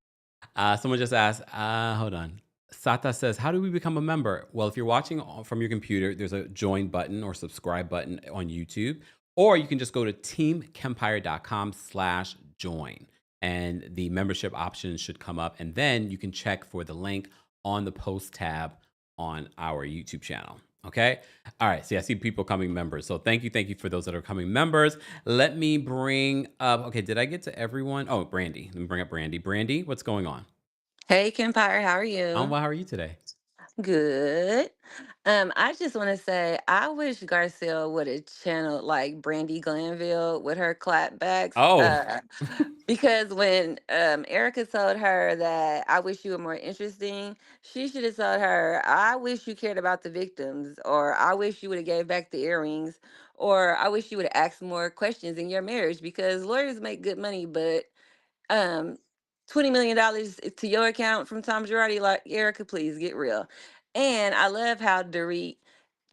Speaker 2: Someone just asked, hold on. Sata says, how do we become a member? Well, if you're watching from your computer, there's a join button or subscribe button on YouTube, or you can just go to teamkempire.com/join and the membership options should come up. And then you can check for the link on the post tab on our YouTube channel. Okay. All right. See, I see people coming members. So thank you. Thank you for those that are coming members. Let me bring up, okay. Did I get to everyone? Oh, Brandy. Let me bring up Brandy. Brandy, what's going on?
Speaker 1: Hey, Kempire, how are
Speaker 2: Oh,
Speaker 1: you?
Speaker 2: well, how are you today?
Speaker 1: Good. I just want to say I wish Garcelle would have channeled like Brandy Glanville with her clapbacks.
Speaker 2: Oh,
Speaker 1: Because when Erica told her that I wish you were more interesting, she should have told her, I wish you cared about the victims, or I wish you would have gave back the earrings, or I wish you would have asked more questions in your marriage because lawyers make good money, but $20 million to your account from Tom Girardi, like, Erica, please get real. And I love how Dorit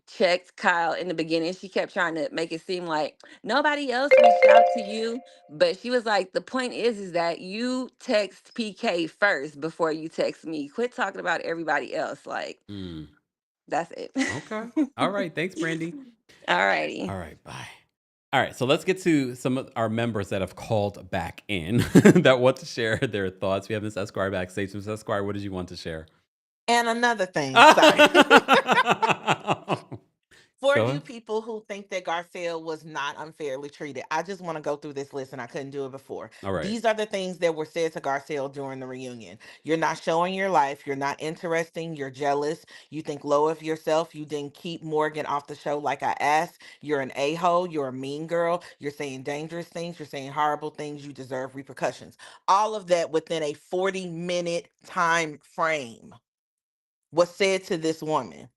Speaker 1: checked Kyle in the beginning. She kept trying to make it seem like nobody else reached out to you, but she was like, the point is that you text PK first before you text me. Quit talking about everybody else. Like, that's it.
Speaker 2: Okay. All right. Thanks, Brandy.
Speaker 1: All righty.
Speaker 2: All right. Bye. All right. So let's get to some of our members that have called back in that want to share their thoughts. We have Miss Esquire backstage. Miss Esquire, what did you want to share?
Speaker 3: And another thing, sorry. For
Speaker 2: Go
Speaker 3: you
Speaker 2: ahead.
Speaker 3: people who think that Garcelle was not unfairly treated, I just want to go through this list and I couldn't do it before.
Speaker 2: All right.
Speaker 3: These are the things that were said to Garcelle during the reunion. You're not showing your life. You're not interesting. You're jealous. You think low of yourself. You didn't keep Morgan off the show like I asked. You're an a-hole. You're a mean girl. You're saying dangerous things. You're saying horrible things. You deserve repercussions. All of that within a 40-minute time frame was said to this woman.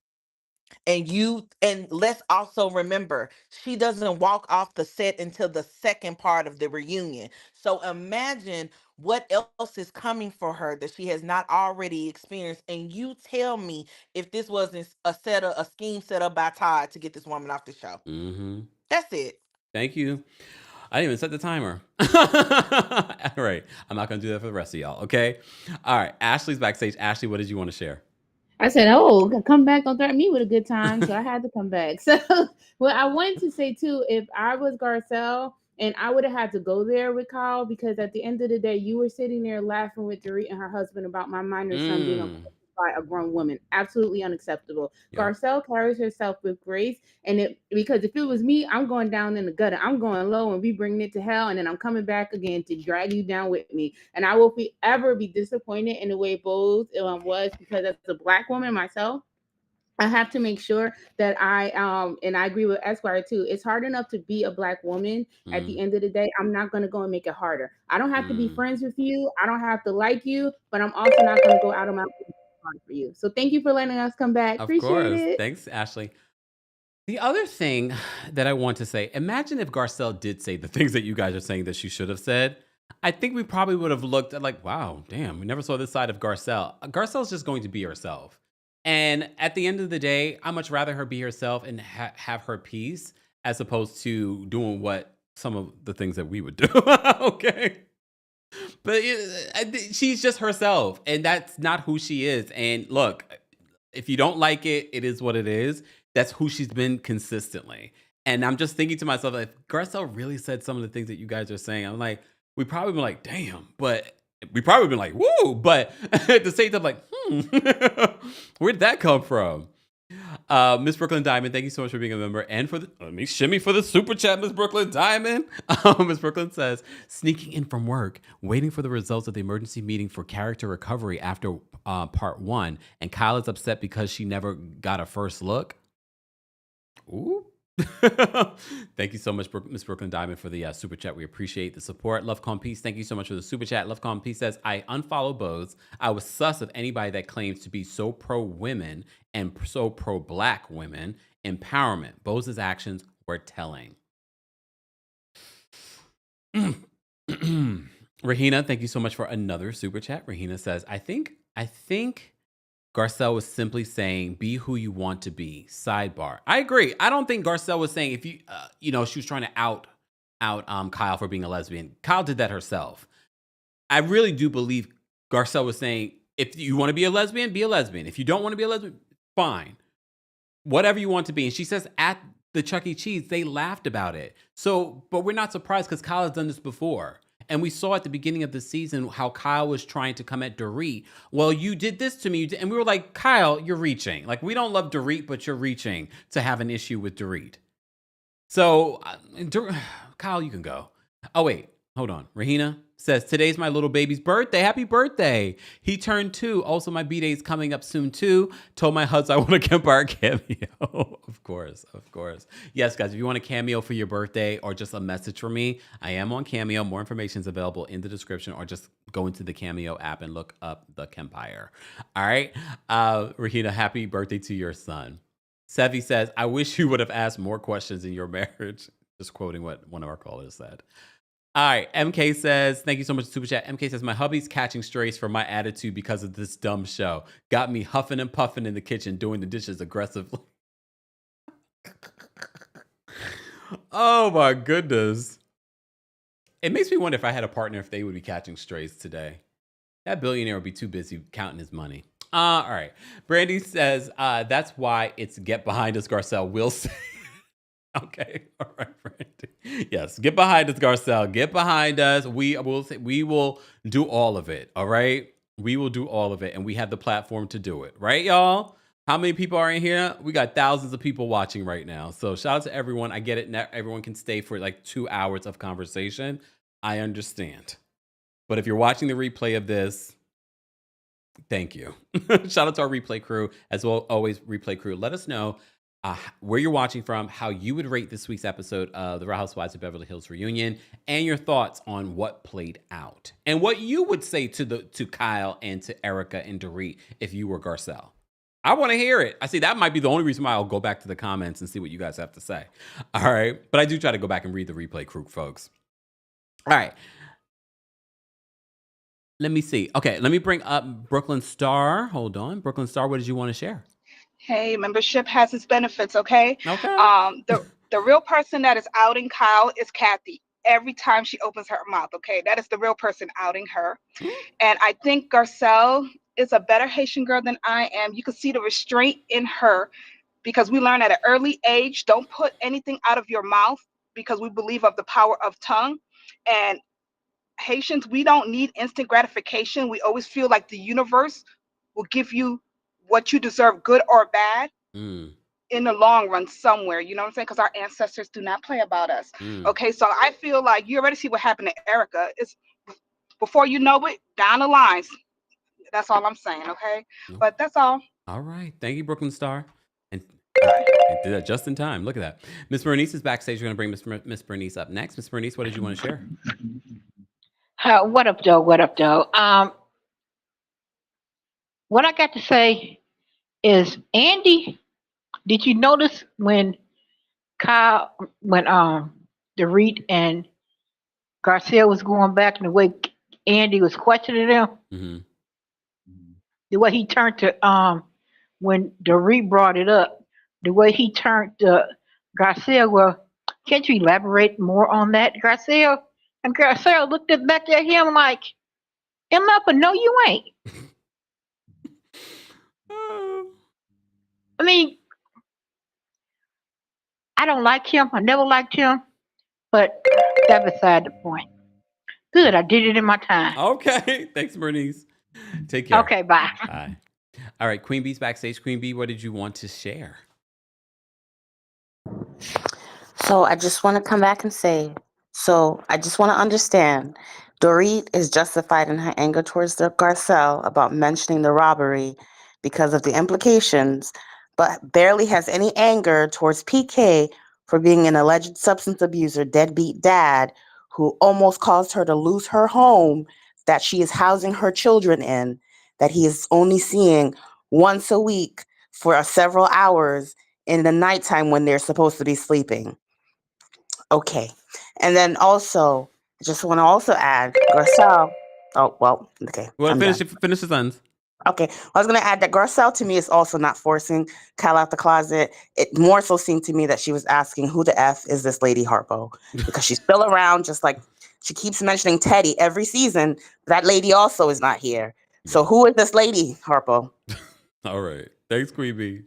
Speaker 3: And let's also remember, she doesn't walk off the set until the second part of the reunion. So imagine what else is coming for her that she has not already experienced. And you tell me if this wasn't a scheme set up by Todd to get this woman off the show. That's it.
Speaker 2: Thank you. I didn't even set the timer. All right. I'm not going to do that for the rest of y'all. Okay. All right. Ashley's backstage. Ashley, what did you want to share?
Speaker 8: I said, "Oh, come back, don't threaten me with a good time." So I had to come back. So what I wanted to say too, if I was Garcelle and I would have had to go there with Kyle, because at the end of the day, you were sitting there laughing with Dorit and her husband about my minor son being approached by a grown woman. Absolutely unacceptable.
Speaker 2: Yeah.
Speaker 8: Garcelle carries herself with grace, and because if it was me, I'm going down in the gutter. I'm going low, and we bringing it to hell, and then I'm coming back again to drag you down with me. And I will ever be disappointed in the way Bose was, because as a Black woman myself, I have to make sure that and I agree with Esquire too. It's hard enough to be a Black woman. At the end of the day, I'm not going to go and make it harder. I don't have to be friends with you. I don't have to like you, but I'm also not going to go out of my way to be hard for you. So thank you for letting us come back.
Speaker 2: Of
Speaker 8: Appreciate
Speaker 2: course.
Speaker 8: it.
Speaker 2: Thanks, Ashley. The other thing that I want to say, imagine if Garcelle did say the things that you guys are saying that she should have said. I think we probably would have looked at like, wow, damn, we never saw this side of Garcelle. Garcelle's just going to be herself. And at the end of the day, I'd much rather her be herself and have her peace as opposed to doing what some of the things that we would do. Okay. But she's just herself, and that's not who she is. And look, if you don't like it, it is what it is. That's who she's been consistently. And I'm just thinking to myself, if Garcelle really said some of the things that you guys are saying, I'm like, we probably been like, damn, but we probably been like, woo, but at the same time, like, where'd that come from? Miss Brooklyn Diamond, thank you so much for being a member. And let me shimmy for the super chat, Miss Brooklyn Diamond. Miss Brooklyn says, sneaking in from work, waiting for the results of the emergency meeting for character recovery after part 1. And Kyle is upset because she never got a first look. Ooh. Thank you so much, Miss Brooklyn Diamond, for the super chat. We appreciate the support. Love Calm Peace. Thank you so much for the super chat. Love Calm Peace says, I unfollow Bose. I was sus of anybody that claims to be so pro women and so pro black women. Empowerment. Bose's actions were telling. Rahina, thank you so much for another super chat. Rahina says, I think Garcelle was simply saying, be who you want to be. Sidebar. I agree. I don't think Garcelle was saying, if you, she was trying to out Kyle for being a lesbian. Kyle did that herself. I really do believe Garcelle was saying, if you want to be a lesbian, be a lesbian. If you don't want to be a lesbian, fine. Whatever you want to be. And she says at the Chuck E. Cheese, they laughed about it. So, but we're not surprised because Kyle has done this before. And we saw at the beginning of the season how Kyle was trying to come at Dorit. Well, you did this to me. And we were like, Kyle, you're reaching. Like, we don't love Dorit, but you're reaching to have an issue with Dorit. So, Kyle, you can go. Oh, wait. Hold on. Rahina says, today's my little baby's birthday. Happy birthday. He turned 2. Also, my B-Day is coming up soon, too. Told my husband I want a Kempire cameo. Of course. Yes, guys, if you want a cameo for your birthday or just a message from me, I am on Cameo. More information is available in the description, or just go into the Cameo app and look up TheKempire. All right. Rahina, happy birthday to your son. Sevi says, I wish you would have asked more questions in your marriage. Just quoting what one of our callers said. All right, MK says, thank you so much, Super Chat. MK says, my hubby's catching strays for my attitude because of this dumb show. Got me huffing and puffing in the kitchen, doing the dishes aggressively. Oh my goodness. It makes me wonder if I had a partner, if they would be catching strays today. That billionaire would be too busy counting his money. All right. Brandy says, that's why it's get behind us, Garcelle will say. Okay. All right, Brandy. Yes. Get behind us, Garcelle. Get behind us. We will do all of it. All right. We will do all of it. And we have the platform to do it. Right, y'all? How many people are in here? We got thousands of people watching right now. So shout out to everyone. I get it. Not everyone can stay for like 2 hours of conversation. I understand. But if you're watching the replay of this, thank you. Shout out to our replay crew as well. Always replay crew. Let us know where you're watching from, how you would rate this week's episode of the Real Housewives of Beverly Hills reunion, and your thoughts on what played out, and what you would say to Kyle and to Erica and Dorit if you were Garcelle. I want to hear it. I see that might be the only reason why I'll go back to the comments and see what you guys have to say. All right, but I do try to go back and read the replay crew, folks. All right. Let me see. Okay, let me bring up Brooklyn Star. Hold on. Brooklyn Star, what did you want to share?
Speaker 4: Hey, membership has its benefits, okay?
Speaker 2: Okay.
Speaker 4: The real person that is outing Kyle is Kathy. Every time she opens her mouth, okay? That is the real person outing her. And I think Garcelle is a better Haitian girl than I am. You can see the restraint in her because we learn at an early age, don't put anything out of your mouth because we believe of the power of tongue. And Haitians, we don't need instant gratification. We always feel like the universe will give you what you deserve, good or bad, in the long run somewhere. You know what I'm saying? Because our ancestors do not play about us. Okay, so I feel like you already see what happened to Erica. It's before you know it, down the lines. That's all I'm saying, okay? But that's all.
Speaker 2: All right. Thank you, Brooklyn Star. And did that just in time. Look at that. Miss Bernice is backstage. We're going to bring Miss Bernice up next. Miss Bernice, what did you want to share?
Speaker 5: What up, Joe? What up, Joe? What I got to say is, Andy, did you notice when Dorit and Garcelle was going back and the way Andy was questioning them?
Speaker 2: Mm-hmm.
Speaker 5: The way he turned to when Dorit brought it up, the way he turned to Garcelle. Well, can't you elaborate more on that, Garcelle? And Garcelle looked back at him like, "Am I? But no, you ain't." I mean, I don't like him. I never liked him, but that's beside the point. Good, I did it in my time.
Speaker 2: Okay, thanks, Bernice. Take care.
Speaker 5: Okay, bye.
Speaker 2: Bye. All right, Queen Bee's backstage. Queen Bee, what did you want to share?
Speaker 12: So I just want to come back and say, I just want to understand, Dorit is justified in her anger towards the Garcelle about mentioning the robbery because of the implications, but barely has any anger towards PK for being an alleged substance abuser, deadbeat dad who almost caused her to lose her home that she is housing her children in, that he is only seeing once a week for several hours in the nighttime when they're supposed to be sleeping. Okay. And then also, just want to also add, Garcelle. Oh, well, okay.
Speaker 2: Well,
Speaker 12: I'm
Speaker 2: finish
Speaker 12: done.
Speaker 2: it. Finish the sentence.
Speaker 12: Okay. I was going to add that Garcelle to me is also not forcing Kyle out the closet. It more so seemed to me that she was asking, who the F is this lady Harpo? Because she's still around, just like she keeps mentioning Teddy every season. That lady also is not here. So who is this lady, Harpo?
Speaker 2: All right. Thanks, Queen Bee.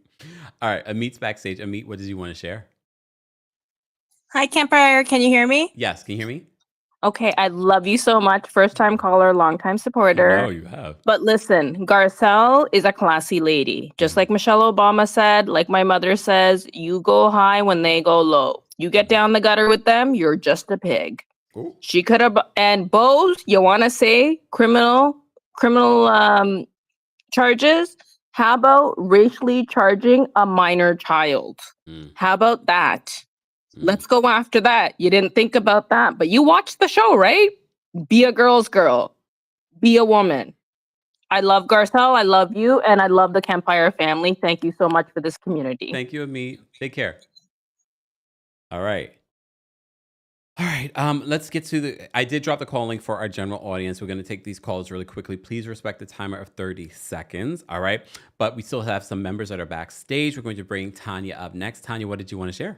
Speaker 2: All right. Amit's backstage. Amit, what did you want to share?
Speaker 6: Hi, Kempire. Can you hear me?
Speaker 2: Yes. Can you hear me?
Speaker 6: Okay, I love you so much. First time caller, long time
Speaker 2: You
Speaker 6: supporter.
Speaker 2: know you have.
Speaker 6: But listen, Garcelle is a classy lady. Just like Michelle Obama said, like my mother says, you go high when they go low. You get down the gutter with them, you're just a pig.
Speaker 2: Ooh.
Speaker 6: She could have, and Bose, you want to say criminal charges? How about racially charging a minor child? How about that? Let's go after that. You didn't think about that, but you watched the show, right? Be a girl's girl. Be a woman. I love Garcelle. I love you. And I love the Kempire family. Thank you so much for this community.
Speaker 2: Thank you, Amit. Take care. All right. All right. Let's get to the. I did drop the call link for our general audience. We're going to take these calls really quickly. Please respect the timer of 30 seconds. All right. But we still have some members that are backstage. We're going to bring Tanya up next. Tanya, what did you want to share?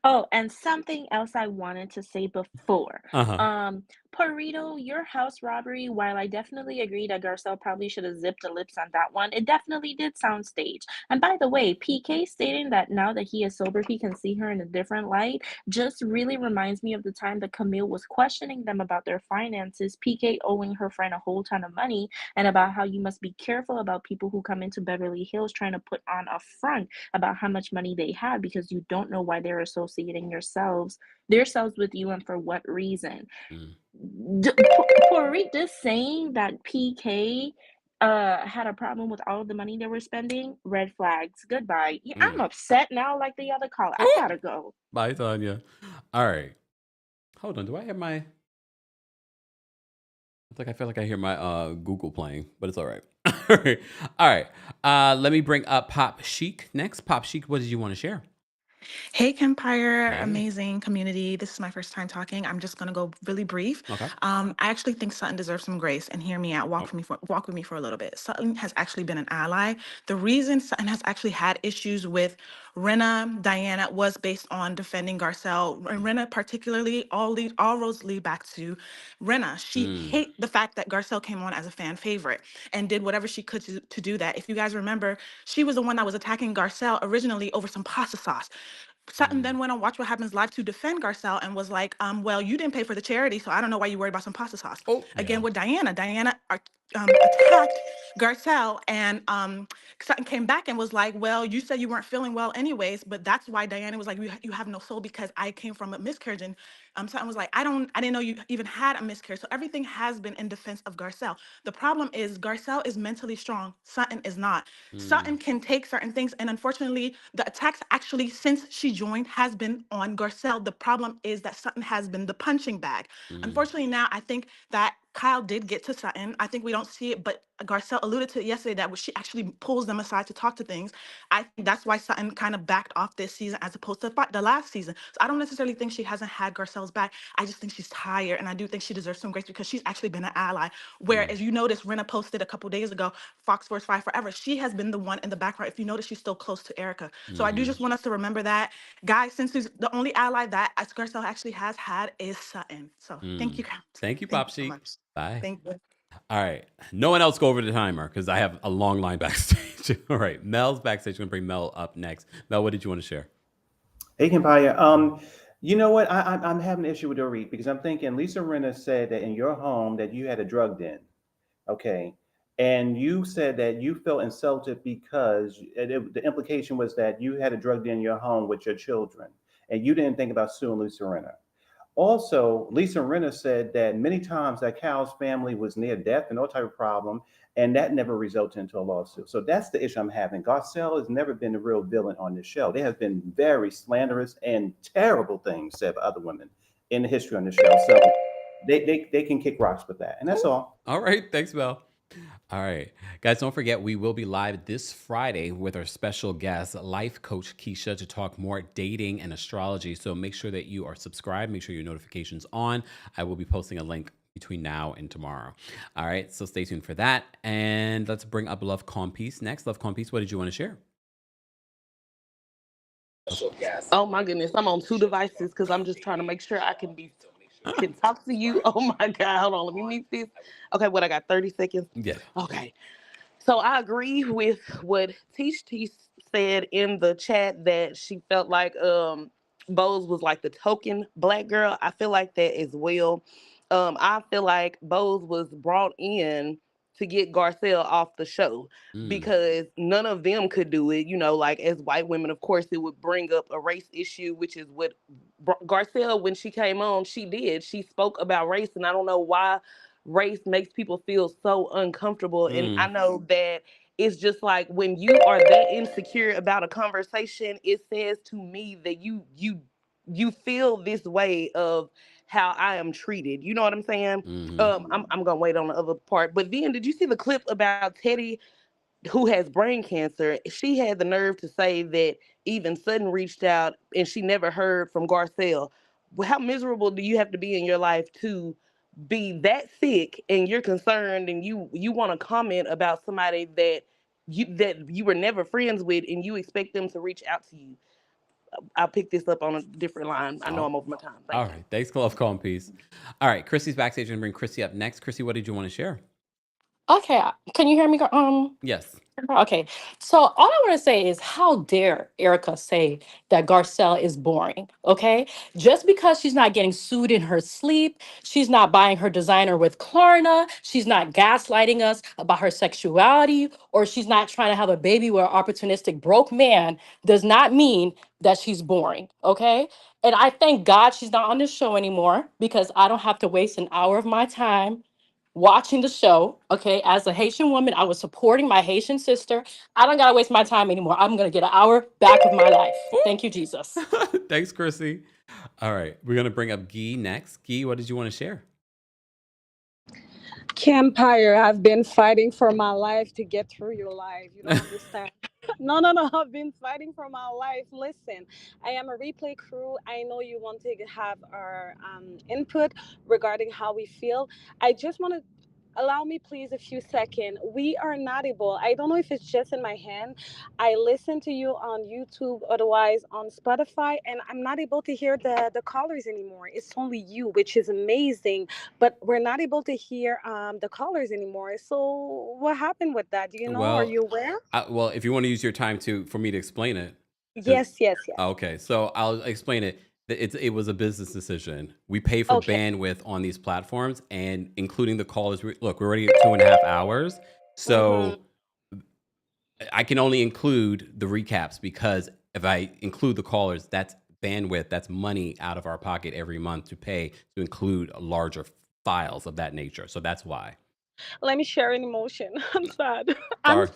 Speaker 18: Oh, and something else I wanted to say before.
Speaker 2: Uh-huh.
Speaker 18: Burrito, your house robbery, while I definitely agree that Garcelle probably should have zipped the lips on that one, it definitely did sound staged. And by the way, PK stating that now that he is sober, he can see her in a different light, just really reminds me of the time that Camille was questioning them about their finances, PK owing her friend a whole ton of money, and about how you must be careful about people who come into Beverly Hills trying to put on a front about how much money they have because you don't know why they're associating themselves with you and for what reason. Porit just saying that PK had a problem with all of the money they were spending, red flags. Goodbye. I'm upset now like the other caller. I gotta go.
Speaker 2: Bye, Tanya. All right. Hold on. Do I have my... It's like I feel like I hear my Google playing, but it's all right. All right. Let me bring up Pop Chic next. Pop Chic, what did you want to share?
Speaker 7: Hey, Kempire,
Speaker 2: Hey.
Speaker 7: amazing community. This is my first time talking. I'm just gonna go really brief.
Speaker 2: Okay.
Speaker 7: I actually think Sutton deserves some grace, and hear me out. Walk with me for a little bit. Sutton has actually been an ally. The reason Sutton has actually had issues with Renna, Diana was based on defending Garcelle. And Renna, particularly, all roads lead back to Renna. She hate the fact that Garcelle came on as a fan favorite and did whatever she could to do that. If you guys remember, she was the one that was attacking Garcelle originally over some pasta sauce. Sutton then went on Watch What Happens Live to defend Garcelle and was like, well, you didn't pay for the charity, so I don't know why you worried about some pasta sauce. Again, with Diana. Diana attacked Garcelle, and Sutton came back and was like, well, you said you weren't feeling well anyways, but that's why Diana was like, you have no soul because I came from a miscarriage. And Sutton was like, I didn't know you even had a miscarriage. So everything has been in defense of Garcelle. The problem is Garcelle is mentally strong. Sutton is not. Sutton can take certain things, and unfortunately, the attacks actually since she joined has been on Garcelle. The problem is that Sutton has been the punching bag. Unfortunately, now I think that Kyle did get to Sutton. I think we don't see it, but Garcelle alluded to it yesterday that she actually pulls them aside to talk to things. I think that's why Sutton kind of backed off this season as opposed to the last season. So I don't necessarily think she hasn't had Garcelle's back. I just think she's tired, and I do think she deserves some grace because she's actually been an ally. Where, as you noticed, Renna posted a couple days ago, Fox Force 5 Forever. She has been the one in the background. If you notice, she's still close to Erica. So I do just want us to remember that. Guys, since the only ally that Garcelle actually has had is Sutton. So thank you.
Speaker 2: Thank you, Pop Chic. Bye.
Speaker 7: Thank you.
Speaker 2: All right. No one else go over the timer because I have a long line backstage. All right. Mel's backstage. I'm going to bring Mel up next. Mel, what did you want to share?
Speaker 9: Hey, Kempire. You know what? I'm having an issue with Dorit because I'm thinking Lisa Rinna said that in your home that you had a drug den. Okay. And you said that you felt insulted because the implication was that you had a drug den in your home with your children and you didn't think about suing Lisa Rinna. Also, Lisa Rinna said that many times that Cal's family was near death and all type of problem, and that never resulted into a lawsuit. So that's the issue I'm having. Garcelle has never been the real villain on this show. There have been very slanderous and terrible things said by other women in the history on the show. So they can kick rocks with that, and that's all.
Speaker 2: All right, thanks, Mel. All right, guys, don't forget we will be live this Friday with our special guest, life coach Keisha, to talk more dating and astrology. So make sure that you are subscribed. Make sure your notifications on. I will be posting a link between now and tomorrow. All right, so stay tuned for that. And let's bring up Love Calm Peace next. Love Calm Peace, what did you want to share?
Speaker 10: Oh my goodness, I'm on two devices because I'm just trying to make sure I can talk to you. Oh my God, hold on, let me mute this. Okay, what I got, 30 seconds?
Speaker 2: Yeah.
Speaker 10: Okay. So I agree with what Teach said in the chat that she felt like Bose was like the token black girl. I feel like that as well. I feel like Bose was brought in to get Garcelle off the show because none of them could do it. You know, like as white women, of course, it would bring up a race issue, which is what Garcelle, when she came on, she did. She spoke about race, and I don't know why race makes people feel so uncomfortable. And I know that it's just like when you are that insecure about a conversation, it says to me that you feel this way of how I am treated. You know what I'm saying? I'm gonna wait on the other part. But then did you see the clip about Teddy who has brain cancer? She had the nerve to say that even Sutton reached out and she never heard from Garcelle. Well, how miserable do you have to be in your life to be that sick and you're concerned and you want to comment about somebody that you were never friends with and you expect them to reach out to you? I'll pick this up on a different line. I know I'm over my time.
Speaker 2: All right, thanks, Love Calm Peace. All right, Chrissy's backstage. We're gonna bring Chrissy up next. Chrissy, what did you want to share?
Speaker 6: Okay, can you hear me?
Speaker 2: Yes.
Speaker 6: Okay, so all I want to say is, how dare Erica say that Garcelle is boring? Okay, just because she's not getting sued in her sleep, she's not buying her designer with Klarna, she's not gaslighting us about her sexuality, or she's not trying to have a baby with an opportunistic broke man, does not mean that she's boring. Okay, and I thank God she's not on this show anymore because I don't have to waste an hour of my time watching the show. Okay, as a Haitian woman, I was supporting my Haitian sister. I don't gotta waste my time anymore. I'm gonna get an hour back of my life. Thank you, Jesus.
Speaker 2: Thanks, Chrissy. All right, we're gonna bring up Guy next. Guy, what did you want to share?
Speaker 11: Kempire, I've been fighting for my life to get through your life. You don't understand. No. I've been fighting for my life. Listen, I am a replay crew. I know you want to have our input regarding how we feel. I just want to allow me please a few seconds. We are not able, I don't know if it's just in my hand, I listen to you on YouTube, otherwise on Spotify, and I'm not able to hear the callers anymore. It's only you, which is amazing, but we're not able to hear the callers anymore. So what happened with that? Do you know? Are
Speaker 2: Well,
Speaker 11: you aware?
Speaker 2: well, if you want to use your time for me to explain it.
Speaker 11: Yes.
Speaker 2: Okay, so I'll explain it. It was a business decision. We pay for bandwidth on these platforms, and including the callers. Look, we're already at 2.5 hours, so I can only include the recaps because if I include the callers, that's bandwidth, that's money out of our pocket every month to pay to include larger files of that nature. So that's why.
Speaker 11: Let me share an emotion. I'm sad. I'm
Speaker 2: Sorry,
Speaker 11: sad.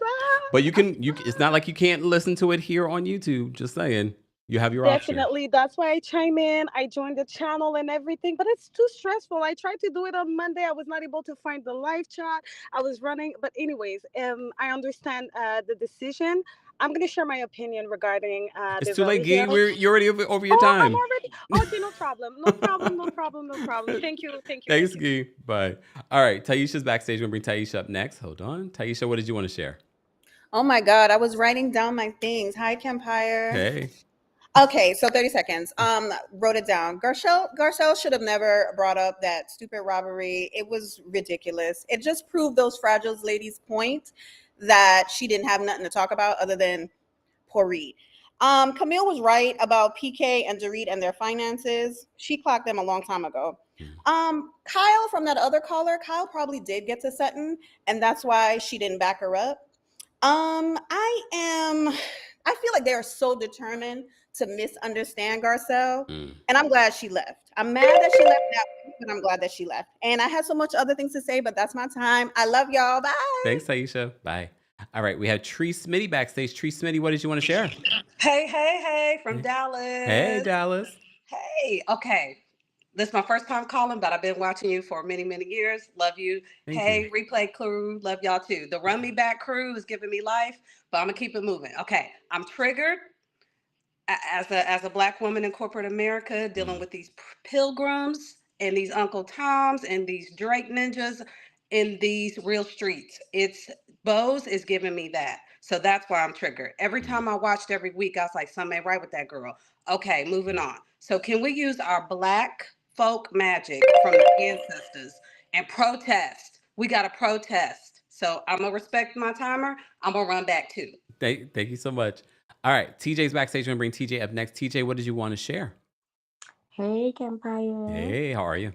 Speaker 2: but you can. It's not like you can't listen to it here on YouTube. Just saying, you have your option.
Speaker 11: Definitely. That's why I chime in. I joined the channel and everything, but it's too stressful. I tried to do it on Monday. I was not able to find the live chat. I was running. But anyways, I understand the decision. I'm going to share my opinion regarding
Speaker 2: It's
Speaker 11: the
Speaker 2: too late,
Speaker 11: Beverly
Speaker 2: Gee.
Speaker 11: Hills.
Speaker 2: You're already over your
Speaker 11: Oh, I'm
Speaker 2: time.
Speaker 11: already. Okay, no problem. No problem. No problem. No problem. Thank you. Thank you.
Speaker 2: Thanks,
Speaker 11: Thank you.
Speaker 2: Gee. Bye. All right, Taisha's backstage. We're going to bring Taisha up next. Hold on. Taisha, what did you want to share?
Speaker 13: Oh my God, I was writing down my things. Hi, Kempire.
Speaker 2: Hey.
Speaker 13: Okay, so 30 seconds. Wrote it down. Garcelle should have never brought up that stupid robbery. It was ridiculous. It just proved those fragile ladies' point that she didn't have nothing to talk about other than poor Reed. Camille was right about PK and Dorit and their finances. She clocked them a long time ago. Kyle from that other caller, Kyle probably did get to Sutton, and that's why she didn't back her up. I am I feel like they are so determined to misunderstand Garcelle,
Speaker 2: Mm.
Speaker 13: and I'm glad she left. I'm mad that she left that way, but I'm glad that she left. And I had so much other things to say, but that's my time. I love y'all. Bye.
Speaker 2: Thanks, Aisha. Bye. All right, we have Tree Smitty backstage. Tree Smitty, what did you want to share?
Speaker 14: Hey, from Dallas.
Speaker 2: Hey, Dallas.
Speaker 14: Hey, okay. This is my first time calling, but I've been watching you for many, many years. Love you.
Speaker 2: Thank
Speaker 14: Hey,
Speaker 2: you.
Speaker 14: replay crew, love y'all too. The Run Me Back crew is giving me life, but I'm gonna keep it moving. Okay, I'm triggered as a black woman in corporate America dealing with these pilgrims and these Uncle Toms and these Drake ninjas in these real streets. It's Bose is giving me that. So that's why I'm triggered. Every time I watched every week, I was like, something ain't right with that girl. Okay, moving on. So can we use our black folk magic from the ancestors and protest? We got to protest. So I'm going to respect my timer. I'm going to run back too.
Speaker 2: Thank you so much. All right, TJ's backstage. I'm going to bring TJ up next. TJ, what did you want to share?
Speaker 15: Hey, Kempire.
Speaker 2: Hey, how are you?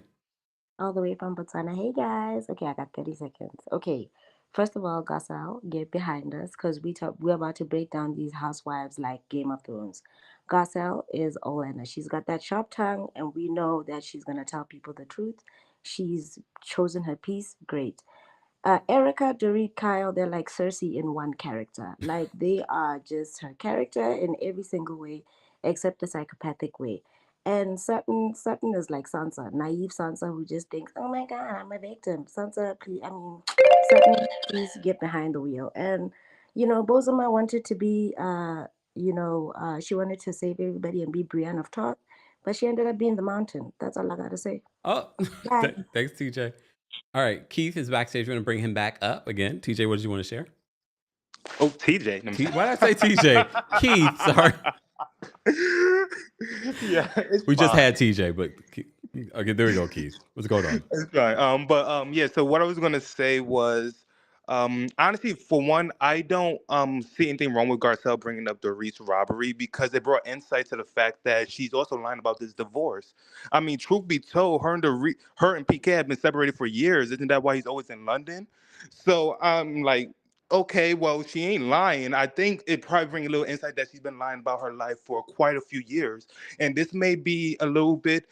Speaker 15: All the way from Botswana. Hey, guys. Okay, I got 30 seconds. Okay, first of all, Garcelle, get behind us because we're about to break down these housewives like Game of Thrones. Garcelle is all in. She's got that sharp tongue, and we know that she's going to tell people the truth. She's chosen her piece. Great. Erica, Dorit, Kyle, they're like Cersei in one character. Like they are just her character in every single way, except the psychopathic way. And Sutton is like Sansa, naive Sansa who just thinks, "Oh my God, I'm a victim." Sansa, please, Sutton, please get behind the wheel. And Bozeman wanted to be, she wanted to save everybody and be Brienne of Tarth, but she ended up being the Mountain. That's all I gotta say.
Speaker 2: Oh,
Speaker 15: Bye.
Speaker 2: thanks, TJ. All right, Keith is backstage. We're going to bring him back up again. TJ, what did you want to share?
Speaker 16: Oh, TJ.
Speaker 2: Why did I say TJ? Keith, sorry.
Speaker 16: Yeah, it's
Speaker 2: We just
Speaker 16: fine.
Speaker 2: had TJ, but okay, there we go, Keith. What's going on?
Speaker 16: It's fine. Yeah. So what I was gonna say was, honestly, for one, I don't see anything wrong with Garcelle bringing up the Reese robbery because it brought insight to the fact that she's also lying about this divorce. I mean, truth be told, her and PK have been separated for years. Isn't that why he's always in London? So I'm like, okay, well, she ain't lying. I think it probably bring a little insight that she's been lying about her life for quite a few years, and this may be a little bit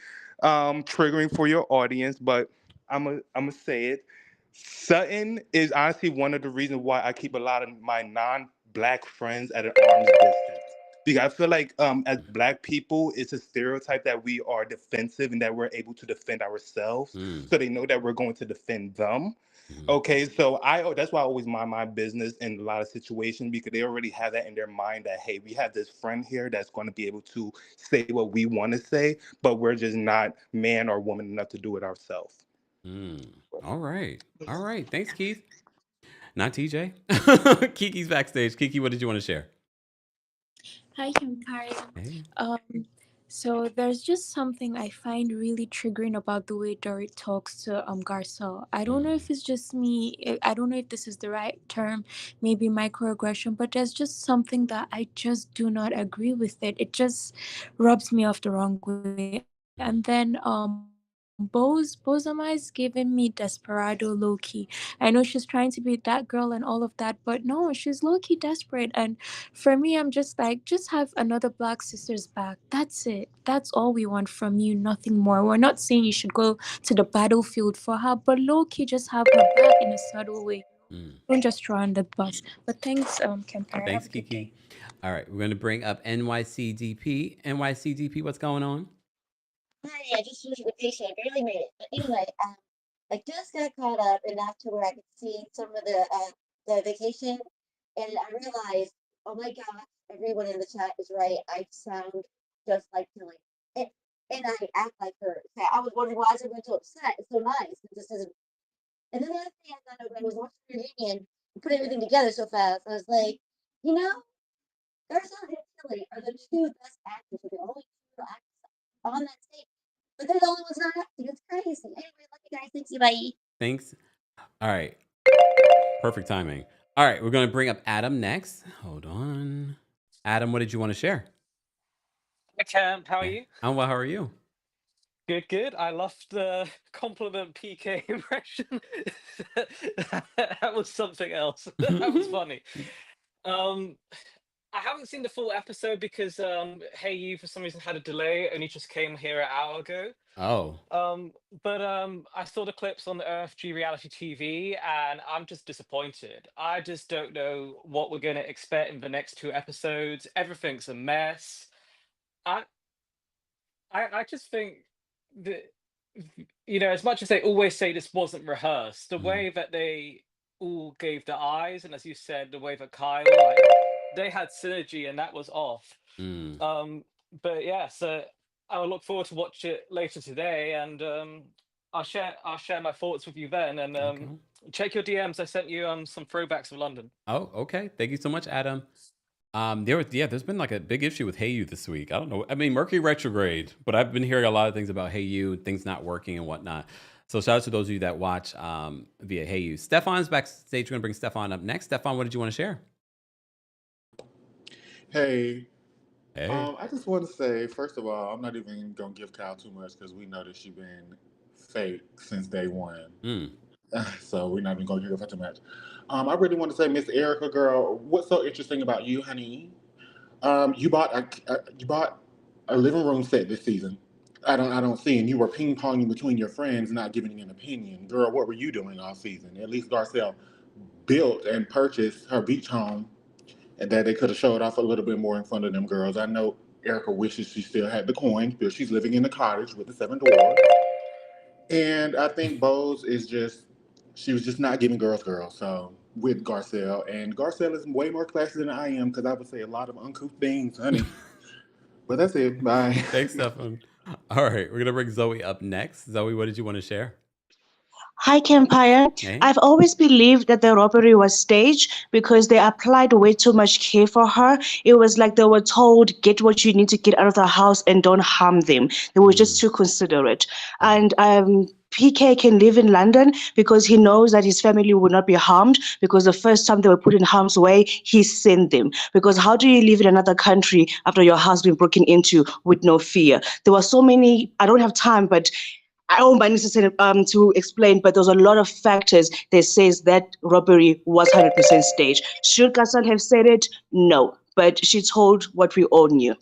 Speaker 16: triggering for your audience, but I'm gonna say it. Sutton is honestly one of the reasons why I keep a lot of my non-black friends at an arm's distance. Because I feel like as black people, it's a stereotype that we are defensive and that we're able to defend ourselves. So they know that we're going to defend them. Okay, so that's why I always mind my business in a lot of situations because they already have that in their mind that hey, we have this friend here that's going to be able to say what we want to say, but we're just not man or woman enough to do it ourselves.
Speaker 2: All right. Thanks, Keith. Not TJ. Kiki's backstage. Kiki, what did you want to share?
Speaker 17: Hi, Kempire.
Speaker 2: Hey.
Speaker 17: So there's just something I find really triggering about the way Dorit talks to Garcelle. I don't know if it's just me. I don't know if this is the right term, maybe microaggression, but there's just something that I just do not agree with it. It just rubs me off the wrong way. And then Bozema is giving me desperado low-key. I know she's trying to be that girl and all of that, but no, she's low-key desperate. And for me, I'm just like, just have another black sister's back. That's it. That's all we want from you, nothing more. We're not saying you should go to the battlefield for her, but low-key just have her back in a subtle way. Don't just throw her on the bus. But thanks, Kempire.
Speaker 2: Thanks, Kiki. All right, we're going to bring up NYCDP. NYCDP, what's going on?
Speaker 19: Hi, I just was patient. I barely made it. But anyway, I just got caught up enough to where I could see some of the vacation, and I realized, oh my gosh, everyone in the chat is right. I sound just like Tilly, and, and I act like her. So I was wondering why is everyone so upset? It's so nice. It just isn't. And then the other thing I thought of when I was watching the reunion, and put everything together so fast, I was like, you know, Garcelle and Tilly are the two best actors, are the only two actors on that stage. But they're the only ones not acting. It's crazy. Anyway, love you guys. Thanks, you. Bye.
Speaker 2: Thanks. All right. Perfect timing. All right, we're going to bring up Adam next. Hold on. Adam, what did you want to share?
Speaker 26: Hi, Camp. How are you?
Speaker 2: I'm well. How are you?
Speaker 26: Good. I loved the compliment PK impression. That was something else. That was funny. I haven't seen the full episode because Hey You for some reason had a delay. It only just came here an hour ago.
Speaker 2: Oh.
Speaker 26: But I saw the clips on the RFG reality TV, and I'm just disappointed. I just don't know what we're going to expect in the next two episodes. Everything's a mess. I I just think that, as much as they always say this wasn't rehearsed, the
Speaker 2: Mhm.
Speaker 26: way that they all gave the eyes, and as you said, the way that Kyle, like, they had synergy, and that was off.
Speaker 2: Mm.
Speaker 26: But yeah, so I will look forward to watch it later today, and I'll share my thoughts with you then. And
Speaker 2: Okay.
Speaker 26: check your DMs. I sent you some throwbacks of London.
Speaker 2: Oh, okay. Thank you so much, Adam. There's been like a big issue with Hey You this week. I don't know. I mean, Mercury retrograde, but I've been hearing a lot of things about Hey You, things not working and whatnot. So shout out to those of you that watch via Hey You. Stefan's backstage. We're gonna bring Stefan up next. Stefan, what did you want to share?
Speaker 20: Hey,
Speaker 2: Hey.
Speaker 20: I just want to say, first of all, I'm not even gonna give Kyle too much because we know that she been fake since day one.
Speaker 2: Mm.
Speaker 20: So we're not even gonna give her too much. I really want to say, Miss Erica, girl, what's so interesting about you, honey? You bought a living room set this season. I don't see, and you were ping ponging between your friends, not giving an opinion. Girl, what were you doing all season? At least Garcelle built and purchased her beach home, and that they could have showed off a little bit more in front of them girls. I know Erica wishes she still had the coins, but she's living in the cottage with the seven dwarfs. And I think Bose is just, she was just not giving girls. So with Garcelle, and Garcelle is way more classy than I am because I would say a lot of uncouth things, honey. But that's it. Bye.
Speaker 2: Thanks, Stefan. All right, we're gonna bring Zoe up next. Zoe, what did you want to share?
Speaker 21: Hi, Kempire.
Speaker 2: Hey.
Speaker 21: I've always believed that the robbery was staged because they applied way too much care for her. It was like they were told, get what you need to get out of the house and don't harm them. They were just too considerate. And PK can live in London because he knows that his family will not be harmed because the first time they were put in harm's way, he sent them. Because how do you live in another country after your house being broken into with no fear? There were so many, I don't have time, but I don't mind necessarily to explain, but there's a lot of factors that says that robbery was 100% staged. Should Garcelle have said it? No, but she told what we all knew.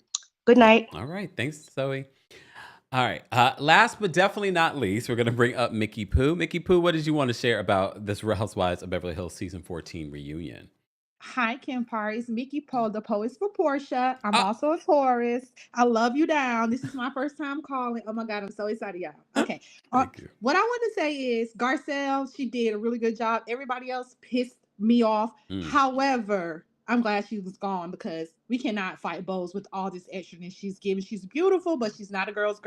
Speaker 21: Good night.
Speaker 2: All right, thanks, Zoe. All right. Last but definitely not least, we're gonna bring up Mickey Pooh. Mickey Pooh, what did you want to share about this Real Housewives of Beverly Hills season 14 reunion?
Speaker 22: Hi, Kempire. It's Mickey Poe, the poet for Portia. I'm also a Taurus. I love you down. This is my first time calling. Oh my God, I'm so excited, y'all. Okay.
Speaker 2: Thank you.
Speaker 22: What I want to say is Garcelle, she did a really good job. Everybody else pissed me off. However, I'm glad she was gone because we cannot fight Bose with all this extraness she's giving. She's beautiful, but she's not a girl's.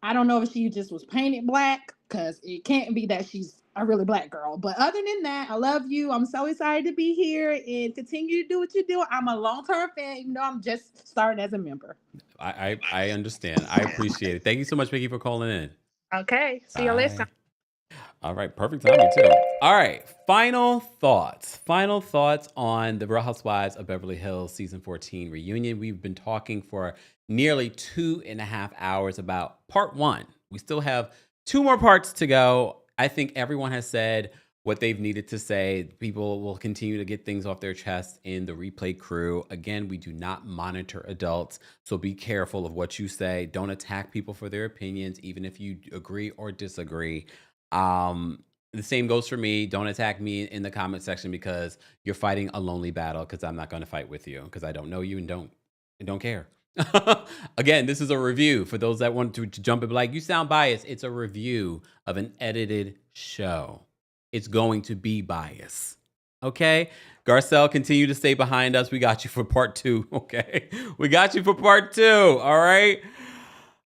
Speaker 22: I don't know if she just was painted black because it can't be that she's a really black girl. But other than that, I love you. I'm so excited to be here and continue to do what you do. I'm a long-term fan, even though I'm just starting as a member.
Speaker 2: I understand. I appreciate it. Thank you so much, Mickey, for calling in.
Speaker 22: Okay. See you later.
Speaker 2: Bye. All right, perfect timing too. All right, final thoughts. Final thoughts on the Real Housewives of Beverly Hills season 14 reunion. We've been talking for nearly 2.5 hours about part one. We still have 2 more parts to go. I think everyone has said what they've needed to say. People will continue to get things off their chest in the replay crew. Again, we do not monitor adults, so be careful of what you say. Don't attack people for their opinions, even if you agree or disagree. The same goes for me. Don't attack me in the comment section because you're fighting a lonely battle, because I'm not going to fight with you because I don't know you and don't care. Again, this is a review for those that want to jump and be like, you sound biased. It's a review of an edited show. It's going to be biased. Okay? Garcelle, continue to stay behind us. We got you for part 2. Okay? We got you for part 2. All right?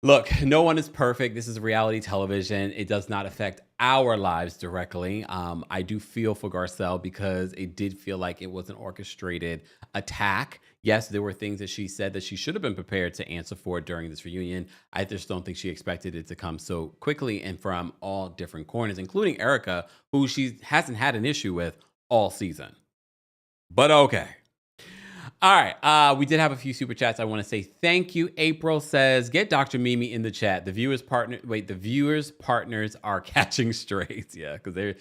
Speaker 2: Look, no one is perfect. This is reality television. It does not affect our lives directly. I do feel for Garcelle because it did feel like it was an orchestrated attack. Yes, there were things that she said that she should have been prepared to answer for during this reunion. I just don't think she expected it to come so quickly and from all different corners, including Erica, who she hasn't had an issue with all season. But okay. All right. We did have a few super chats. I want to say thank you. April says, get Dr. Mimi in the chat. The viewers partners are catching strays. Yeah, because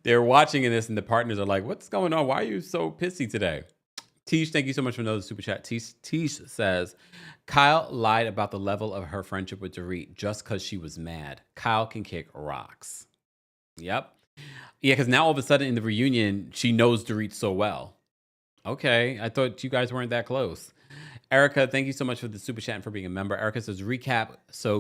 Speaker 2: they're watching this and the partners are like, what's going on? Why are you so pissy today? Tish, thank you so much for another super chat. Tish says, Kyle lied about the level of her friendship with Dorit just because she was mad. Kyle can kick rocks. Yep. Yeah, because now all of a sudden in the reunion, she knows Dorit so well. Okay, I thought you guys weren't that close. Erica, thank you so much for the super chat and for being a member. Erica says, recap, so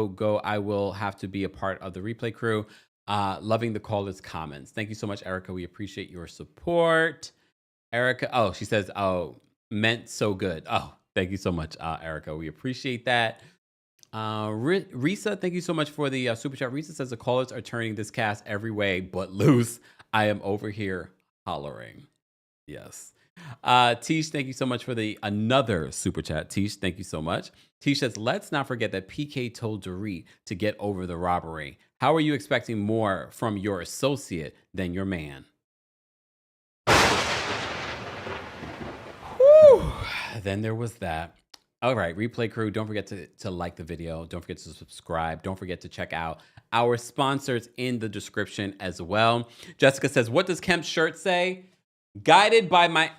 Speaker 2: go. I will have to be a part of the replay crew. Loving the callers' comments. Thank you so much, Erica. We appreciate your support. Erica, she says, meant so good. Oh, thank you so much, Erica. We appreciate that. Risa, thank you so much for the super chat. Risa says the callers are turning this cast every way but loose. I am over here hollering. Yes. Tish, thank you so much for another super chat. Tish, thank you so much. Tish says, let's not forget that PK told Dorit to get over the robbery. How are you expecting more from your associate than your man? Whew. Then there was that. All right, replay crew, don't forget to like the video. Don't forget to subscribe. Don't forget to check out our sponsors in the description as well. Jessica says, what does Kemp's shirt say? Guided by my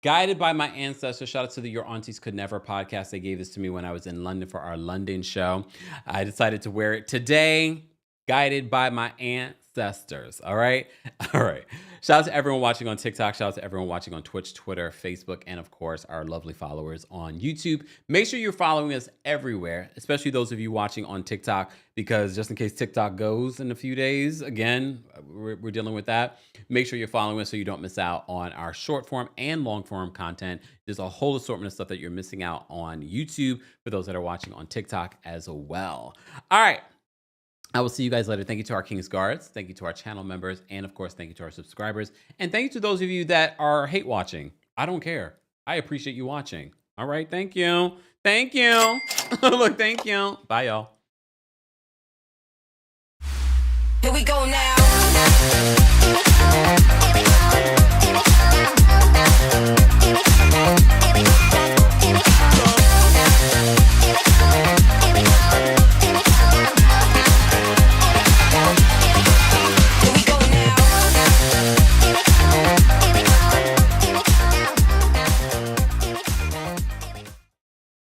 Speaker 2: ancestors. Shout out to the Your Aunties Could Never podcast. They gave this to me when I was in London for our London show. I decided to wear it today. Guided by my ancestors. All right. Shout out to everyone watching on TikTok. Shout out to everyone watching on Twitch, Twitter, Facebook, and of course, our lovely followers on YouTube. Make sure you're following us everywhere, especially those of you watching on TikTok, because just in case TikTok goes in a few days, again, we're dealing with that. Make sure you're following us so you don't miss out on our short form and long form content. There's a whole assortment of stuff that you're missing out on YouTube for those that are watching on TikTok as well. All right. I will see you guys later. Thank you to our King's Guards. Thank you to our channel members. And of course, thank you to our subscribers. And thank you to those of you that are hate watching. I don't care. I appreciate you watching. All right. Thank you. Thank you. Look, thank you. Bye, y'all.
Speaker 1: Here we go now.